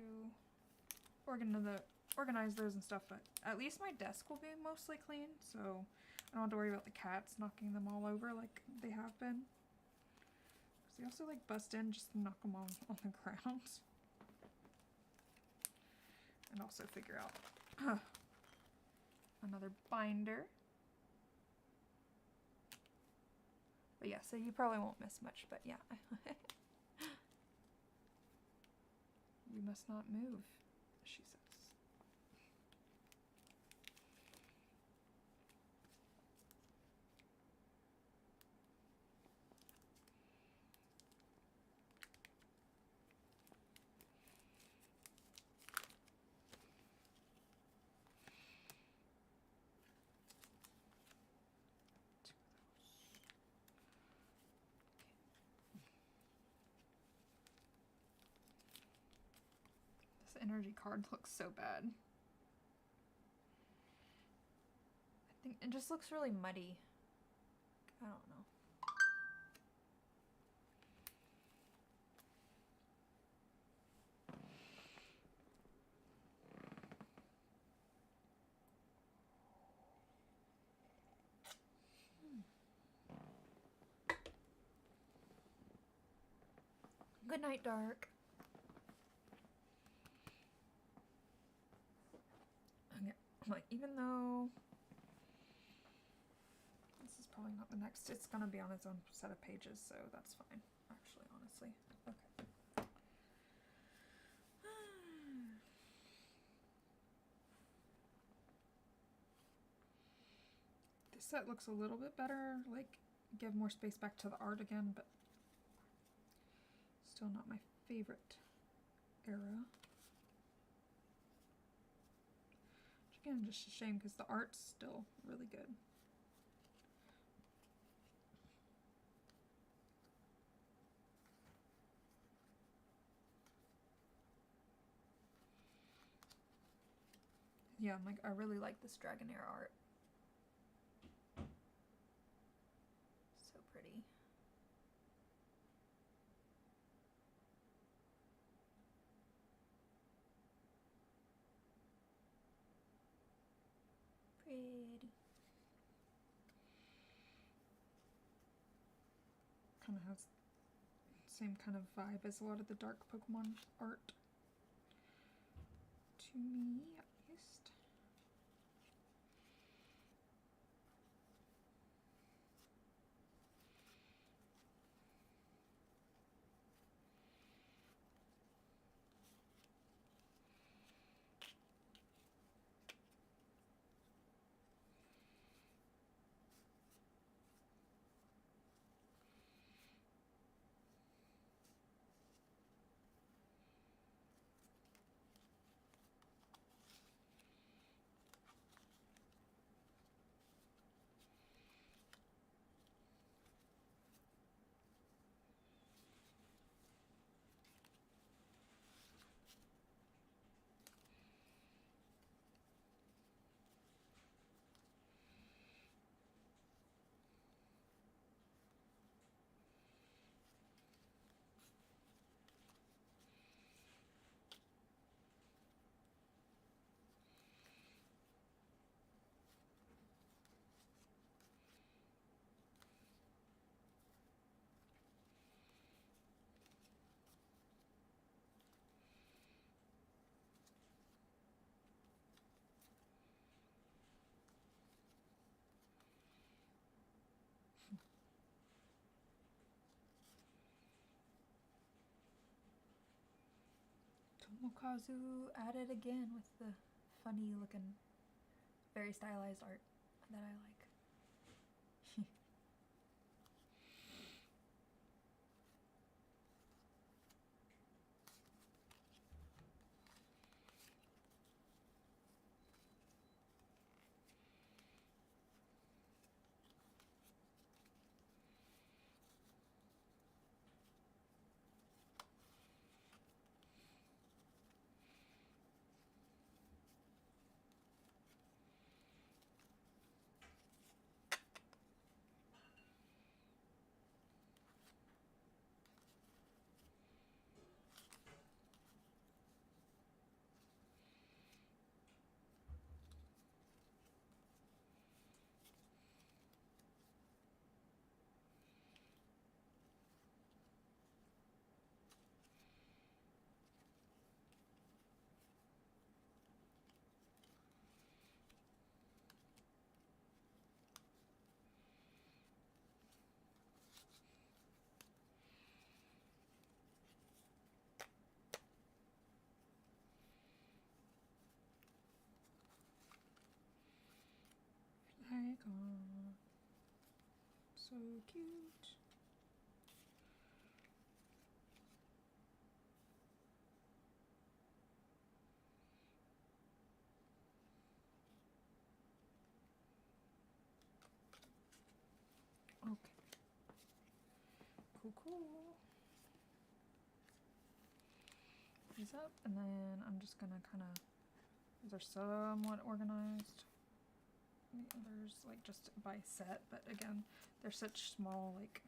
S1: organize those and stuff, but at least my desk will be mostly clean, so I don't have to worry about the cats knocking them all over like they have been. Because they also like bust in just to knock them on the ground. And also figure out another binder. But yeah, so you probably won't miss much, but yeah. You must not move, she says. This energy card looks so bad. I think it just looks really muddy. I don't know. Good night, Dark. Okay, like even though this is probably not the next, it's gonna be on its own set of pages, so that's fine. Actually, honestly, okay. This set looks a little bit better. Like, give more space back to the art again, but still not my favorite era. Which again, just a shame because the art's still really good. Yeah, I'm like, I really like this Dragonair art. So pretty. Pretty. Kind of has same kind of vibe as a lot of the dark Pokemon art. To me, at least. Tomokazu at it again with the funny looking, very stylized art that I like. god. So cute. Okay. Cool, cool. These up, and then I'm just gonna kind of, these are somewhat organized. The others, like, just by set, but again, they're such small, like,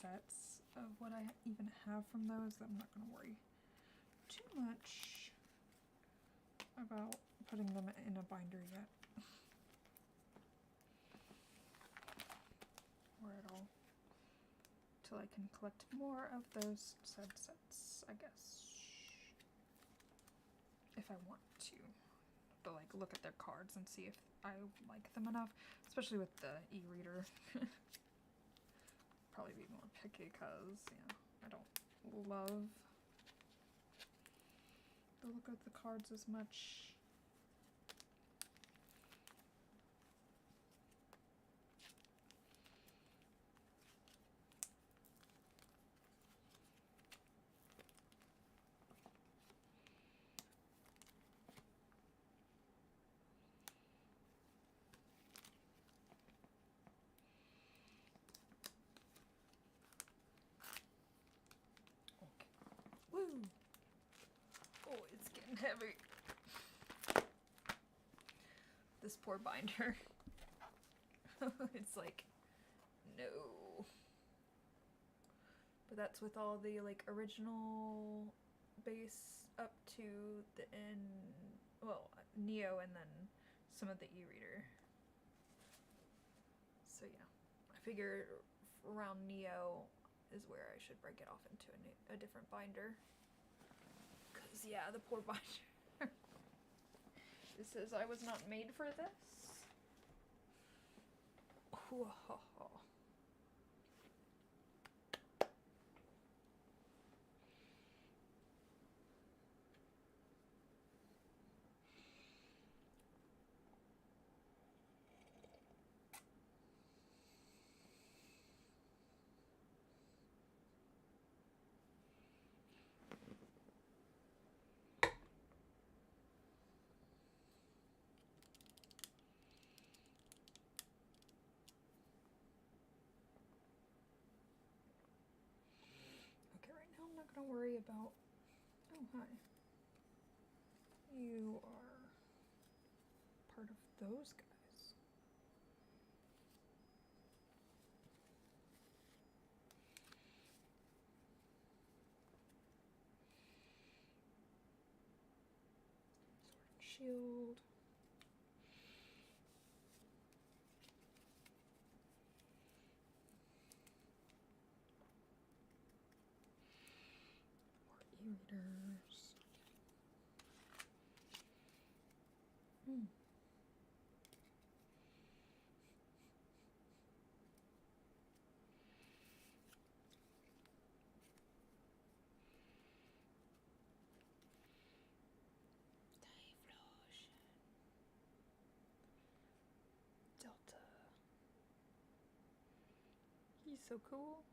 S1: sets of what I even have from those that I'm not gonna worry too much about putting them in a binder yet. Or at all. Till I can collect more of those said sets, I guess. If I want to like look at their cards and see if I like them enough, especially with the e-reader. Probably be more picky because, yeah, I don't love the look of the cards as much. Woo! Oh, it's getting heavy. This poor binder. It's like, no. But that's with all the, like, original base up to the Neo, and then some of the e-reader. So yeah, I figure around Neo is where I should break it off into a different binder. Cause yeah, the poor binder. It says I was not made for this. Okay, right now I'm not gonna worry about. Oh, hi. You are part of those guys. Sword and shield. More e-readers. Delta. He's so cool.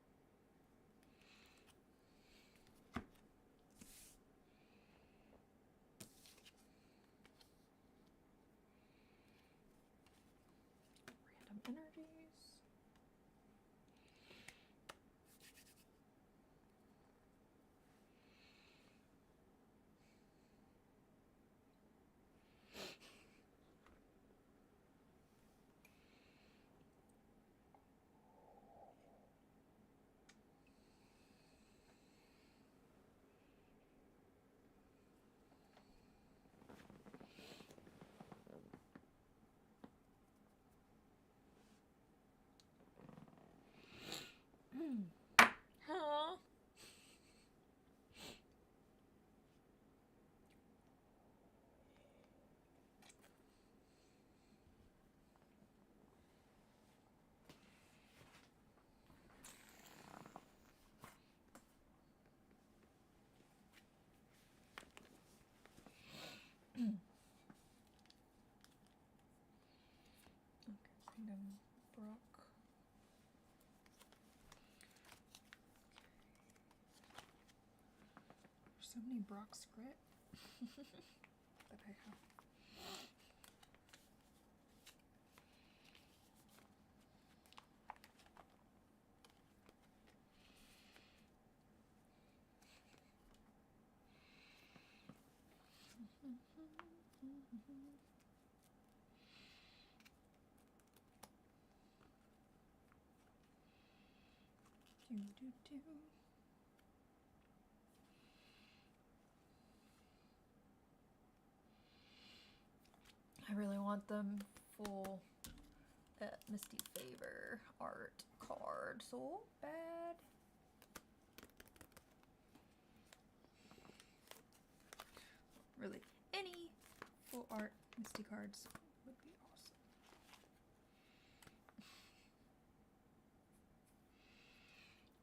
S1: Random energies. So many Brock script that I have. Do. I really want them full Misty Favor art card so bad. Really, any full art Misty cards would be awesome.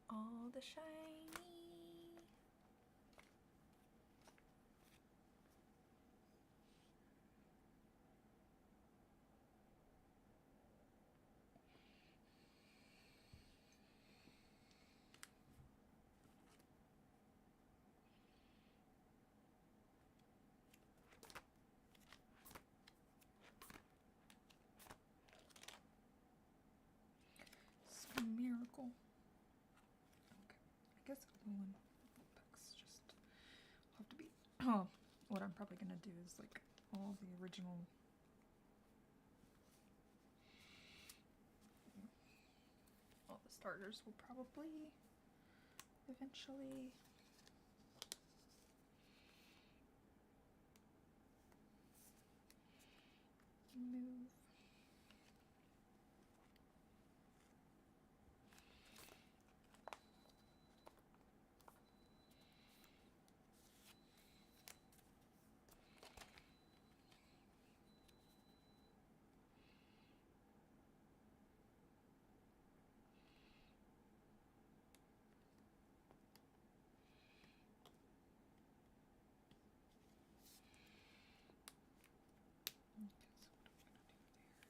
S1: All the shiny. Miracle. Okay, I guess Alolan Vulpix just have to be. Oh, what I'm probably gonna do is like all the original. All the starters will probably eventually. Move.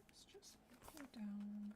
S1: It's just pull down.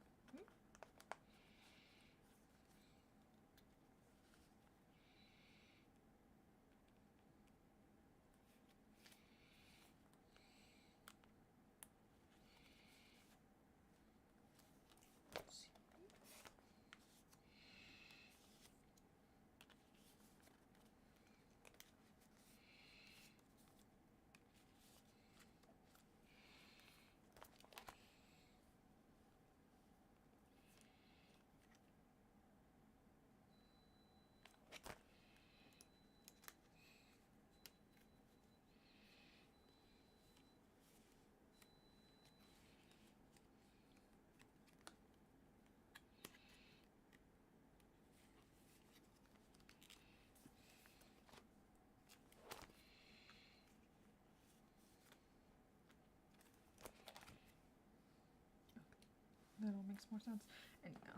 S1: That all makes more sense. Anyhow,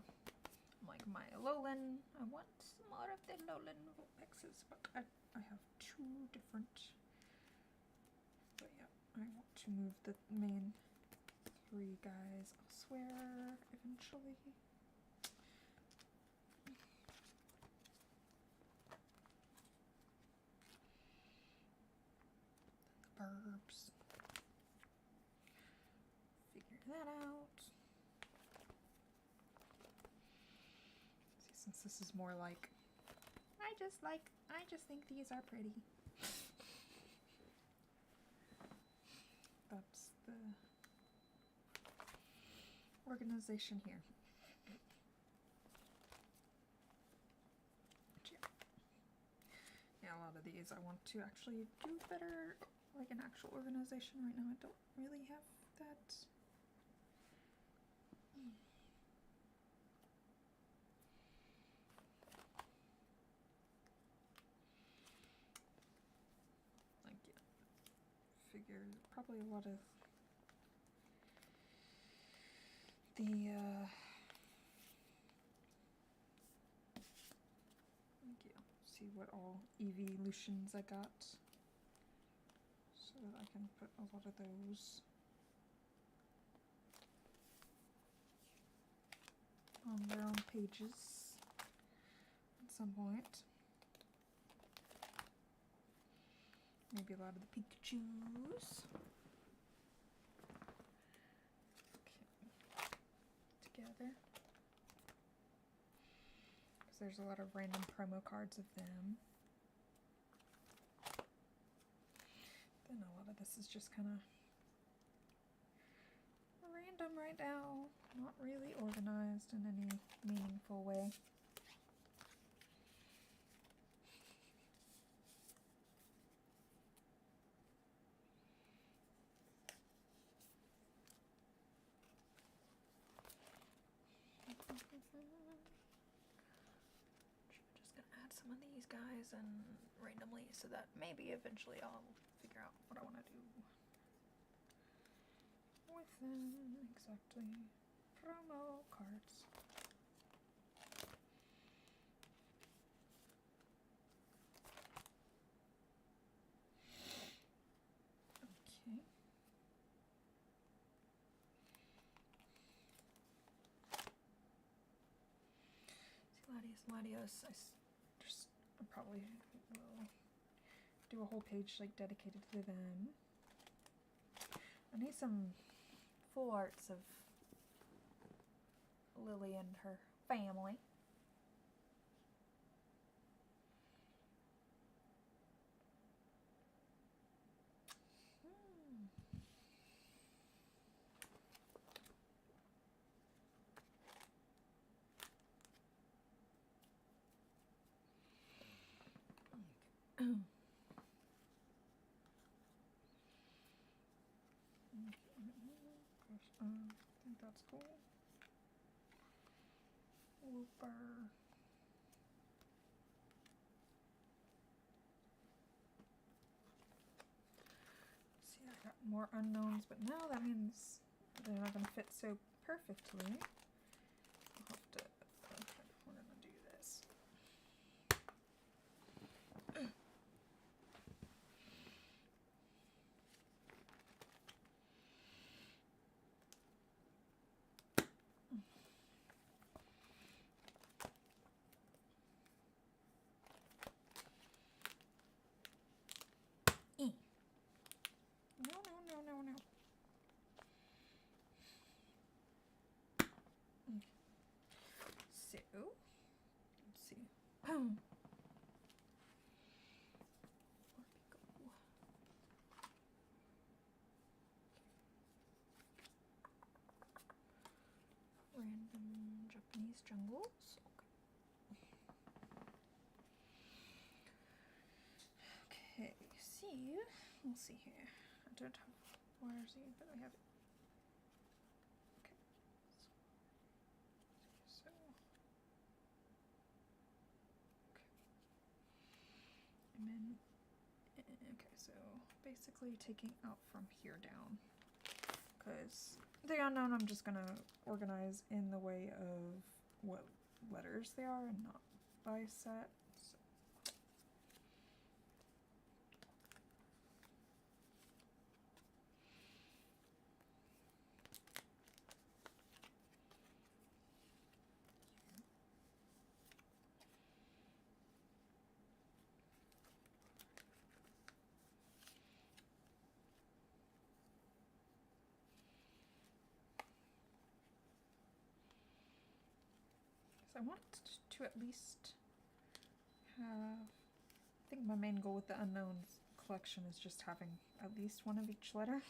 S1: like my Alolan, I want more of the Alolan Vulpixes, but I have two different. But yeah, I want to move the main three guys elsewhere eventually. The Burbs. Figure that out. See, since this is more like I just think these are pretty. That's the organization here. Yeah, a lot of these I want to actually do better, like an actual organization. Right now I don't really have that. Like, yeah, figure probably a lot of the see what all evolutions I got so that I can put a lot of those on their own pages at some point. maybe a lot of the Pikachus. Okay, together. Because there's a lot of random promo cards of them. Then a lot of this is just kind of random right now. Not really organized in any meaningful way. Just gonna add some of these guys and randomly so that maybe eventually I'll figure out what I want to do with them exactly. Promo cards. Okay. Latios, I probably will do a whole page like dedicated to them. I need some full arts of Lily and her family. I think that's cool. Looper. See, I got more unknowns, but now that means they're not going to fit so perfectly. I'll have to, okay, we're going to do this. No. Okay. So, let's see. Where'd we go? Random Japanese jungles. Okay, see, we'll see here. I don't have wires here, but I have it. Okay. So, okay. And then, okay, so basically taking out from here down. Because the unknown I'm just gonna organize in the way of what letters they are and not by set. So. I want to at least have, I think my main goal with the unknowns collection is just having at least one of each letter.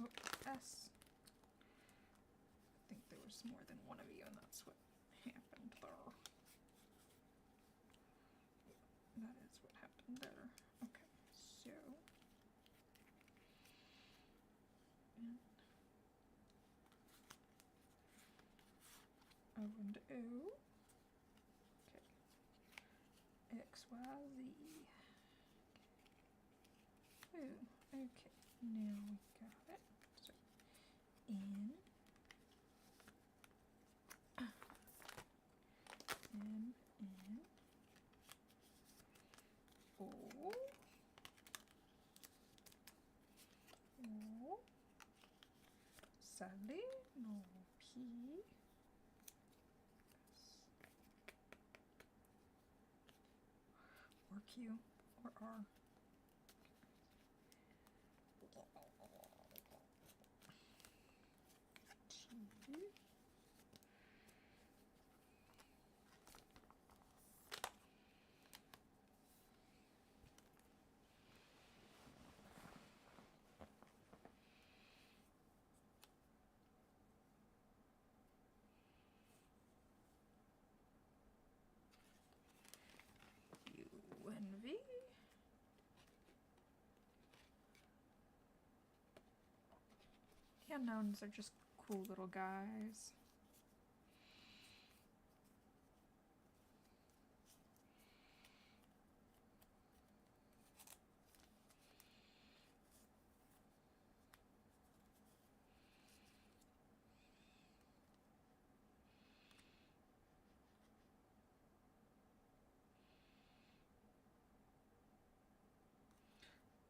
S1: Oh, S. I think there was more than one of you, and that's what happened there. That is what happened there. Okay, so. O and O. XYZ. Ooh, okay, now we got it. So N M N O O Sally, no P or Q or R. T. UNV. The unknowns are just cool little guys.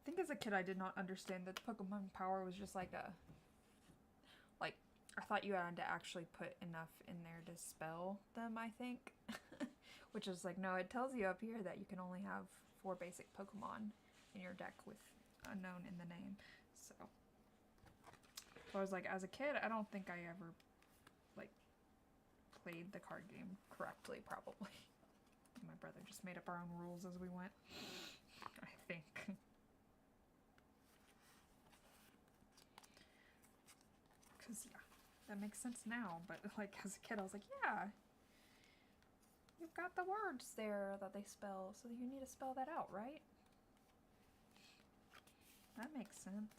S1: I think as a kid I did not understand that Pokemon Power was just like a... Like, I thought you had to actually put enough in there to spell them, I think. Which is like, no, it tells you up here that you can only have 4 basic Pokemon in your deck with unknown in the name. So I was like, as a kid, I don't think I ever, like, played the card game correctly, probably. My brother just made up our own rules as we went, I think. Because, yeah, that makes sense now. But, like, as a kid, I was like, yeah, you've got the words there that they spell, so you need to spell that out, right? That makes sense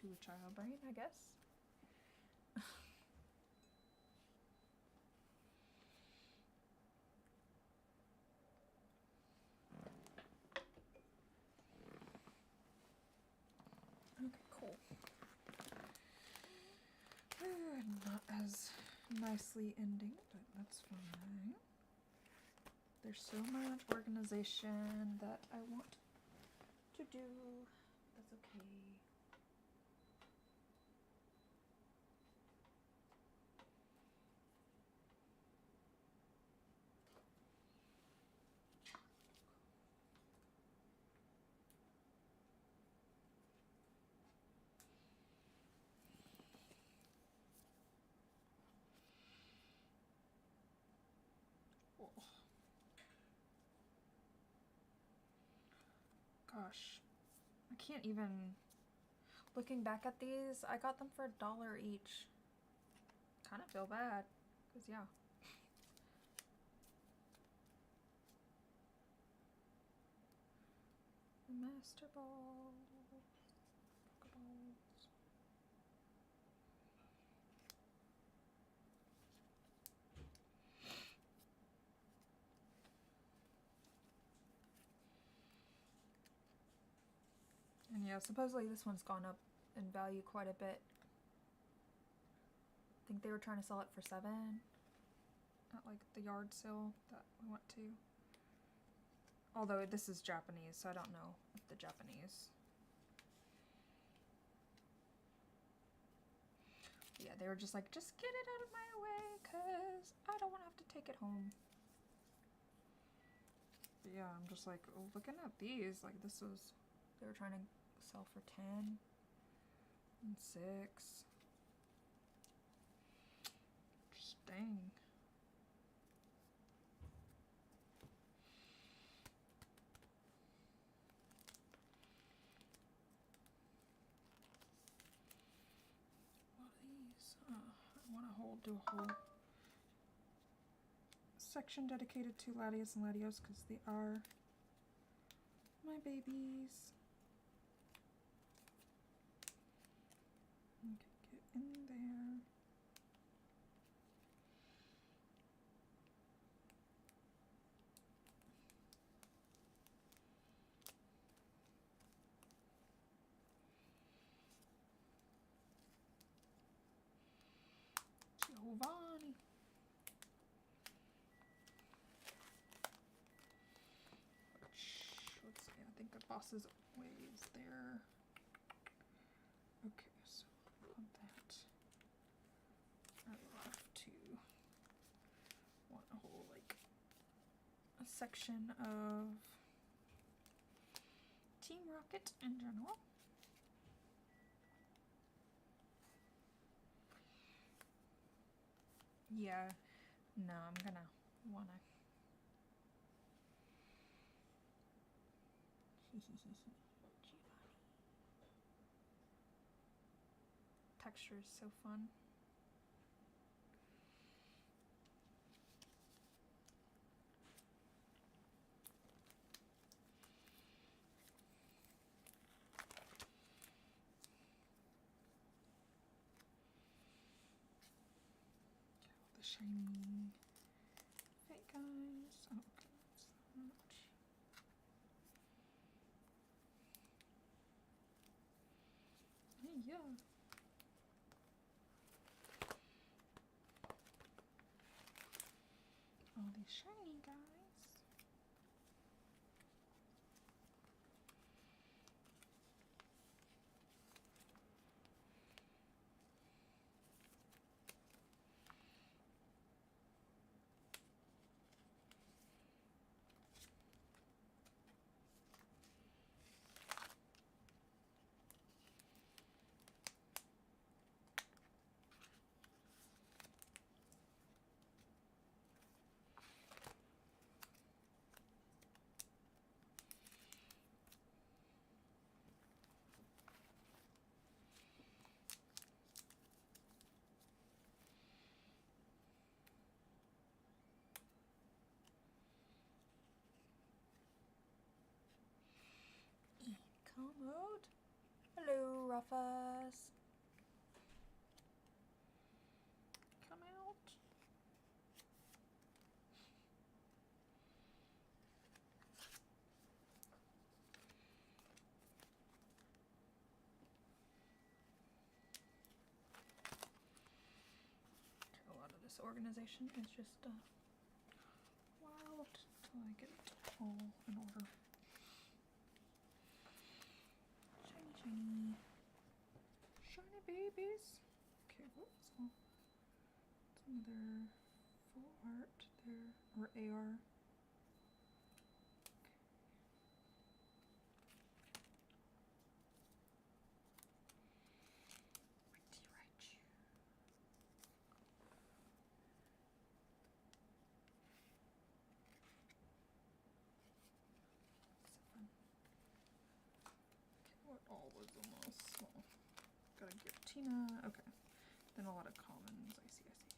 S1: to a child brain, I guess. Okay, cool. Not as nicely ending, but that's fine. There's so much organization that I want to do. That's okay. Gosh, I can't even... Looking back at these, I got them for $1 each. Kind of feel bad, because yeah. Master Ball. Pokeballs. And yeah, supposedly this one's gone up in value quite a bit. I think they were trying to sell it for $7 at like the yard sale that we went to. Although this is Japanese, so I don't know if the Japanese. But yeah, they were just like, just get it out of my way, cause I don't want to have to take it home. But yeah, I'm just like, oh, looking at these, like this was, they were trying to sell for 10 and 6. Just dang. What are these? I want to do a whole section dedicated to Latios and Latios because they are my babies. Okay, get in there. crosses ways there. Okay, so on that, I will have to want a whole like a section of Team Rocket in general. Yeah, no, I'm gonna wanna. Texture is so fun. The shiny fake guys. Oh, okay, that's not. Hey, yeah. All these shiny guys. Commode. Hello, Ruffus. Come out. A lot of this organization is just wild until I get it all in order. Shiny, shiny. Shiny babies. Okay, whoops. Oh, it's another full art there, or AR. Pretty Raichu. So fun. Okay, what all was almost small? Gotta give Tina. Okay. Then a lot of commons. I see, I see.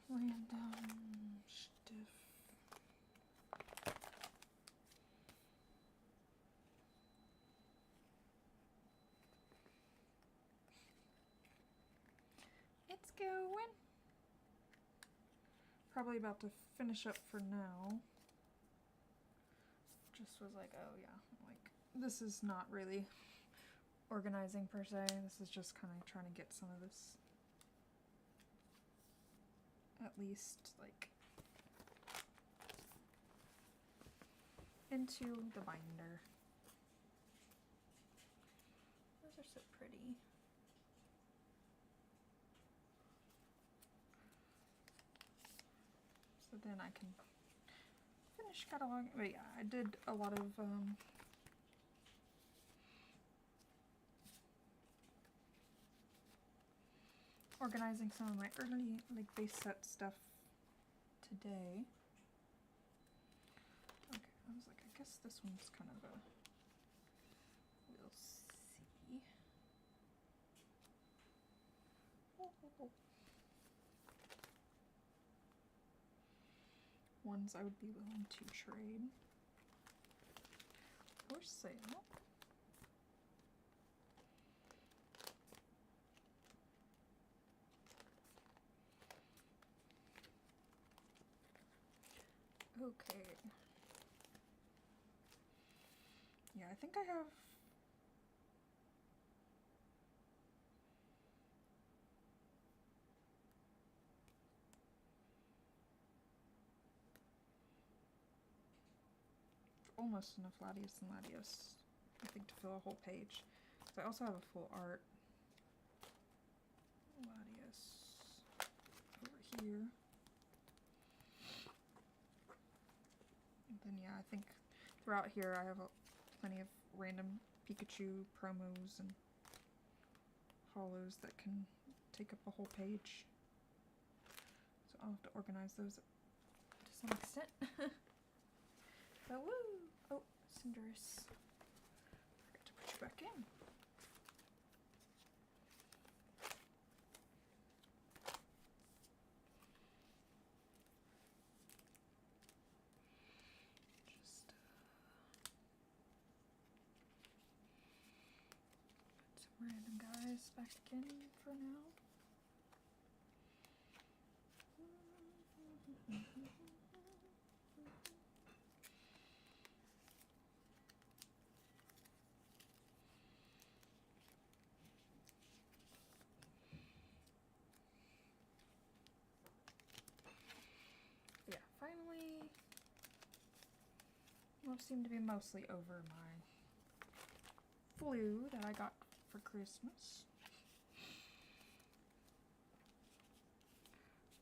S1: Random stiff. It's going. Probably about to finish up for now. Just was like, oh yeah, like this is not really organizing per se. This is just kind of trying to get some of this at least like into the binder. Those are so pretty. So then I can finish cataloging. But yeah, I did a lot of organizing some of my early like base set stuff today. Okay, I was like, I guess this one's kind of a, we'll see. Oh. Ones I would be willing to trade for sale. Okay. Yeah, I think I have... almost enough Latios and Latios, I think, to fill a whole page. So I also have a full art Latios over here. And then yeah, I think throughout here I have plenty of random Pikachu promos and holos that can take up a whole page. So I'll have to organize those to some extent. But woo! Oh, Cinderace. Forgot to put you back in. Just put some random guys back in for now. Yeah, finally, will seem to be mostly over my flu that I got for Christmas.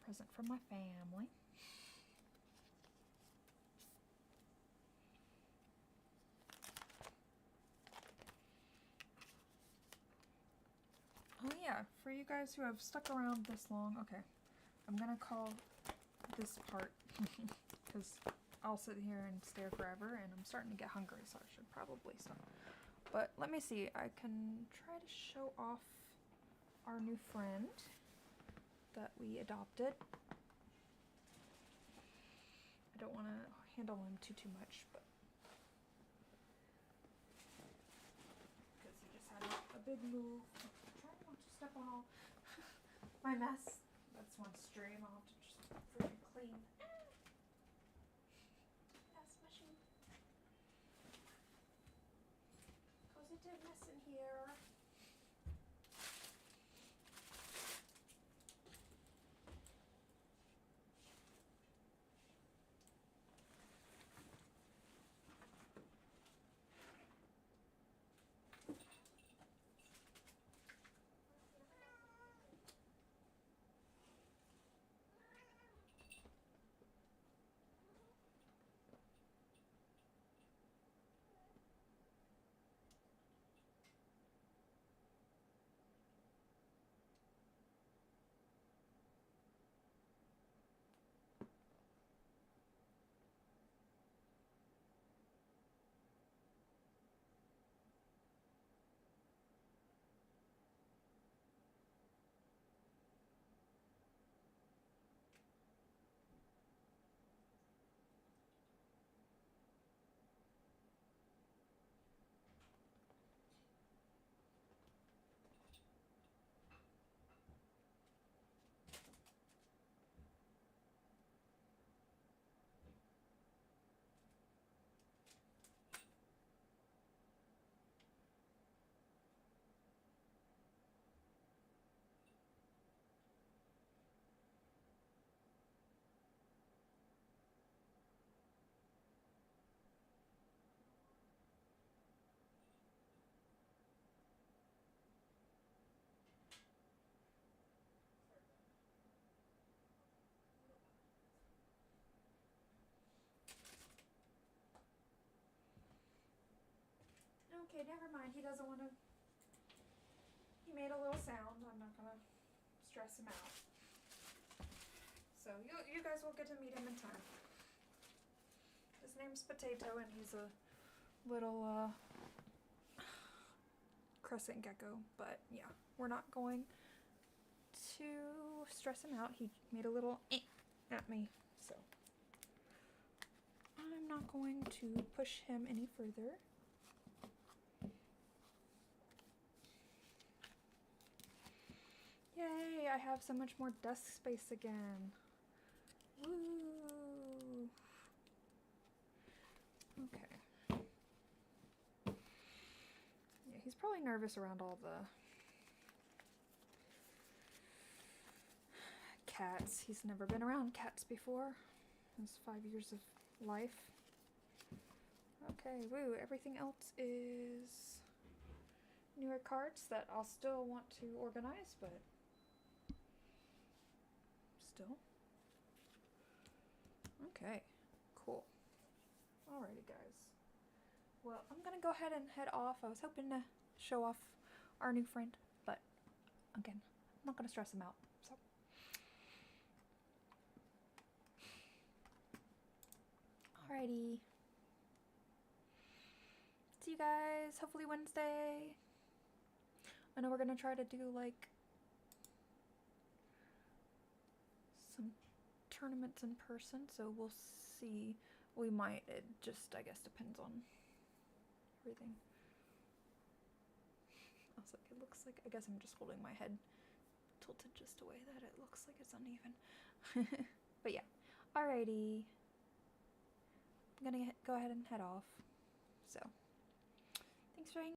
S1: Present from my family. Oh yeah, for you guys who have stuck around this long, okay, I'm gonna call this part because I'll sit here and stare forever and I'm starting to get hungry, so I should probably stop. But let me see, I can try to show off our new friend that we adopted. I don't want to handle him too much, but because he just had a big move. I'm trying not to step on all my mess. That's one stream. I'll have to just freaking clean. That's mushy. Positive mess in here. Okay, never mind. He doesn't want to. He made a little sound. I'm not gonna stress him out. So you guys will get to meet him in time. His name's Potato, and he's a little crescent gecko. But yeah, we're not going to stress him out. He made a little at me, so I'm not going to push him any further. Yay, I have so much more desk space again. Woo! probably nervous around all the cats. He's never been around cats before. His 5 years of life. Okay, woo, everything else is newer cards that I'll still want to organize, but still. Okay, cool. Alrighty, guys. Well, I'm gonna go ahead and head off. I was hoping to show off our new friend, but again, I'm not gonna stress him out, so. Alrighty. See you guys, hopefully Wednesday. I know we're gonna try to do like some tournaments in person, so we'll see. We might, it just, I guess, depends on everything. I was like, it looks like, I guess I'm just holding my head tilted just a way that it looks like it's uneven. But yeah, alrighty. I'm gonna go ahead and head off. So, thanks for hanging